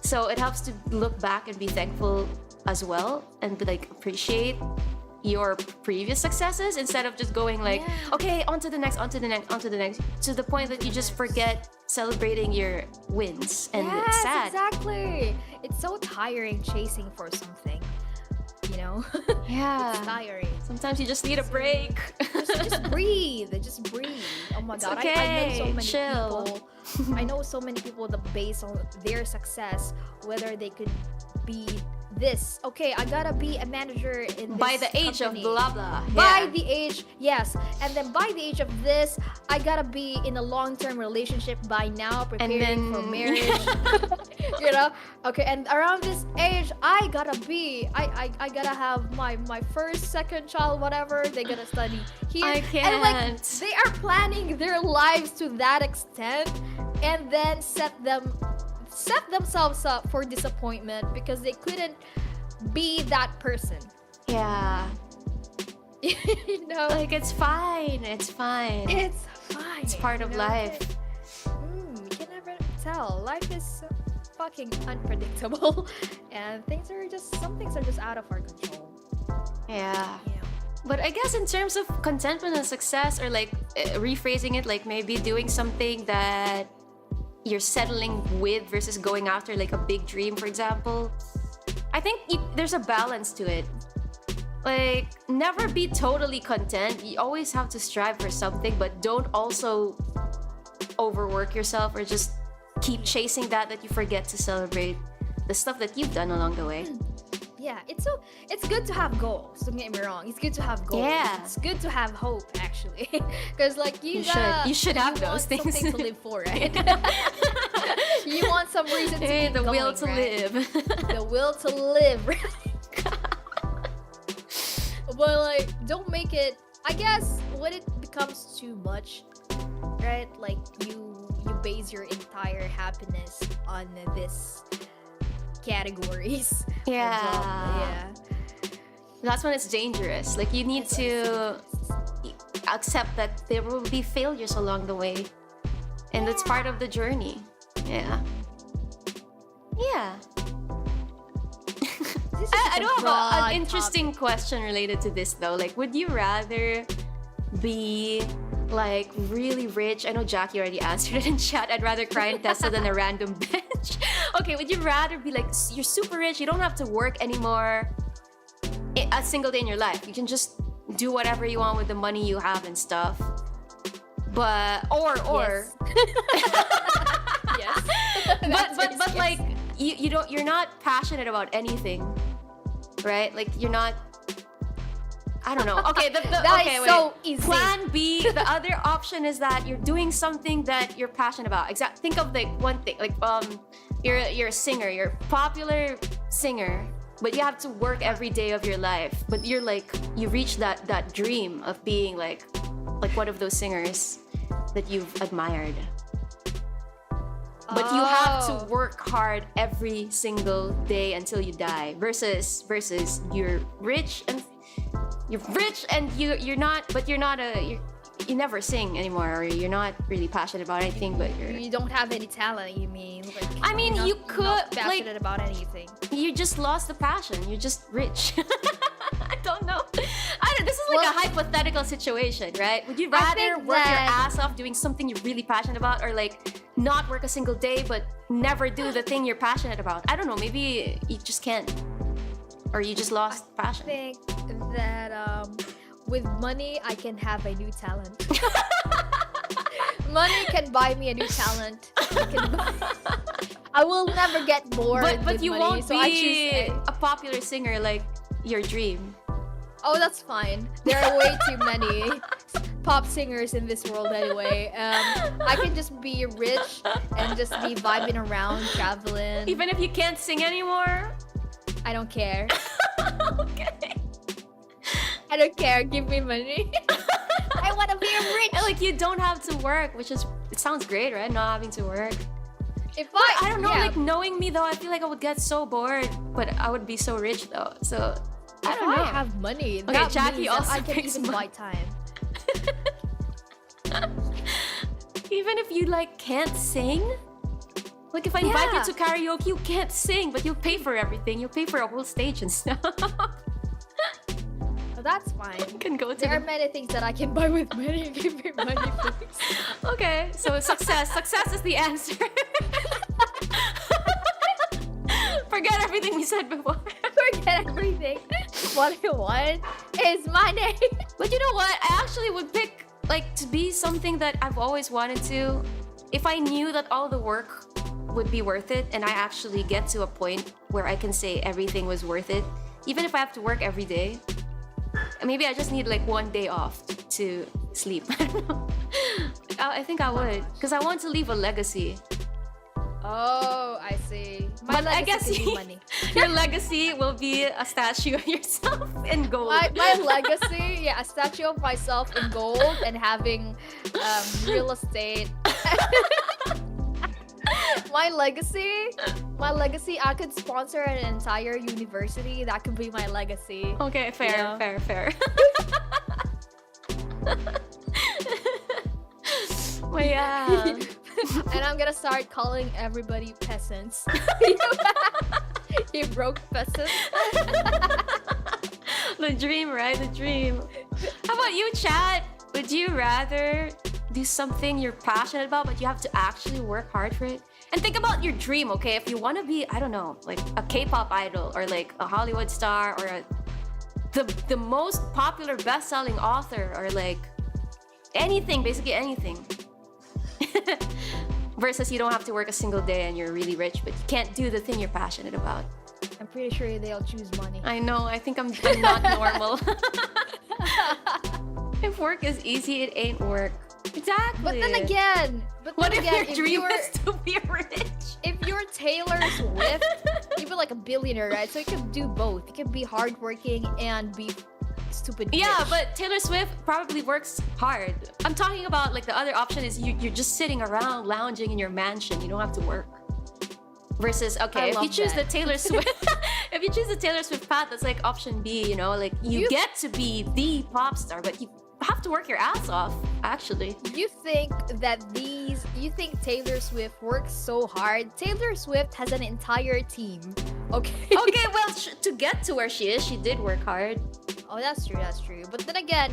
So it helps to look back and be thankful as well and to, like, appreciate your previous successes instead of just going like, okay, on to the next, to the point that you just forget celebrating your wins. And it's sad. Exactly. It's so tiring chasing for something, you know? Yeah. It's tiring. Sometimes you just need a break. Just breathe. Just breathe. Oh my god. okay. I know so many Chill. people. I know so many people that base on their success whether they could be this. Okay, I gotta be a manager in this By the age company. of blah blah. By the age, yes. And then by the age of this, I gotta be in a long-term relationship by now, preparing for marriage. You know? Okay, and around this age, I gotta gotta have my first, second child, whatever. They gotta study here. I And like, can't. they are planning their lives to that extent and then set themselves up for disappointment because they couldn't be that person. Yeah. You know, Like, it's fine. It's fine. it's fine. It's part of you know? life. You can never tell. Life is so fucking unpredictable, and some things are just out of our control. Yeah. You know? But I guess in terms of contentment and success, or like rephrasing it, like maybe doing something that you're settling with versus going after like a big dream, for example, I think there's a balance to it. Like, never be totally content. You always have to strive for something, but don't also overwork yourself or just keep chasing that you forget to celebrate the stuff that you've done along the way. Yeah, it's good to have goals. Don't get me wrong. It's good to have goals. Yeah. It's good to have hope, actually, because like you should have those want things. something to live for, right? You want some reason to Hey, keep the going, will to right? live. The will to live, right? But like, don't make it. I guess when it becomes too much, right? Like you base your entire happiness on this categories. Yeah. That's when it's dangerous. Like, you need to accept that there will be failures along the way, and that's part of the journey. Yeah. I do have an interesting question related to this though. Like, would you rather be like really rich? I know Jackie already answered it in chat. I'd rather cry in Tesla than a random bench. Okay, would you rather be like, you're super rich, you don't have to work anymore a single day in your life, you can just do whatever you want with the money you have and stuff, but or Yes. Yes. but like, you're not passionate about anything, right? Like you're not. I don't know. Okay, okay, is so easy. Plan B. The other option is that you're doing something that you're passionate about. Think of like one thing. Like you're a singer. You're a popular singer, but you have to work every day of your life. But you're like you reach that dream of being like one of those singers that you've admired. But you have to work hard every single day until you die. Versus you're rich and you're not, but you're not you never sing anymore, or you're not really passionate about anything, but you don't have any talent. You mean? Like, I mean, you could not passionate about anything. You just lost the passion. You're just rich. I don't know. This is like a hypothetical situation, right? Would you rather work your ass off doing something you're really passionate about, or like not work a single day but never do the thing you're passionate about? I don't know. Maybe you just can't, or you just lost passion. I think that with money I can have a new talent. Money can buy me a new talent. I will never get bored. But you money, won't so be a popular singer like your dream. Oh, that's fine. There are way too many pop singers in this world anyway. I can just be rich and just be vibing around, traveling. Even if you can't sing anymore? I don't care. Okay. I don't care. Give me money. I want to be rich. And like you don't have to work, it sounds great, right? Not having to work. If I don't know, like knowing me though, I feel like I would get so bored, but I would be so rich though. So I don't know. I have money. Okay, that Jackie means also I can picks even money. buy time. Even if you like can't sing, like if I invite you to karaoke, you can't sing, but you'll pay for everything. You'll pay for a whole stage and stuff. Well, that's fine. You can go to there are many things that I can buy with money. Give me money, please. Okay, so success is the answer. Forget everything we said before. Forget everything. What I want is money. But you know what? I actually would pick like to be something that I've always wanted to. If I knew that all the work would be worth it, and I actually get to a point where I can say everything was worth it, even if I have to work every day. Maybe I just need like one day off to sleep. I don't know. I think I would, because I want to leave a legacy. Oh, I see. But I guess your legacy will be a statue of yourself in gold. My legacy, yeah, a statue of myself in gold and having real estate. My legacy, I could sponsor an entire university. That could be my legacy. Okay, fair. Well, yeah. And I'm gonna start calling everybody peasants. You broke peasants. The dream, right? The dream. How about you, chat? Would you rather do something you're passionate about, but you have to actually work hard for it? And think about your dream, okay? If you want to be, I don't know, like a K-pop idol or like a Hollywood star or the most popular best-selling author or like anything, basically anything. Versus you don't have to work a single day and you're really rich, but you can't do the thing you're passionate about. I'm pretty sure they'll choose money. I know. I think I'm not normal. If work is easy, it ain't work. Exactly. But then again, what if your dream is to be rich? If you're Taylor Swift, you'd be like a billionaire, right? So you can do both. You can be hardworking and be stupid rich. Yeah, but Taylor Swift probably works hard. I'm talking about like the other option is you're just sitting around lounging in your mansion. You don't have to work. Versus, okay, if you choose the Taylor Swift, if you choose the Taylor Swift path, that's like option B. You know, like you get to be the pop star, but you have to work your ass off. Actually, you think Taylor Swift works so hard? Taylor Swift has an entire team. Okay. Okay, well, to get to where she is, she did work hard. Oh, that's true. But then again,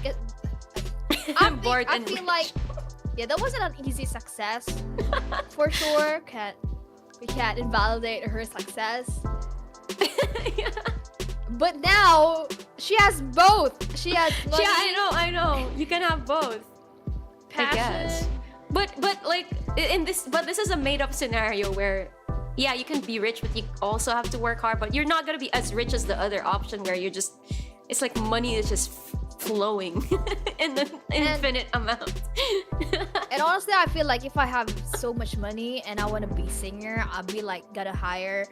I'm bored. I feel like, yeah, that wasn't an easy success for sure. We can't invalidate her success. Yeah. But now she has both. She has money. Yeah, I know. You can have both. Passion. I guess. But like this is a made up scenario where yeah, you can be rich, but you also have to work hard. But you're not gonna be as rich as the other option where you're just, it's like money is just flowing in an infinite amount. And honestly, I feel like if I have so much money and I want to be singer, I'll be like gotta hire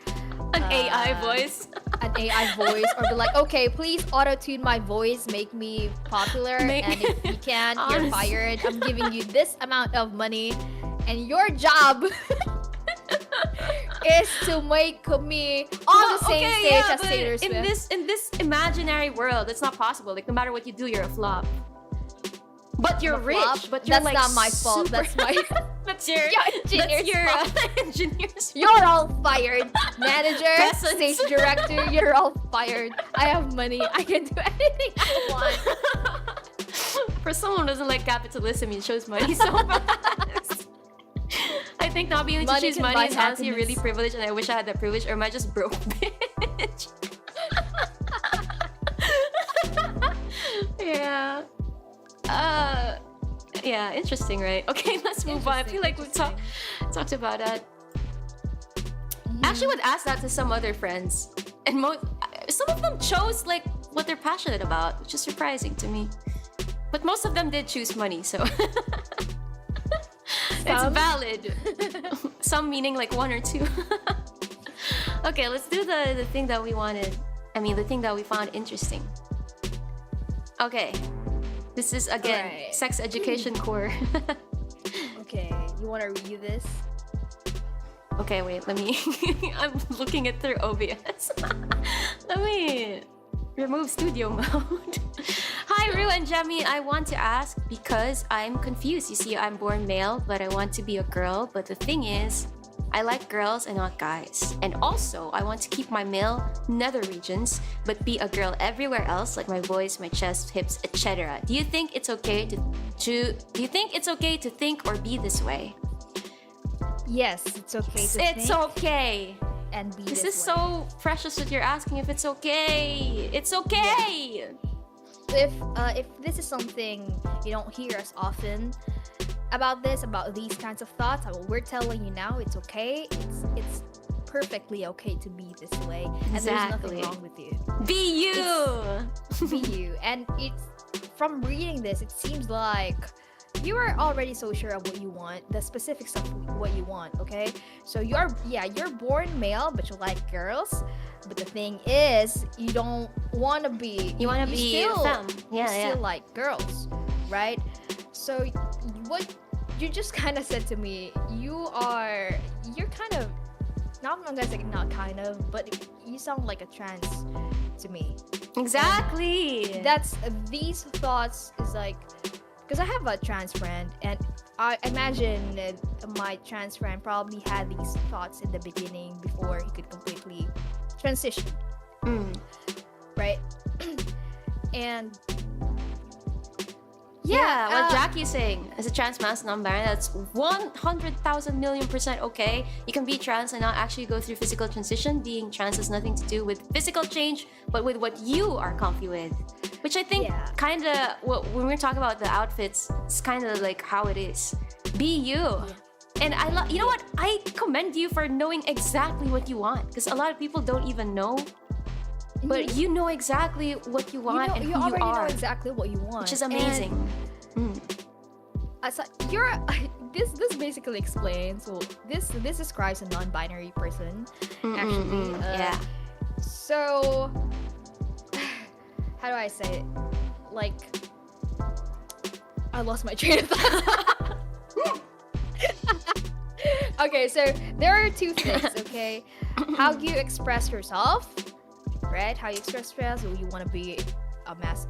An AI voice. an AI voice, or be like, okay, please auto-tune my voice, make me popular, and if you can't, you're Honest. fired. I'm giving you this amount of money, and your job is to make me on the same stage as but Taylor Swift. in this imaginary world, it's not possible. Like no matter what you do, you're a flop. But you're I'm a rich. flop. But you're That's like not my fault. super- That's my. That's your engineer's that's your fault. engineer's You're all fired. Manager, Peasants. stage director, you're all fired. I have money. I can do anything I want. For someone who doesn't like capitalism, it shows money so fast. I think not being able to Money choose can money buy is honestly happiness. really privileged, and I wish I had that privilege, or am I just broke bitch? Yeah. Yeah, interesting, right? Okay, let's move on. I feel like we've talked about that. I actually would ask that to some other friends, and some of them chose like what they're passionate about, which is surprising to me. But most of them did choose money, so it's valid. Some meaning like one or two. Okay, let's do the thing that we wanted. I mean, the thing that we found interesting. Okay, this is again Alright. sex education core. Okay, you want to review this? Okay, wait, let me. I'm looking it through OBS. Let me remove studio mode. Hi, Ru and Jemmy. I want to ask because I'm confused. You see, I'm born male, but I want to be a girl. But the thing is, I like girls and not guys. And also, I want to keep my male nether regions, but be a girl everywhere else, like my voice, my chest, hips, etc. Do you think it's okay to do you think it's okay to think or be this way? Yes, it's okay to It's think okay. and be This this is way. so precious that you're asking if it's okay. It's okay. If this is something you don't hear us often about these kinds of thoughts, we're telling you now, it's okay. It's perfectly okay to be this way, and there's Exactly. nothing wrong with you. Be you. Be you. And it's from reading this, it seems like you are already so sure of what you want, the specifics of what you want. Okay, so you're born male, but you like girls. But the thing is, you don't want to be. You want to be still, femme. you Yeah, still yeah. like girls, right? So what you just kind of said to me, you're kind of, not I'm gonna say not kind of, but you sound like a trans to me. Exactly. That's these thoughts is like, because I have a trans friend, and I imagine that my trans friend probably had these thoughts in the beginning before he could completely transition, right? And yeah, what Jackie's saying, as a trans man, non-binary, that's 100,000 million% okay. You can be trans and not actually go through physical transition. Being trans has nothing to do with physical change, but with what you are comfy with. Which I think kind of, when we're talking about the outfits, it's kind of like how it is. Be you. Yeah. And I love, you know what? I commend you for knowing exactly what you want. Because a lot of people don't even know. But you know exactly what you want and you who you already know are. exactly what you want, Which is amazing. This basically explains. Well, this describes a non-binary person, actually. Yeah. So, how do I say it? Like, I lost my train of thought. Okay, so there are two things. Okay, how you express yourself, right? How you express yourself. So you want to be a mask.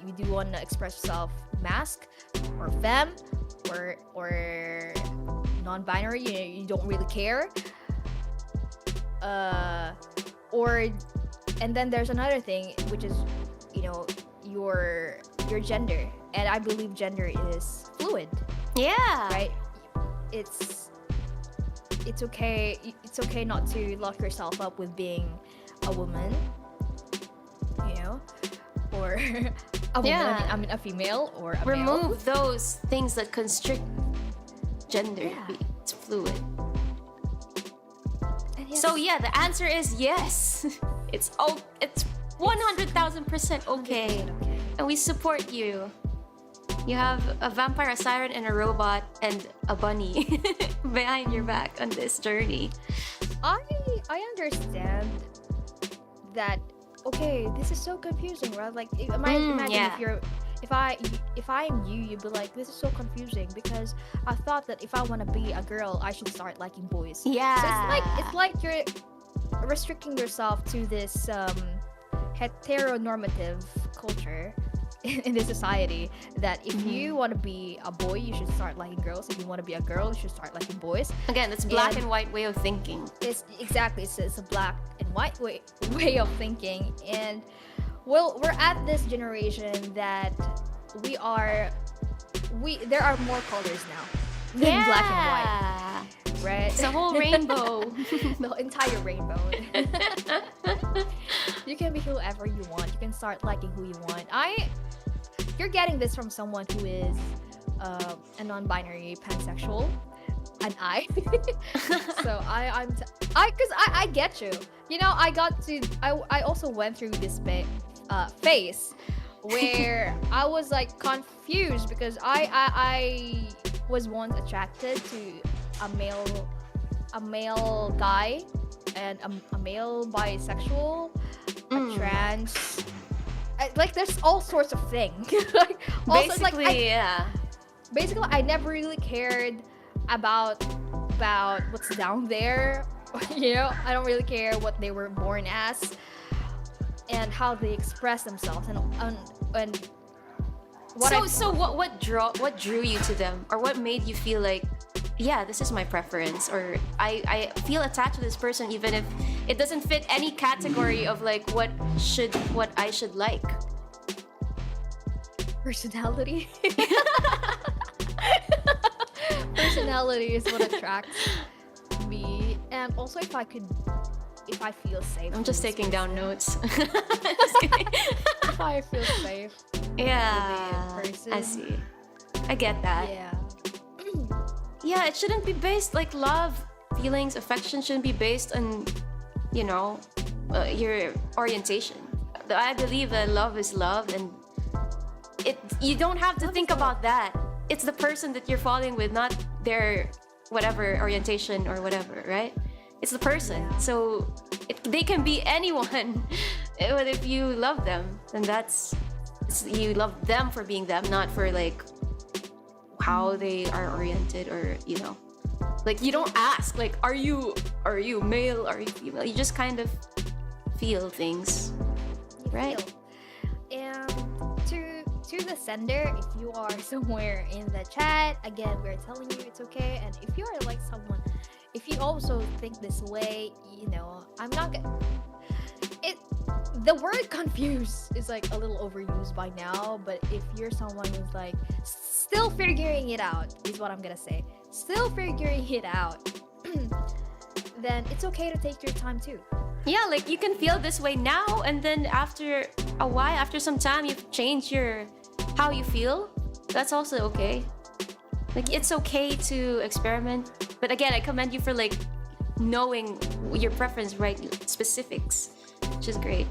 You do want to express yourself mask or femme or non-binary. You don't really care. And then there's another thing, which is, your gender. And I believe gender is fluid. Yeah. Right? It's okay. It's okay not to lock yourself up with being a woman, or a woman. Yeah. I mean, a female or a male. Remove those things that constrict gender. Yeah. It's fluid. So yeah, the answer is yes. It's 100,000% okay. And we support you. You have a vampire, a siren, and a robot, and a bunny behind your back on this journey. I understand that. Okay, this is so confusing, right? Like, imagine if I'm you, you'd be like, this is so confusing because I thought that if I want to be a girl, I should start liking boys. Yeah. So it's like you're restricting yourself to this heteronormative culture in this society, that if you want to be a boy, you should start liking girls. If you want to be a girl, you should start liking boys. Again, it's black and white way of thinking. It's a black and white way of thinking. And well, we're at this generation that there are more colors now than black and white, right? It's a whole rainbow. The entire rainbow. You can be whoever you want. You can start liking who you want. You're getting this from someone who is a non-binary pansexual, and so I get you. You know, I also went through this phase where I was like confused because I was once attracted to a male guy and a male bisexual, a trans. Like, there's all sorts of things. Like, also, basically, basically, I never really cared about what's down there. You know, I don't really care what they were born as and how they express themselves and what drew you to them, or what made you feel like, yeah, this is my preference, or I feel attached to this person even if it doesn't fit any category of like what I should like? Personality. Personality is what attracts me, and also if I feel safe. I'm just taking down notes. Just kidding. If I feel safe. Yeah. With the person. I see. I get that. Yeah. Yeah, it shouldn't be based like love, feelings, affection shouldn't be based on, you know, your orientation. I believe that love is love, and you don't have to think about that. It's the person that you're falling with, not their whatever orientation or whatever, right? It's the person. Yeah. So they can be anyone. But if you love them, then you love them for being them, not for like how they are oriented, or you know, like you don't ask like, are you male, are you female? You just kind of feel things, right? And to the sender, if you are somewhere in the chat, again, we're telling you it's okay. And if you are like someone, if you also think this way, you know, I'm not gonna. The word confused is like a little overused by now, but if you're someone who's like still figuring it out, is what I'm gonna say, still figuring it out, then it's okay to take your time too. Yeah, like you can feel this way now, and then after a while, after some time, you've changed how you feel. That's also okay. Like, it's okay to experiment, but again, I commend you for like knowing your preference, right? Specifics, which is great.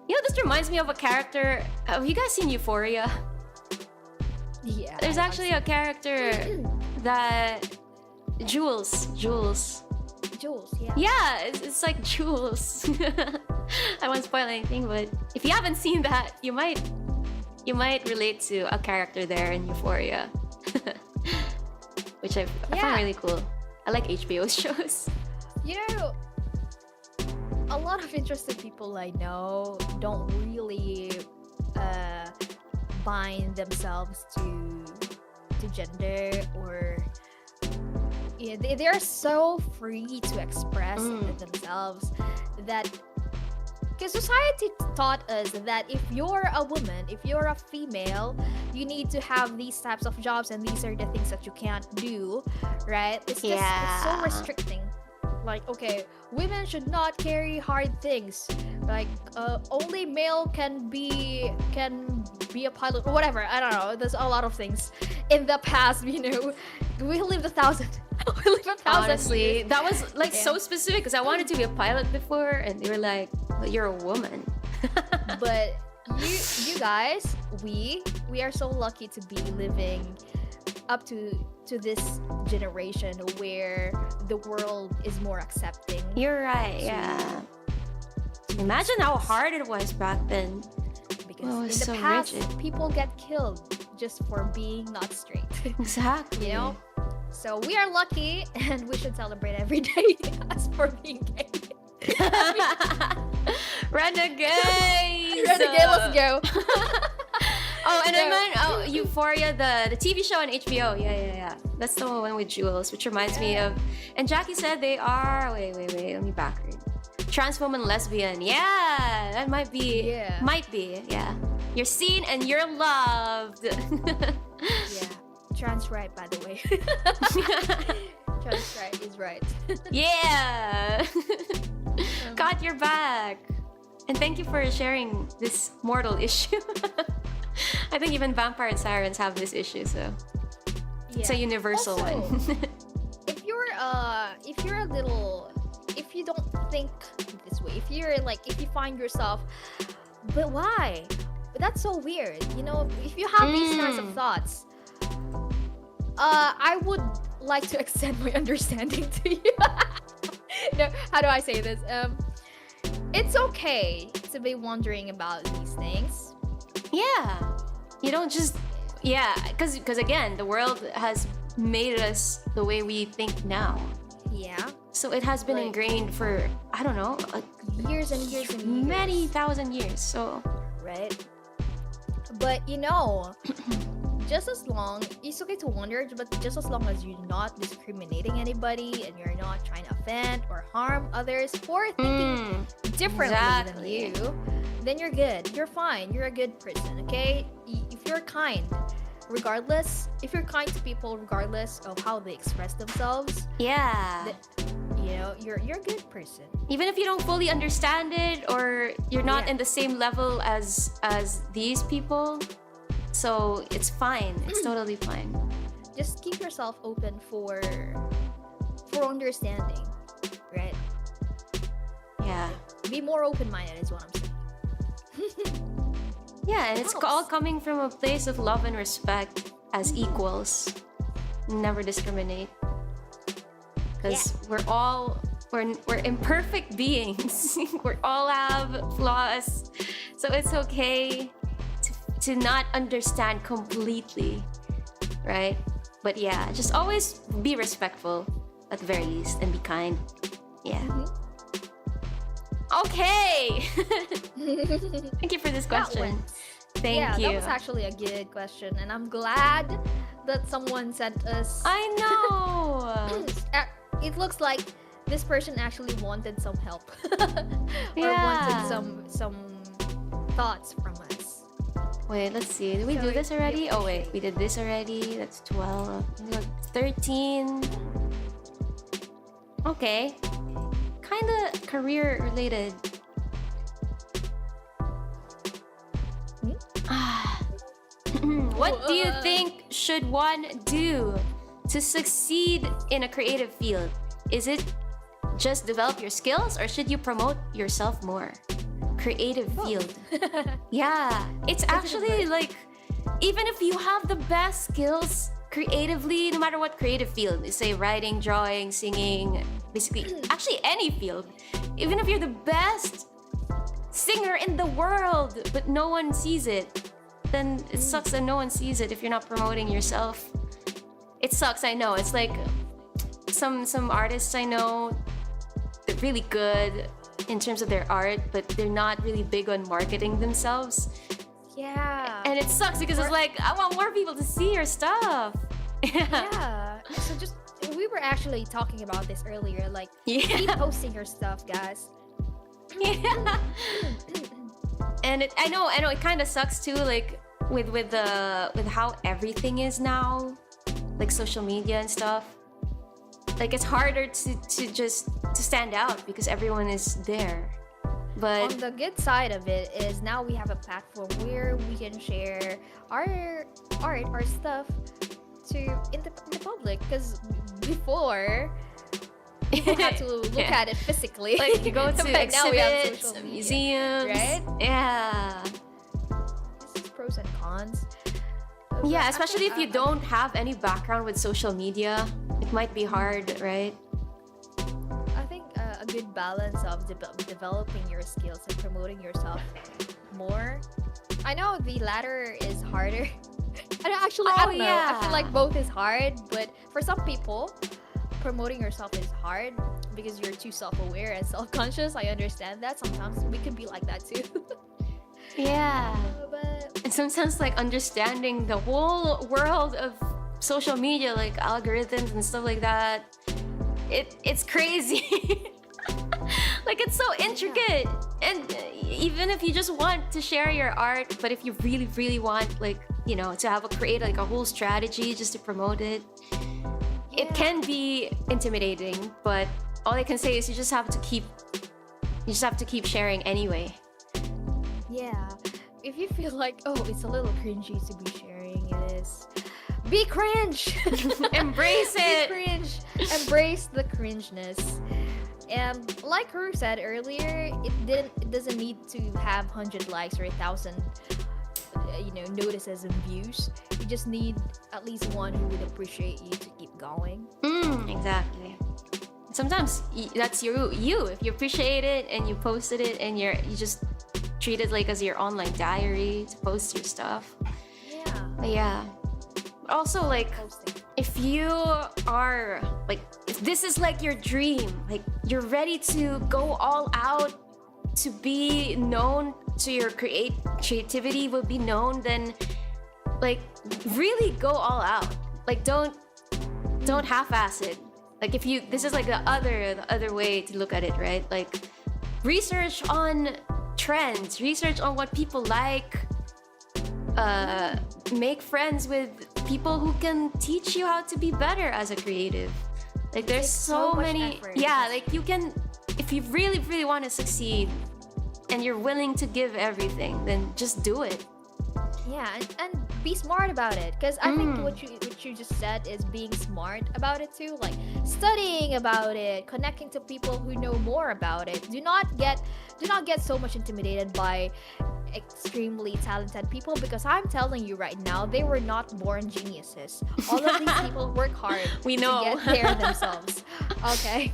You know, this reminds me of a character. Have you guys seen Euphoria? Yeah. There's actually a character that Jules, yeah. Yeah, it's like Jules. I won't spoil anything, but if you haven't seen that, you might relate to a character there in Euphoria. Which I find really cool. I like HBO shows. You know, a lot of interested people I know don't really bind themselves to gender, or they are so free to express themselves, that because society taught us that if you're a woman, if you're a female, you need to have these types of jobs and these are the things that you can't do, right? It's just it's so restricting. Like, okay, women should not carry hard things. like only male can be a pilot or whatever. I don't know. There's a lot of things in the past. You know, we lived 1,000. We lived 1,000. Honestly, years. that was like so specific because I wanted to be a pilot before, and they were like, "But you're a woman." But you guys, we are so lucky to be living up to this generation where the world is more accepting. You're right. Yeah. Imagine how hard it was back then. Because Oh, in it's the so past, rigid. people get killed just for being not straight. Exactly. You know? So we are lucky, and we should celebrate every day as for being gay. Renegades! Renegade, let's go. Oh, and So- I meant Euphoria, the TV show on HBO. Yeah. That's the one with Jules, which reminds me of. And Jackie said they are. Wait. Let me back her. Trans woman, lesbian. Yeah, that might be. Yeah. Might be. Yeah. You're seen and you're loved. Yeah. Trans right, by the way. Trans right is right. Yeah. Got your back. And thank you for sharing this mortal issue. I think even vampire and sirens have this issue, so it's a universal Also, one. if you don't think this way, if you find yourself, but why? But that's so weird. You know, if you have these kinds of thoughts, I would like to extend my understanding to you. No, how do I say this? It's okay to be wondering about these things. Yeah. You don't just because again, the world has made us the way we think now. Yeah. So it has been Like- ingrained for I don't know, Years and years and years. many thousand years. So Right? But you know, just as long, it's okay to wonder, but just as long as you're not discriminating anybody and you're not trying to offend or harm others for thinking differently exactly. than you, then you're good. You're fine. You're a good person, okay? If you're kind, if you're kind to people regardless of how they express themselves, yeah. you know, you're a good person. Even if you don't fully understand it or you're not Yeah. in the same level as these people, so it's fine. It's totally fine. Just keep yourself open for understanding, right? Yeah. Be more open-minded is what I'm saying. Yeah, and it's Helps. all coming from a place of love and respect as equals. Never discriminate. Because we're imperfect beings. We all have flaws. So it's okay to not understand completely, right? But yeah, just always be respectful at the very least and be kind. Yeah. Okay. Thank you for this That question. one. Thank you. That was actually a good question, and I'm glad that someone sent us. I know. It looks like this person actually wanted some help, or Yeah. wanted some thoughts from us. Wait, let's see. Did we So do this we already? Oh wait, appreciate- we did this already. That's 12. Look, 13. Okay. Kinda career related. What do you think should one do to succeed in a creative field? Is it just develop your skills or should you promote yourself more? Creative field. Yeah, it's actually like, even if you have the best skills creatively, no matter what creative field, say writing, drawing, singing, basically, actually any field, even if you're the best singer in the world, but no one sees it, then it sucks that no one sees it if you're not promoting yourself. It sucks, I know. It's like some artists I know, they're really good in terms of their art, but they're not really big on marketing themselves. Yeah. And it sucks because it's like, I want more people to see your stuff. Yeah. So we were actually talking about this earlier. Like, keep Yeah. posting your stuff, guys. Yeah. And I know it kind of sucks too, like with how everything is now, like social media and stuff. Like it's harder to stand out because everyone is there. But on the good side of it is now we have a platform where we can share our art, our stuff in the public. Because before, people had to look at it physically. like you go to But now we have exhibits, social media, museums, right? Yeah. This is pros and cons. Yeah, I especially think, if you don't have any background with social media, it might be hard, right? I think a good balance of developing your skills and promoting yourself more. I know the latter is harder. I don't know. I feel like both is hard, but for some people, promoting yourself is hard because you're too self-aware and self-conscious. I understand that. Sometimes we could be like that too. Yeah. But And sometimes like understanding the whole world of social media, like algorithms and stuff like that, it's crazy. Like it's so intricate. And even if you just want to share your art, but if you really, really want like, you know, to have create like a whole strategy just to promote it, it can be intimidating, but all I can say is you just have to keep sharing anyway. yeah, if you feel like, oh, it's a little cringy to be sharing this, be cringe. Embrace it. Be cringe. Embrace the cringeness. And like Ru said earlier, it doesn't need to have 100 likes or 1,000 notices and views. You just need at least one who would appreciate you to keep going. Exactly. Sometimes that's you. If you appreciate it and you posted it and you just treat it like as your online diary to post your stuff. Yeah. But yeah. Also, like, Posting. if you are like, if this is like your dream, like you're ready to go all out to be known, to your creativity will be known, then like really go all out. Like don't half-ass it. Like if you, this is like the other way to look at it, right? Like research on trends, research on what people like, make friends with people who can teach you how to be better as a creative. Like there's so much many effort. yeah, like you can, if you really, really want to succeed and you're willing to give everything, then just do it. Yeah, and be smart about it, because I think what you just said is being smart about it too, like studying about it, connecting to people who know more about it. Do not get so much intimidated by extremely talented people, because I'm telling you right now, they were not born geniuses. All of these people work hard We know. to get there themselves. Okay.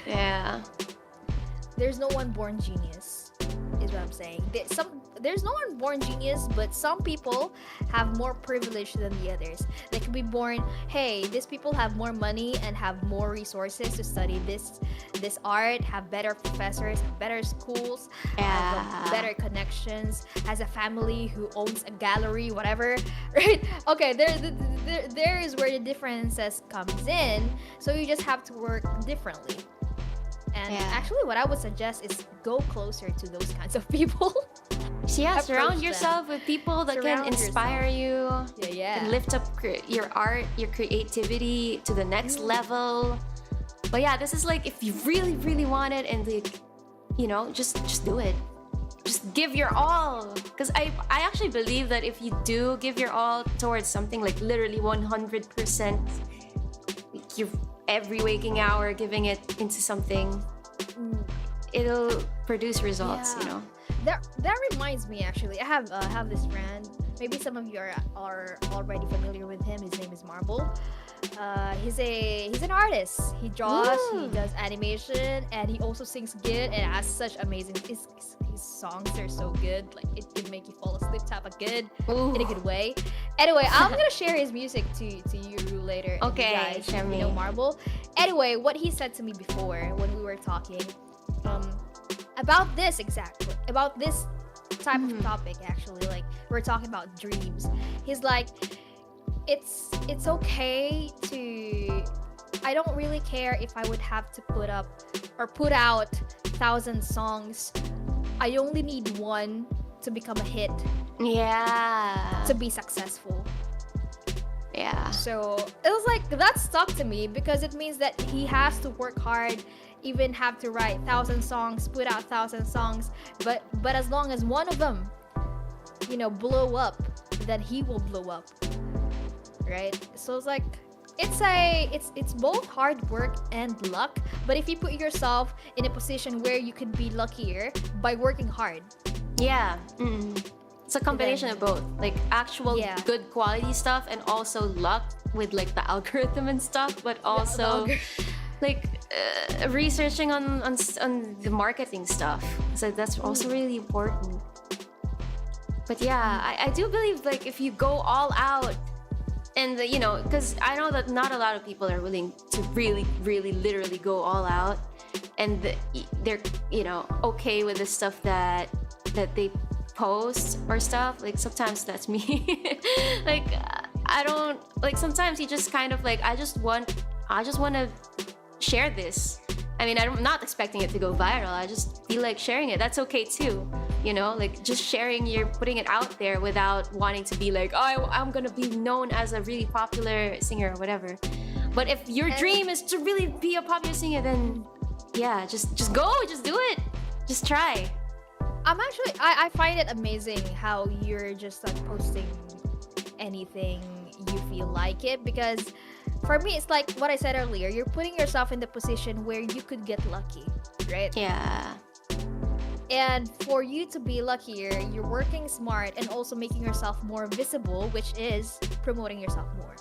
Yeah. There's no one born genius, is what I'm saying. There's no one born genius, but some people have more privilege than the others. They could be born, hey, these people have more money and have more resources to study this art, have better professors, have better schools, have better connections, has a family who owns a gallery, whatever, right? Okay, there is where the differences comes in. So you just have to work differently. And actually, what I would suggest is go closer to those kinds of people. So yeah, Approach surround them. yourself with people that can inspire you, Yeah. and lift up your art, your creativity to the next level. But yeah, this is like if you really, really want it, and like, you know, just do it. Just give your all. Because I actually believe that if you do give your all towards something, like literally 100%, like you're every waking hour giving it into something, it'll produce results, you know. That reminds me, actually, I have this friend. Maybe some of you are already familiar with him. His name is Marble. He's an artist. He draws, he does animation, and he also sings good and has such amazing. His songs are so good. Like it could make you fall asleep type of good in a good way. Anyway, I'm gonna share his music to you later. Okay, and you guys, share me. You know Marble. Anyway, what he said to me before when we were talking, about this type of topic, actually, like we're talking about dreams. He's like, it's okay to, I don't really care if I would have to put out 1,000 songs. I only need one to become a hit, Yeah. to be successful. Yeah. So it was like that stuck to me because it means that he has to work hard, even have to write 1,000 songs, put out 1,000 songs, but as long as one of them, you know, blow up, then he will blow up, right? So it's like it's both hard work and luck, but if you put yourself in a position where you could be luckier by working hard. Yeah. It's a combination of both, like actual good quality stuff and also luck with like the algorithm and stuff, but also like researching on the marketing stuff. So that's also really important. But yeah, I do believe like if you go all out, and you know, because I know that not a lot of people are willing to really literally go all out, and they're, you know, okay with the stuff that they post or stuff. Like sometimes that's me. Like I don't like, sometimes you just kind of like I just want to share this. I mean, I'm not expecting it to go viral. I just feel like sharing it. That's okay too. You know, like just sharing, you're putting it out there without wanting to be like, oh, I'm gonna be known as a really popular singer or whatever. But if your dream is to really be a popular singer, then yeah, just go, just do it, just try. I find it amazing how you're just like posting anything you feel like it, because for me it's like what I said earlier, you're putting yourself in the position where you could get lucky, right? Yeah. And for you to be luckier, you're working smart and also making yourself more visible, which is promoting yourself more,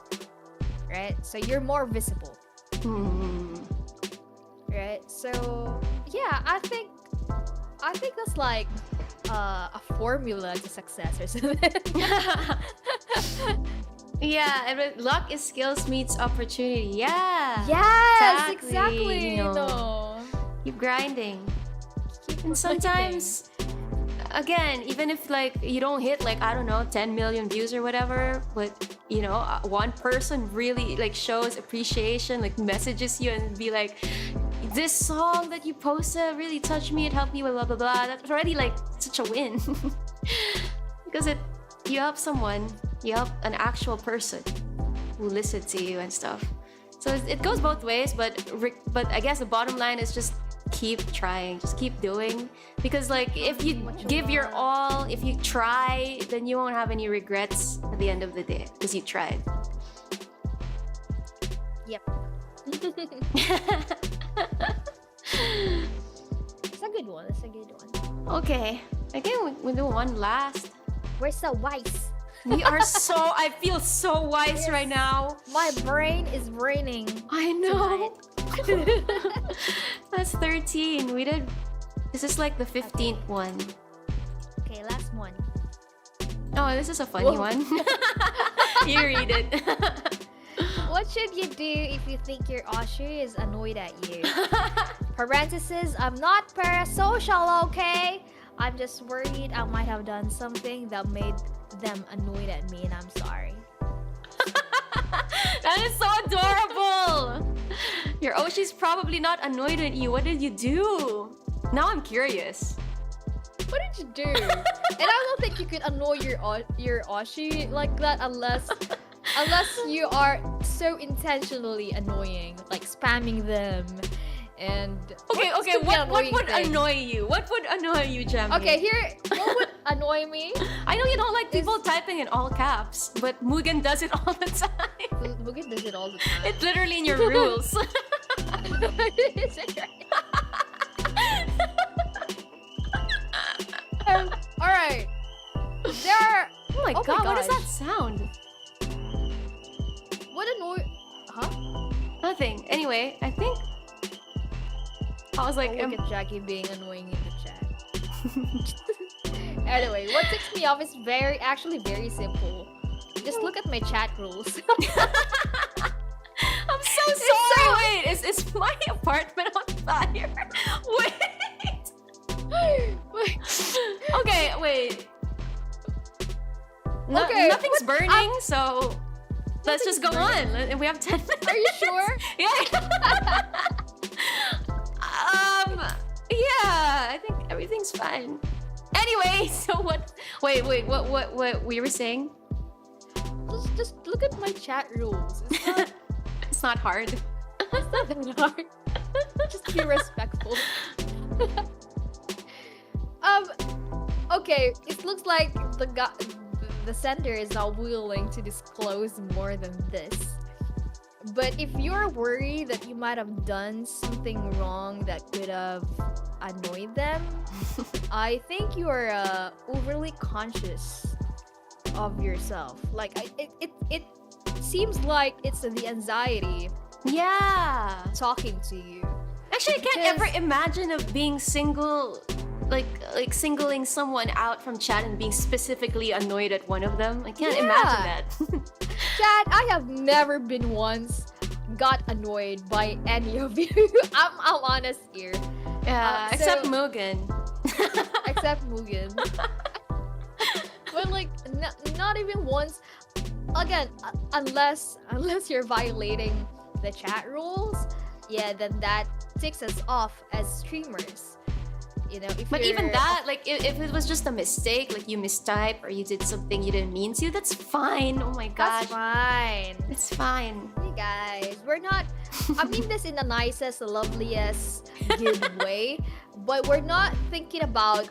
right? So you're more visible. Right? So yeah, I think that's like a formula to success or something. Yeah, and luck is skills meets opportunity. Yeah. Yes, exactly. You know, no. keep grinding. And sometimes, again, even if like you don't hit like, I don't know, 10 million views or whatever, but you know, one person really like shows appreciation, like messages you and be like, this song that you posted really touched me, it helped me with blah blah blah. That's already like such a win. Because you help someone, you help an actual person who listened to you and stuff. So it goes both ways, but I guess the bottom line is just keep trying, just keep doing, because like if you give your all, if you try, then you won't have any regrets at the end of the day because you tried. Yep. It's a good one. It's a good one. Okay, again we do one last. We're so wise. We are so, I feel so wise right now. My brain is braining. I know. That's 13. We did. This is like the 15th one. Okay, last one. Oh, this is a funny one. You read it. What should you do if you think your usher is annoyed at you? Parenthesis, I'm not parasocial, okay? I'm just worried I might have done something that made them annoyed at me, and I'm sorry. That is so adorable. Your Oshi's probably not annoyed at you. What did you do? Now I'm curious. What did you do? And I don't think you could annoy your Oshi like that unless you are so intentionally annoying, like spamming them. And okay, what would annoy you? What would annoy you, Jamie? Okay, here, what would annoy me? I know you don't like people typing in all caps, but Mugen does it all the time. Mugen does it all the time. It's literally in your rules. Is it right? Alright. There are... Oh my god, what is that sound? What annoy... Huh? Nothing. Anyway, I think... I was like... look at Jackie being annoying in the chat. Anyway, what ticks me off is actually very simple. Just look at my chat rules. I'm so sorry! Wait, is my apartment on fire? Wait! Okay, wait. Okay, nothing's burning, so... Let's just go on. We have 10 minutes. Are you sure? Yeah. Yeah, I think everything's fine. Anyway, so what? Wait, what we were saying? just look at my chat rules. It's not, It's not hard. it's not that hard. Just be respectful. Okay, it looks like the sender is not willing to disclose more than this. But if you're worried that you might have done something wrong that could have annoyed them, I think you are overly conscious of yourself. Like it seems like it's the anxiety Yeah. talking to you. Actually, I can't ever imagine of being single, like singling someone out from chat and being specifically annoyed at one of them. I can't imagine that. Chat, I have never been once got annoyed by any of you. I'm honest here. Yeah, except Mugen. Except Mugen. But like, not even once. Again, unless you're violating the chat rules, yeah, then that takes us off as streamers. You know, if But you're even that, like, if it was just a mistake, like you mistype or you did something you didn't mean to, that's fine. Oh my gosh. that's fine. It's fine. Hey guys, we're not. I mean this in the nicest, loveliest, good way, but we're not thinking about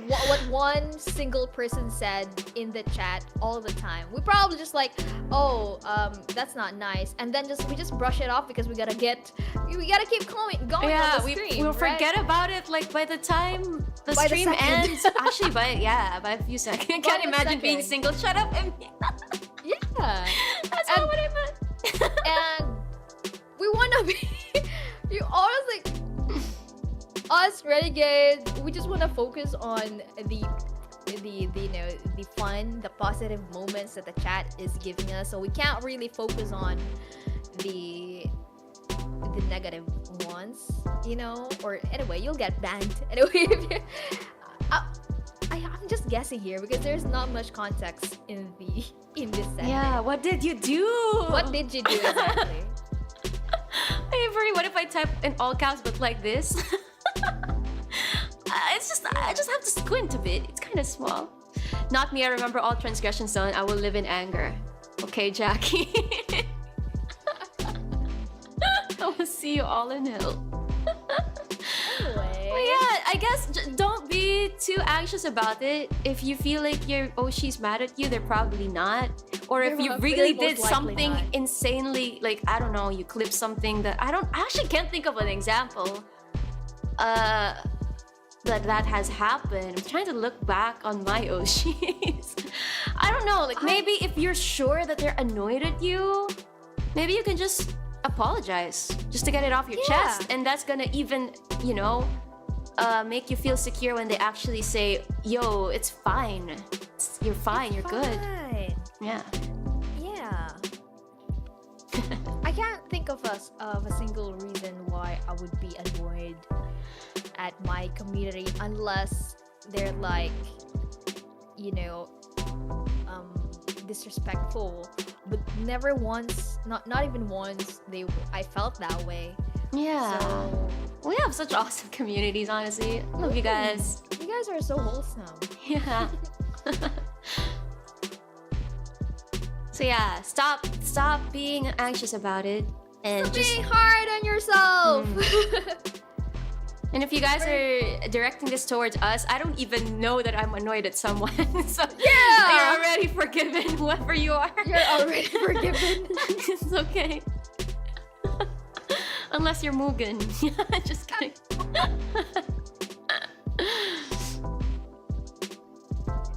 what one single person said in the chat all the time. We probably just like, oh, that's not nice, and then we just brush it off because we gotta keep going on the stream. We'll right? forget about it like by the time the By the stream second. ends. Actually, by a few seconds. I can't the imagine being second. single. Shut up. Yeah, That's not what I meant. and we wanna be. You always like. Us renegades, we just want to focus on the fun, the positive moments that the chat is giving us. So we can't really focus on the negative ones, you know. Or anyway, you'll get banned. Anyway, if you, I'm just guessing here because there's not much context in this segment. Yeah. What did you do? What did you do exactly? Avery, what if I type in all caps but like this? I just have to squint a bit. It's kind of small. Not me. I remember all transgressions done. I will live in anger. Okay, Jackie. I will see you all in hell. Anyway. Well, yeah, I guess don't be too anxious about it. If you feel like she's mad at you, they're probably not. Or if you really did something insanely, like, I don't know, you clipped something that I actually can't think of an example that has happened. I'm trying to look back on my Oshis. I don't know, like maybe if you're sure that they're annoyed at you, maybe you can just apologize just to get it off your chest, and that's gonna even, you know, make you feel secure when they actually say, yo, it's fine. You're fine, you're good. Yeah. Yeah. I can't think of a single reason why I would be annoyed at my community unless they're like, you know, disrespectful. But never once, not even once, I felt that way. Yeah. So we have such awesome communities, honestly. Love you guys. you guys are so wholesome. Yeah. So yeah, stop being anxious about it and Stop just being hard on yourself. And if you guys are directing this towards us, I don't even know that I'm annoyed at someone. So Yeah. you're already forgiven, whoever you are. You're already forgiven. It's okay. Unless you're Mugen. Just kidding.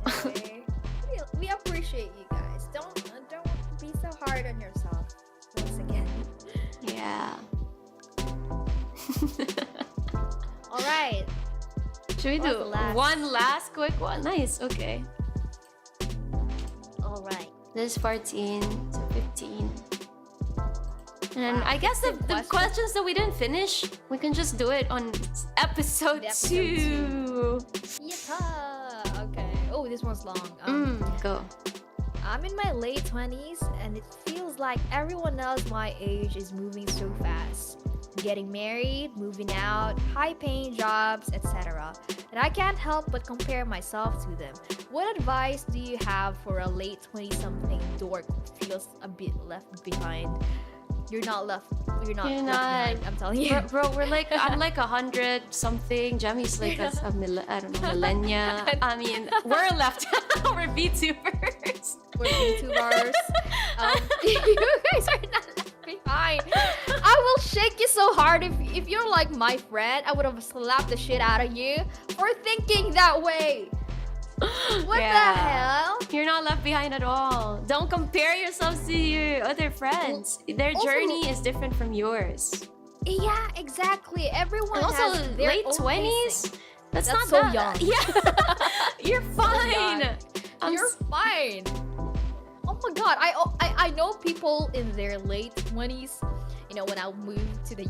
Anyway, we appreciate you guys. Don't be so hard on yourself once again. Yeah. All right. Should we What's do the last? one last quick one? Nice, okay. All right. This is 14 to 15. And Wow, I guess the 15 questions that we didn't finish, we can just do it on episode The episode 2. Yeah. Okay. Oh, this one's long. Go. I'm in my late 20s, and it feels like everyone else my age is moving so fast. getting married, moving out, high-paying jobs, etc. And I can't help but compare myself to them. What advice do you have for a late 20-something dork who feels a bit left behind? You're not left behind, I'm telling you. Bro, we're like, I'm like 100 something. Jemmy's like I don't know, millennia. I mean, we're left. We're VTubers. We're VTubers. You guys are not left behind. I will shake you so hard if you're like my friend. I would have slapped the shit out of you for thinking that way. What the hell? You're not left behind at all. Don't compare yourselves to your other friends. Their journey is different from yours. Yeah, exactly. Everyone and also has their late own 20s. pacing. That's not so that young. Yeah, you're fine. You're fine. Oh my god, I know people in their late 20s. You know, when I moved to the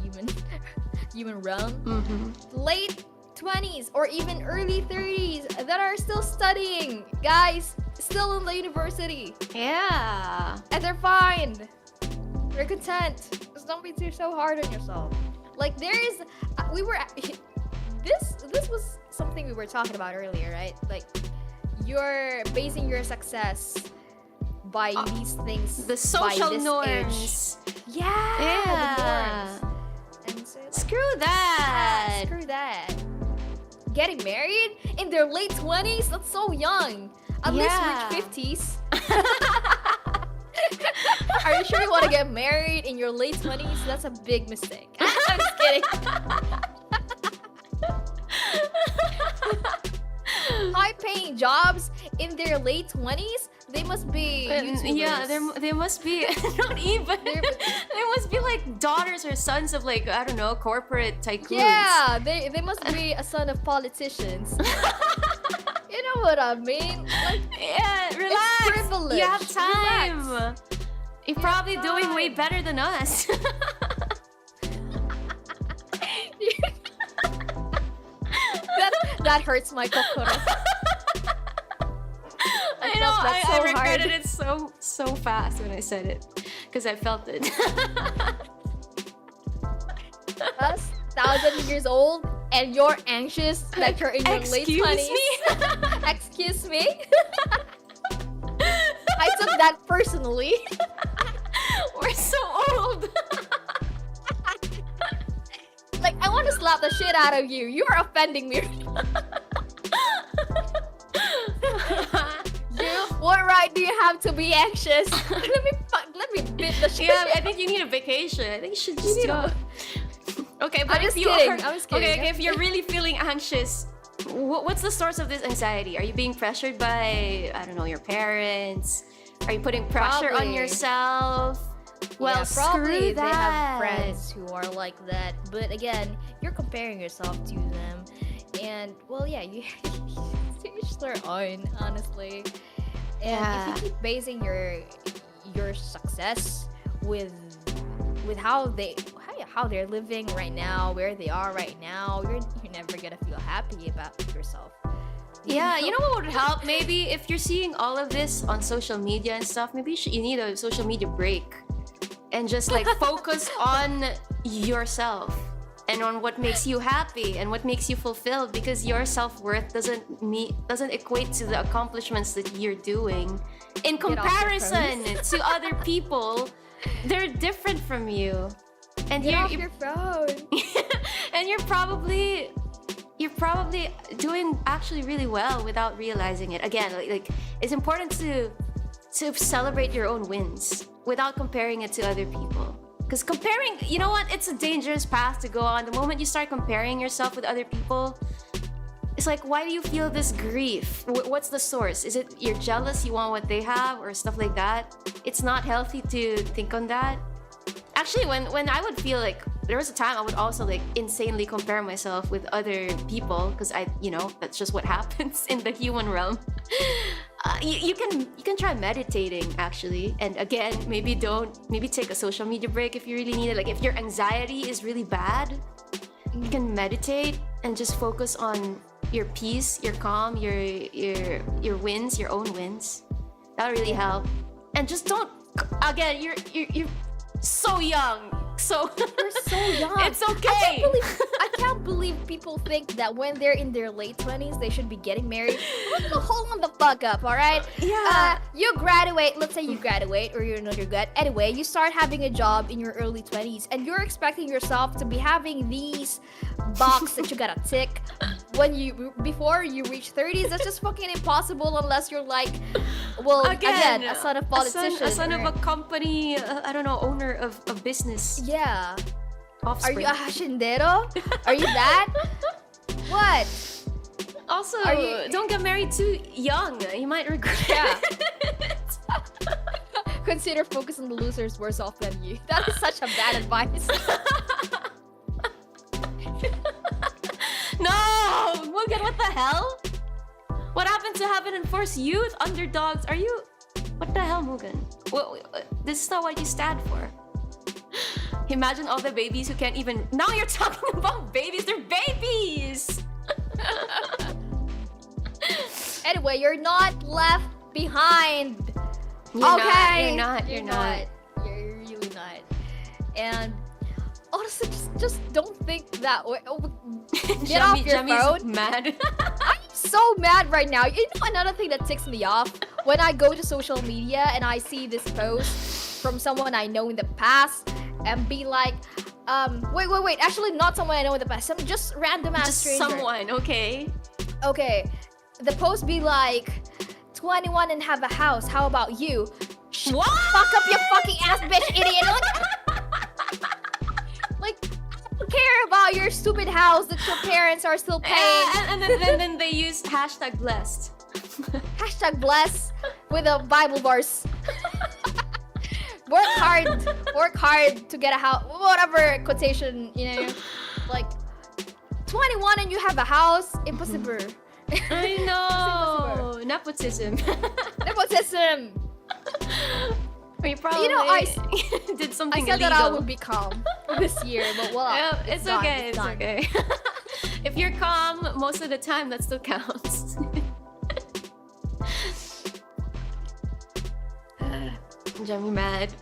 human realm, late 20s or even early 30s that are still studying, guys, still in the university. Yeah, and they're fine. They're content. Just don't be so hard on yourself. Like there is, this was something we were talking about earlier, right? Like you're basing your success by these things, the social by this norms. Age. Yeah, the norms. And so, like, screw that. Yeah, screw that. Getting married in their late 20s? That's so young. At least reach 50s. Are you sure you want to get married in your late 20s? That's a big mistake. I'm just kidding. High-paying jobs in their late 20s? They must be YouTubers. Yeah, they must be not even. They must be like daughters or sons of like, I don't know, corporate tycoons. Yeah, they must be a son of politicians. You know what I mean? Like, yeah, relax. It's privilege. You have time. Relax. You're probably doing way better than us. that hurts my kokoro. I know, I regretted it so fast when I said it. Because I felt it. Us, 1,000 years old, and you're anxious that you're in your late 20s. Excuse me? I took that personally. We're so old. Like, I want to slap the shit out of you. You're offending me. What right do you have to be anxious? let me beat the shit. Yeah, I think you need a vacation. I think you should just go. Okay, but I'm just kidding. Okay, if you're really feeling anxious, what's the source of this anxiety? Are you being pressured by, I don't know, your parents? Are you putting pressure on yourself? Well, yeah, probably screw that. They have friends who are like that. But again, you're comparing yourself to them. And, well, yeah, you each their own, honestly. And if you keep basing your success with how they're living right now, where they are right now, you're never gonna feel happy about yourself. Yeah, you know what would help? Maybe if you're seeing all of this on social media and stuff, maybe you need a social media break and just like focus on yourself and on what makes you happy and what makes you fulfilled, because your self-worth doesn't equate to the accomplishments that you're doing in comparison to other people. They're different from you, and Get off your phone. and you're probably doing actually really well without realizing it. Again, like it's important to celebrate your own wins without comparing it to other people. Because comparing, you know what? It's a dangerous path to go on. The moment you start comparing yourself with other people, it's like, why do you feel this grief? What's the source? Is it you're jealous, you want what they have, or stuff like that? It's not healthy to think on that. Actually, when I would feel like, there was a time I would also like insanely compare myself with other people, because that's just what happens in the human realm. You can try meditating actually, and again, maybe take a social media break if you really need it. Like if your anxiety is really bad, you can meditate and just focus on your peace, your calm, your wins, your own wins. That'll really help. And just don't. Again, you're so young. So You're so young. it's okay. I can't believe people think that when they're in their late 20s, they should be getting married. Hold on the fuck up, alright? Yeah. You graduate, let's say you graduate, or you're in undergrad. Anyway, you start having a job in your early 20s, and you're expecting yourself to be having these box that you gotta tick before you reach 30s. That's just fucking impossible unless you're like, well, again a son of politician. A son of a company, I don't know, owner of a business. Yeah. Offspring. Are you a hashindero? Are you that? What? Also, don't get married too young. You might regret it. Consider focus on the losers worse off than you. That is such a bad advice. No! Mugen, what the hell? What happened to having enforced youth? Underdogs? Are you... What the hell, Mugen? Well, this is not what you stand for. Imagine all the babies who can't even... Now you're talking about babies! They're babies! Anyway, you're not left behind. You're okay? not. You're not. You're really not. And honestly, just don't think that way. Get off your phone. Mad. I'm so mad right now. You know another thing that ticks me off? When I go to social media and I see this post from someone I know in the past and be like, wait. Actually, not someone I know in the past. Some just random ass stranger. Just someone, okay? Okay. The post be like, 21 and have a house. How about you? What? Fuck up your fucking ass, bitch, idiot. Like, I don't care about your stupid house that your parents are still paying. Yeah, and then they use hashtag blessed. Hashtag bless with a Bible verse. Work hard to get a house. Whatever quotation, you know. Like, 21 and you have a house? Impossible. I know. Nepotism. Nepotism. You probably You know, I did something said illegal. that I would be calm this year, but well, Yeah, it's okay. It's done. okay. If you're calm most of the time, that still counts. I'm mad.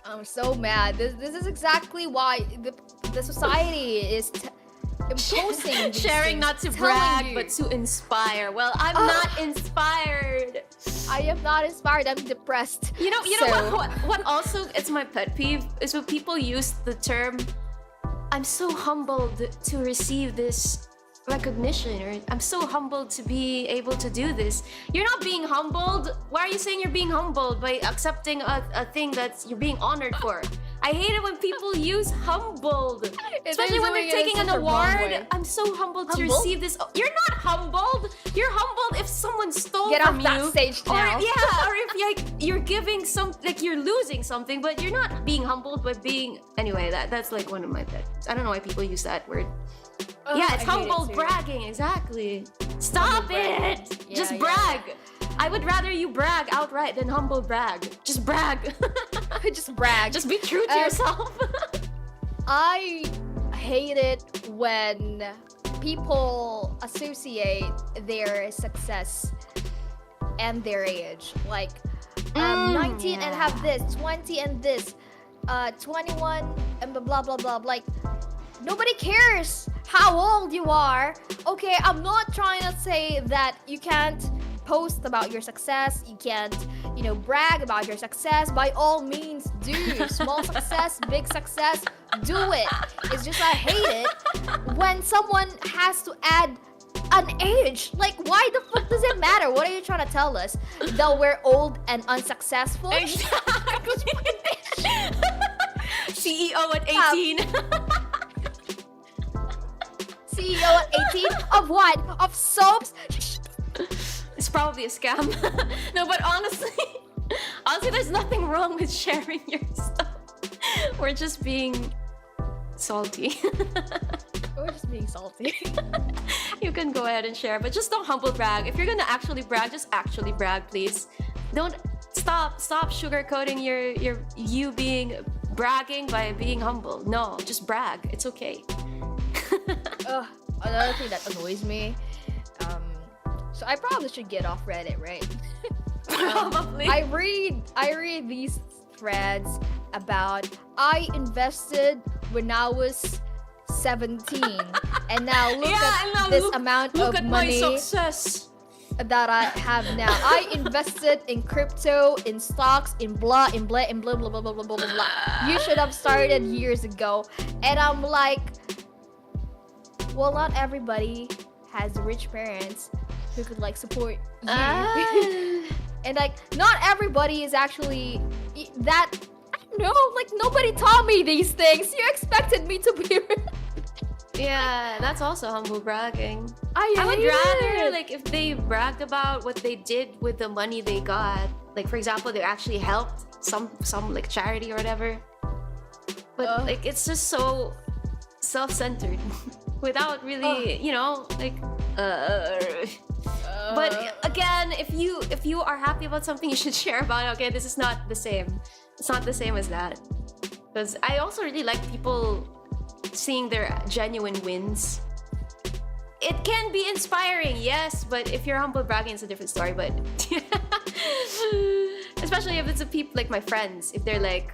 I'm so mad. This is exactly why the society is imposing these Sharing things, not to telling brag, you. but to inspire. Well, I'm not inspired. I am not inspired. I'm depressed. You know what also it's my pet peeve is when people use the term I'm so humbled to receive this recognition, or I'm so humbled to be able to do this. You're not being humbled. Why are you saying you're being humbled by accepting a thing that you're being honored for? I hate it when people use humbled, especially when they're taking an award. I'm so humbled to receive this. You're not humbled. You're humbled if someone stole Get from off you. that stage now. Or if like you're giving some, like you're losing something, but you're not being humbled by being. Anyway, that's like one of my pets. I don't know why people use that word. Yeah, it's humble bragging, exactly. Stop it! Yeah, Just brag. I would rather you brag outright than humble brag. Just brag. Just brag. Just be true to yourself. I hate it when people associate their success and their age. Like, 19 and have this, 20 and this, 21 and blah blah blah. Like, nobody cares how old you are. Okay, I'm not trying to say that you can't post about your success, you can't, brag about your success. By all means, do. Small success, big success, do it. It's just I hate it when someone has to add an age. Like, why the fuck does it matter? What are you trying to tell us? That we're old and unsuccessful? Exactly. CEO at 18. CEO at 18? Of what? Of soaps? It's probably a scam. No, but honestly, there's nothing wrong with sharing your stuff. We're just being salty. We're just being salty. You can go ahead and share, but just don't humble brag. If you're gonna actually brag, just actually brag, please. Don't stop sugarcoating you being bragging by being humble. No, just brag. It's okay. Another thing that annoys me. So I probably should get off Reddit, right? Probably. I read these threads about I invested when I was 17, and now look at this amount look of at money my success. that I have now. I invested in crypto, in stocks, in blah, blah, blah, blah, blah, blah, blah. You should have started years ago. And I'm like, well, not everybody has rich parents who could like support you. And like, not everybody is actually that. I don't know. Like, nobody taught me these things. You expected me to be rich. Yeah, that's also humble bragging. I would hate rather it. like if they bragged about what they did with the money they got. Like for example, they actually helped some like charity or whatever. But like it's just so self-centered without really, you know, like But again, if you are happy about something, you should share about it. Okay, this is not the same. It's not the same as that. Because I also really like people seeing their genuine wins. It can be inspiring, yes, but if you're humble bragging, it's a different story. But especially if it's a people like my friends, if they're like,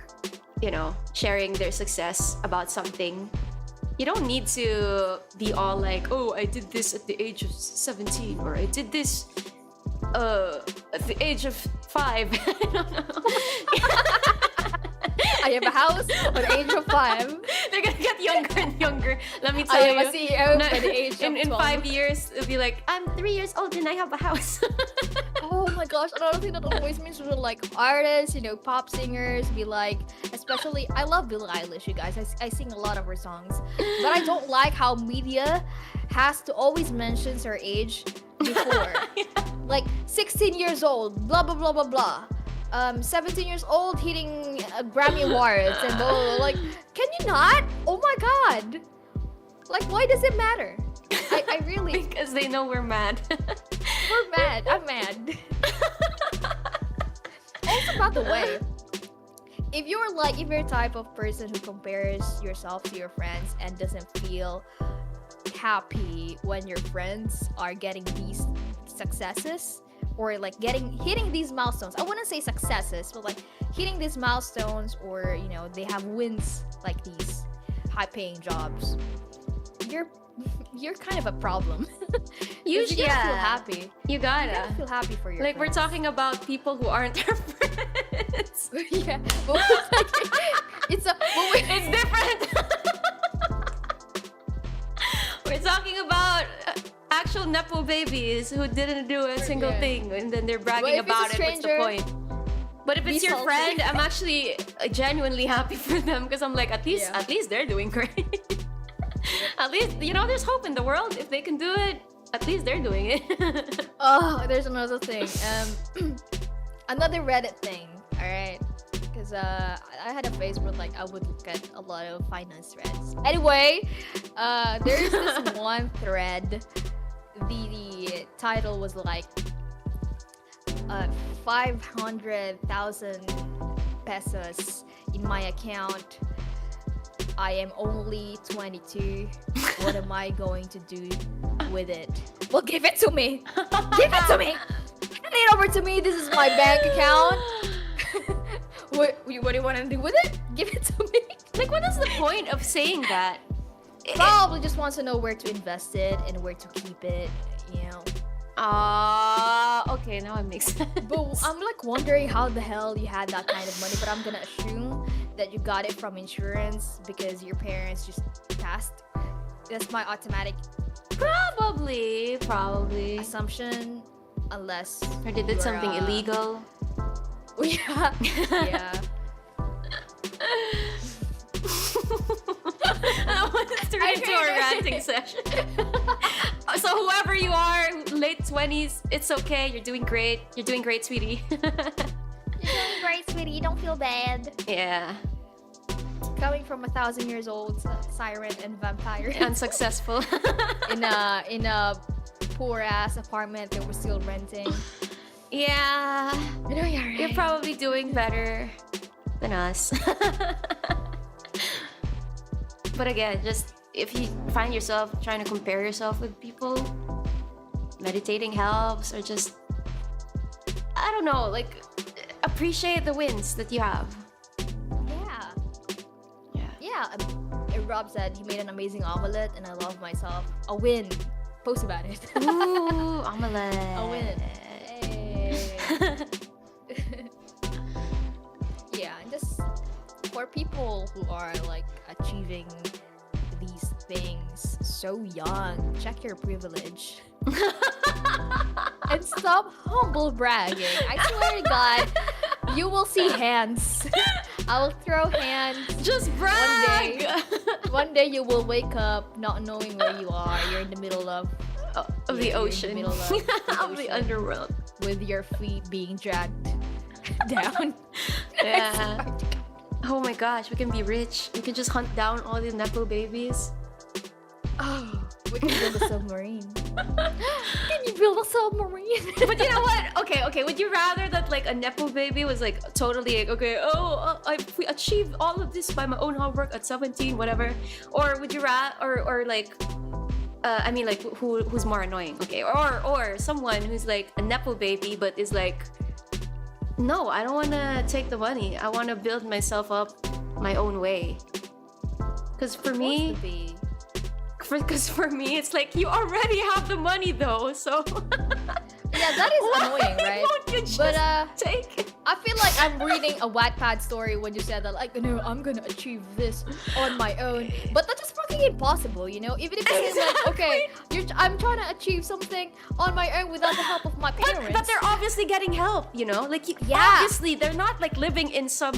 you know, sharing their success about something, you don't need to be all like, oh, I did this at the age of 17, or I did this at the age of 5. I don't know. I have a house at the age of 5. They're gonna get younger and younger. Let me tell I you. am a CEO by the age of in 12. 5 years, it'll be like, I'm 3 years old and I have a house. Oh my gosh, another thing that always makes me like artists, you know, pop singers, be like, especially, I love Billie Eilish, you guys. I sing a lot of her songs. But I don't like how media has to always mention her age before. Yeah. Like, 16 years old, blah, blah, blah, blah, blah. 17 years old, hitting Grammy Awards, and blah, blah, blah. Like, can you not? Oh my god. Like, why does it matter? I really... Because they know we're mad. We're mad. I'm mad. Also, by the way, if you're the type of person who compares yourself to your friends and doesn't feel happy when your friends are getting these successes, or like hitting these milestones, I wouldn't say successes, but like hitting these milestones, or you know, they have wins like these high-paying jobs, you're kind of a problem. You gotta feel happy. You gotta feel happy for your like friends. we're talking about people who aren't our friends. Yeah, but it's different. We're talking about actual nepo babies who didn't do a single thing, and then they're bragging about it. What's the point? But if it's your friend, I'm actually genuinely happy for them, because I'm like, at least they're doing great. At least, you know, there's hope in the world. If they can do it, at least they're doing it. Oh, there's another thing. Another Reddit thing. All right, because I had a phase where like I would look at a lot of finance threads. Anyway, there's this one thread. The title was like 500,000 pesos in my account. I am only 22. What am I going to do with it? Well, give it to me. Give it to me. Hand it over to me. This is my bank account. What do you want to do with it? Give it to me. Like, what is the point of saying that? Probably just wants to know where to invest it and where to keep it, you know. Okay, now it makes sense. But I'm like wondering how the hell you had that kind of money, but I'm gonna assume that you got it from insurance because your parents just passed. That's my automatic Probably. assumption, unless Or they did something illegal. Yeah. Yeah. I want to turn into a ranting session. So whoever you are, late 20s, it's okay. You're doing great. You're doing great, sweetie. You're doing great, sweetie. Don't feel bad. Yeah. Coming from 1,000 years old siren and vampire. Unsuccessful. in a poor ass apartment that we're still renting. Yeah. I know you're right. You're probably doing better than us. But again, just if you find yourself trying to compare yourself with people, meditating helps, or just, I don't know, like, appreciate the wins that you have. Yeah. yeah, Rob said he made an amazing omelette and I love myself. A win. Post about it. Ooh, omelette. A win. Hey. Yeah, and just for people who are like achieving these things so young, check your privilege. And stop humble bragging. I swear to God, you will see hands. I will throw hands. Just brag. One day you will wake up not knowing where you are. You're in the middle of the ocean. In the middle of the, Of the underworld. with your feet being dragged down. Yeah. Oh my gosh, we can be rich. We can just hunt down all the Nepo babies. Oh, we can build a submarine. Can you build a submarine? But you know what? Okay. Would you rather that like a Nepo baby was like totally like, okay, I achieved all of this by my own hard work at 17, whatever? Or would you rather, or like, I mean like who's more annoying? Okay, or someone who's like a Nepo baby but is like, no, I don't want to take the money. I want to build myself up my own way. Because for me, it's like you already have the money though, so yeah, that is annoying, right? Won't you just take it? I feel like I'm reading a Wattpad story when you said that, like, no, I'm gonna achieve this on my own, but that is fucking impossible, you know. Even if you say like, okay, I'm trying to achieve something on my own without the help of my parents. But they're obviously getting help, you know. Like, obviously they're not like living in some.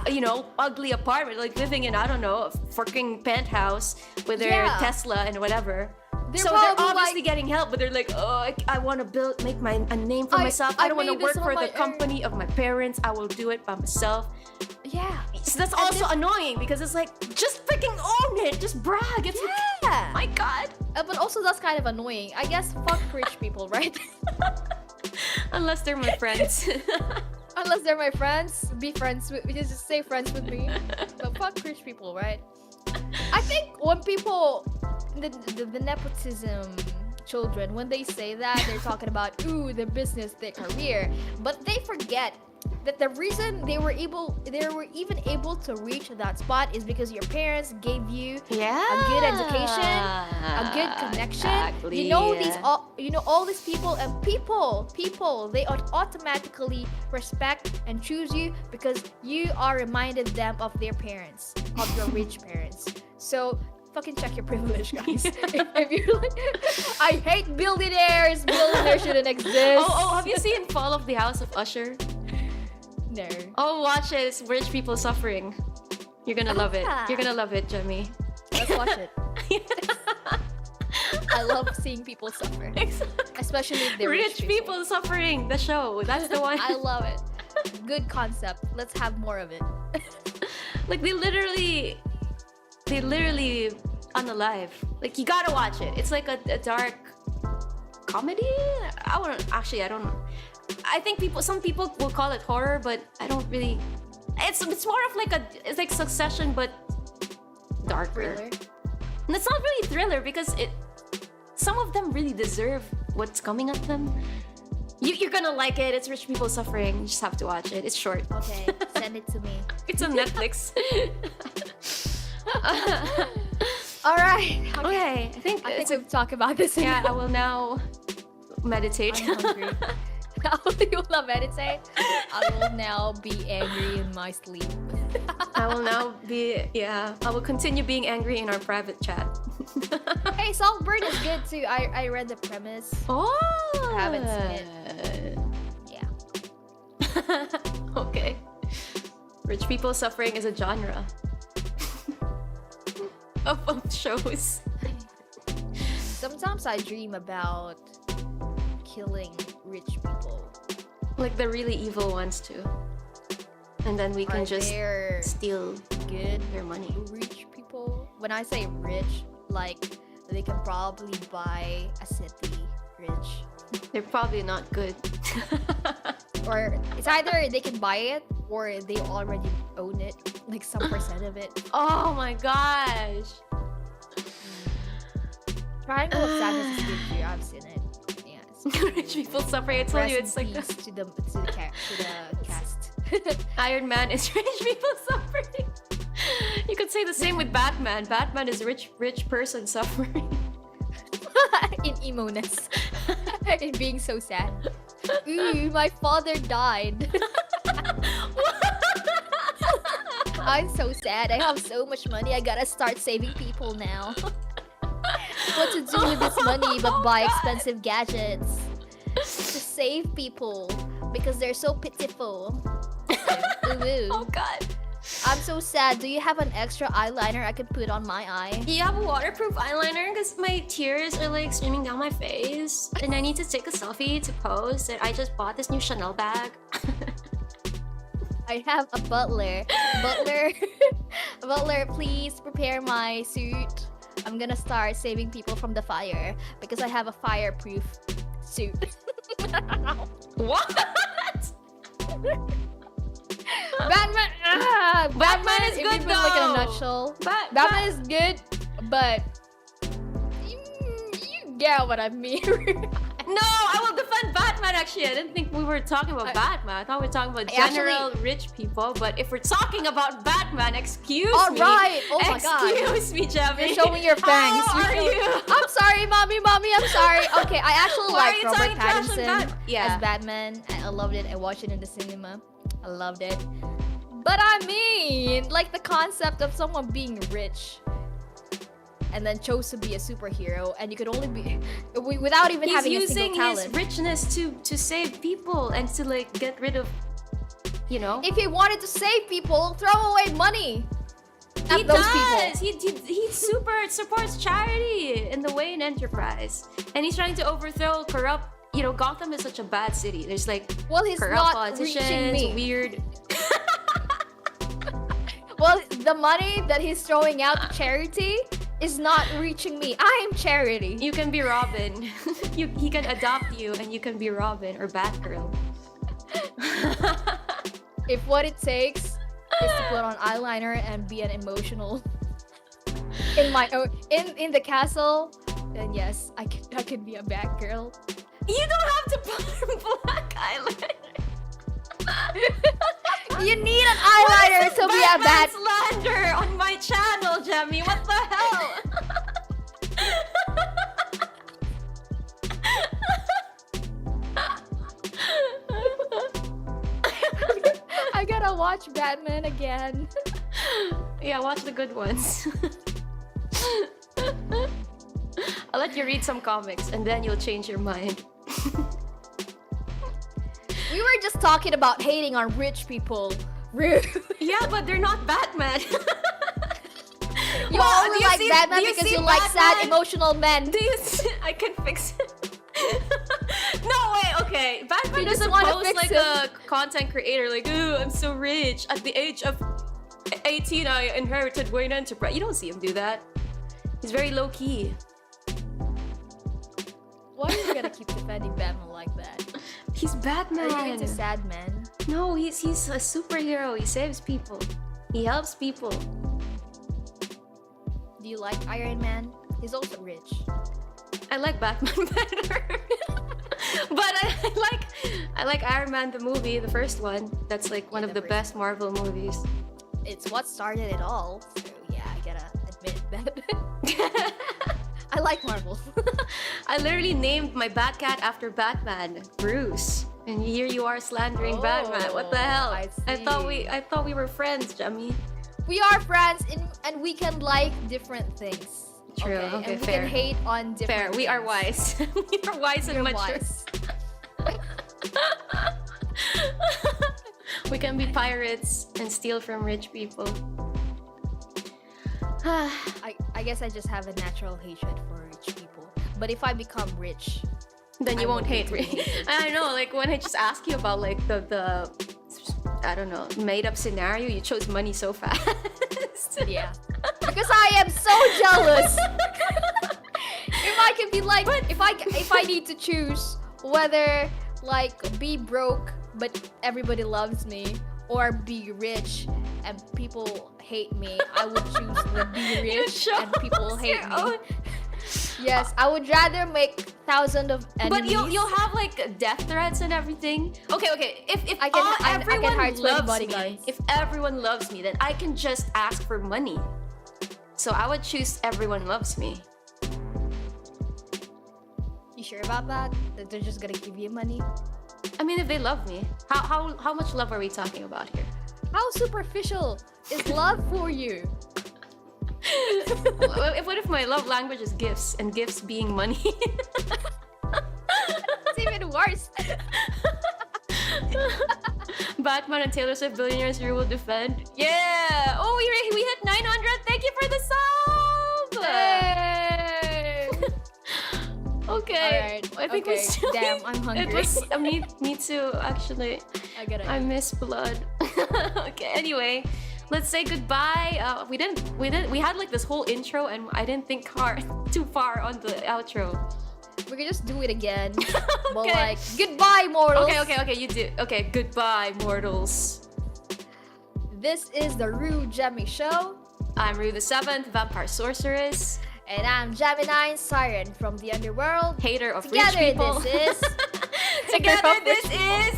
You know, ugly apartment, like living in, I don't know, a fucking penthouse with their Tesla and whatever. They're obviously getting help, but they're like, oh, I want to make a name for myself. I don't want to work for the company of my parents. I will do it by myself. Yeah. So that's also annoying because it's like, just freaking own it. Just brag. It's like, my God. But also that's kind of annoying. I guess fuck rich people, right? Unless they're my friends. Unless they're my friends, be friends with, just stay friends with me. But fuck rich people, right? I think when people, the nepotism children, when they say that, they're talking about, ooh, their business, their career. But they forget that the reason they were even able to reach that spot is because your parents gave you a good education, a good connection. Exactly. You know all these people, and people they automatically respect and choose you because you are reminded them of their parents, of your rich parents. So fucking check your privilege, guys. if you're like, I hate billionaires. Billionaires shouldn't exist. Oh, have you seen Fall of the House of Usher? No. Oh, watch it. It's rich people suffering. You're gonna love it. You're gonna love it, Jemmy. Let's watch it. I love seeing people suffer. Especially if they're rich people suffering. The show. That's the one. I love it. Good concept. Let's have more of it. Like they literally unalive. Like you gotta watch it. It's like a dark comedy. I don't know. I think some people will call it horror, but I don't really. It's more of like it's like Succession, but darker. Thriller. And it's not really thriller because some of them really deserve what's coming at them. You're gonna like it. It's rich people suffering. You just have to watch it. It's short. Okay, send it to me. It's on Netflix. All right. Okay. I think we've talked about this. Yeah, I will now meditate. I'm hungry. You will meditate. I will now be angry in my sleep. I will continue being angry in our private chat. Hey, Saltburn is good too. I read the premise. Oh, I haven't seen it. Yeah. Okay. Rich people suffering is a genre of shows. Sometimes I dream about killing rich people. Like the really evil ones too. And then we can just steal good their money. Rich people. When I say rich, like they can probably buy a city rich. They're probably not good. Or it's either they can buy it or they already own it, like some percent of it. Oh my gosh. Triangle of Sadness is good too. I've seen it. Yeah. Rich people suffering. I told you it's like to the cast. Iron Man is rich people suffering. You could say the same with Batman. Batman is a rich person suffering. In emo-ness. In being so sad. Ooh, my father died. I'm so sad. I have so much money. I gotta start saving people now. What to do with this money but buy expensive gadgets to save people because they're so pitiful. Ooh. Oh god. I'm so sad. Do you have an extra eyeliner I could put on my eye? Do you have a waterproof eyeliner? Because my tears are like streaming down my face. And I need to take a selfie to post that I just bought this new Chanel bag. I have a butler. Butler, please prepare my suit. I'm gonna start saving people from the fire because I have a fireproof suit. What? Batman! Batman is if good you put, like, in a though. nutshell. Batman is good, but you get what I mean. No, I will defend Batman actually. I didn't think we were talking about Batman. I thought we were talking about general rich people. But if we're talking about Batman, excuse me. Alright! Oh my god. Excuse me, Jemmy. You're showing your fangs. How are you? I'm sorry, mommy, I'm sorry. Okay, I actually Why are like you Robert talking trash on Pattinson as Batman. I loved it. I watched it in the cinema. I loved it. But I mean, like the concept of someone being rich and then chose to be a superhero, and you could only be without even having a single He's using talent. his richness to save people and to like get rid of, you know. If he wanted to save people, throw away money. He those does. people. He supports charity in the Wayne enterprise, and he's trying to overthrow corrupt. You know, Gotham is such a bad city. There's like He's corrupt not reaching politicians, me. weird. Well, the money that he's throwing out to charity is not reaching me. I am charity. You can be Robin. He can adopt you, and you can be Robin or Batgirl. If what it takes is to put on eyeliner and be an emotional in my own in the castle, then yes, I could be a Batgirl. You don't have to put black eyeliner. You need an eyeliner to be a bat. slander on my channel, Jemmy. What the hell? I gotta watch Batman again. Yeah, watch the good ones. I'll let you read some comics and then you'll change your mind. We were just talking about hating on rich people. Rude. Yeah, but they're not Batman. You Well, only do you like see- Batman do you because see you like sad, Batman? emotional men. Do you see? I can fix it. No, wait, okay. Batman You just doesn't wanna post fix like him. a content creator like, ooh, I'm so rich. At the age of 18, I inherited Wayne Enterprise. You don't see him do that. He's very low-key. Why are you gonna keep defending Batman like that? He's Batman. Are you into sad men? No, he's a superhero. He saves people. He helps people. Do you like Iron Man? He's also rich. I like Batman better. But I like Iron Man the movie, the first one. That's like one of the best Marvel movies. It's what started it all. So yeah, I gotta admit that. I like Marvel. I literally named my Batcat after Batman, Bruce. And here you are slandering Batman. What the hell? I thought we were friends, Jemmy. We are friends and we can like different things. True. Okay, and we fair. can hate on different Fair. We are things. wise. We are wise and You're mature. wise. We can be pirates and steal from rich people. I guess I just have a natural hatred for rich people. But if I become rich, Then you I won't hate be me. I don't know, like when I just asked you about like the I don't know, made up scenario, you chose money so fast. Yeah. Because I am so jealous. If I can be like, if I need to choose whether like be broke but everybody loves me or be rich and people hate me, I would choose the be rich and people hate me. Yes, I would rather make thousands of enemies. But you'll have like death threats and everything. Okay. If everyone everyone loves me, bodyguards. if everyone loves me, then I can just ask for money. So I would choose everyone loves me. You sure about that? That they're just gonna give you money? I mean, if they love me, how much love are we talking about here? How superficial is love for you? What if my love language is gifts and gifts being money? It's even worse. Batman and Taylor Swift billionaires you will defend. Yeah. Oh, we hit 900. Thank you for the sub. Hey. Okay. Alright, I think we still. Damn, I'm hungry. It was me too. Actually, I miss blood. Okay. Anyway, let's say goodbye. We had like this whole intro, and I didn't think too far on the outro. We can just do it again. But Okay. like, goodbye, mortals. Okay. You do. Okay. Goodbye, mortals. This is the RU GEMI Show. I'm RuVII, vampire sorceress, And I'm Gemini Siren from the Underworld. hater of Together, rich people. this is Together, this is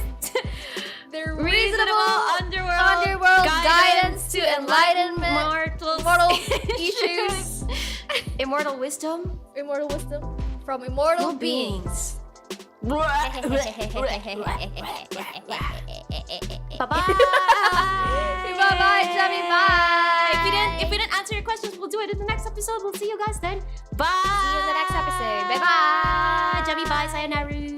the Reasonable Underworld guidance to enlightenment, mortal issues, immortal wisdom, immortal wisdom from immortal beings. Bye-bye. Bye-bye, Gemmy, bye. If we didn't answer your questions, we'll do it in the next episode. We'll see you guys then. Bye. See you in the next episode. Bye-bye. Jammy, bye. Sayonara.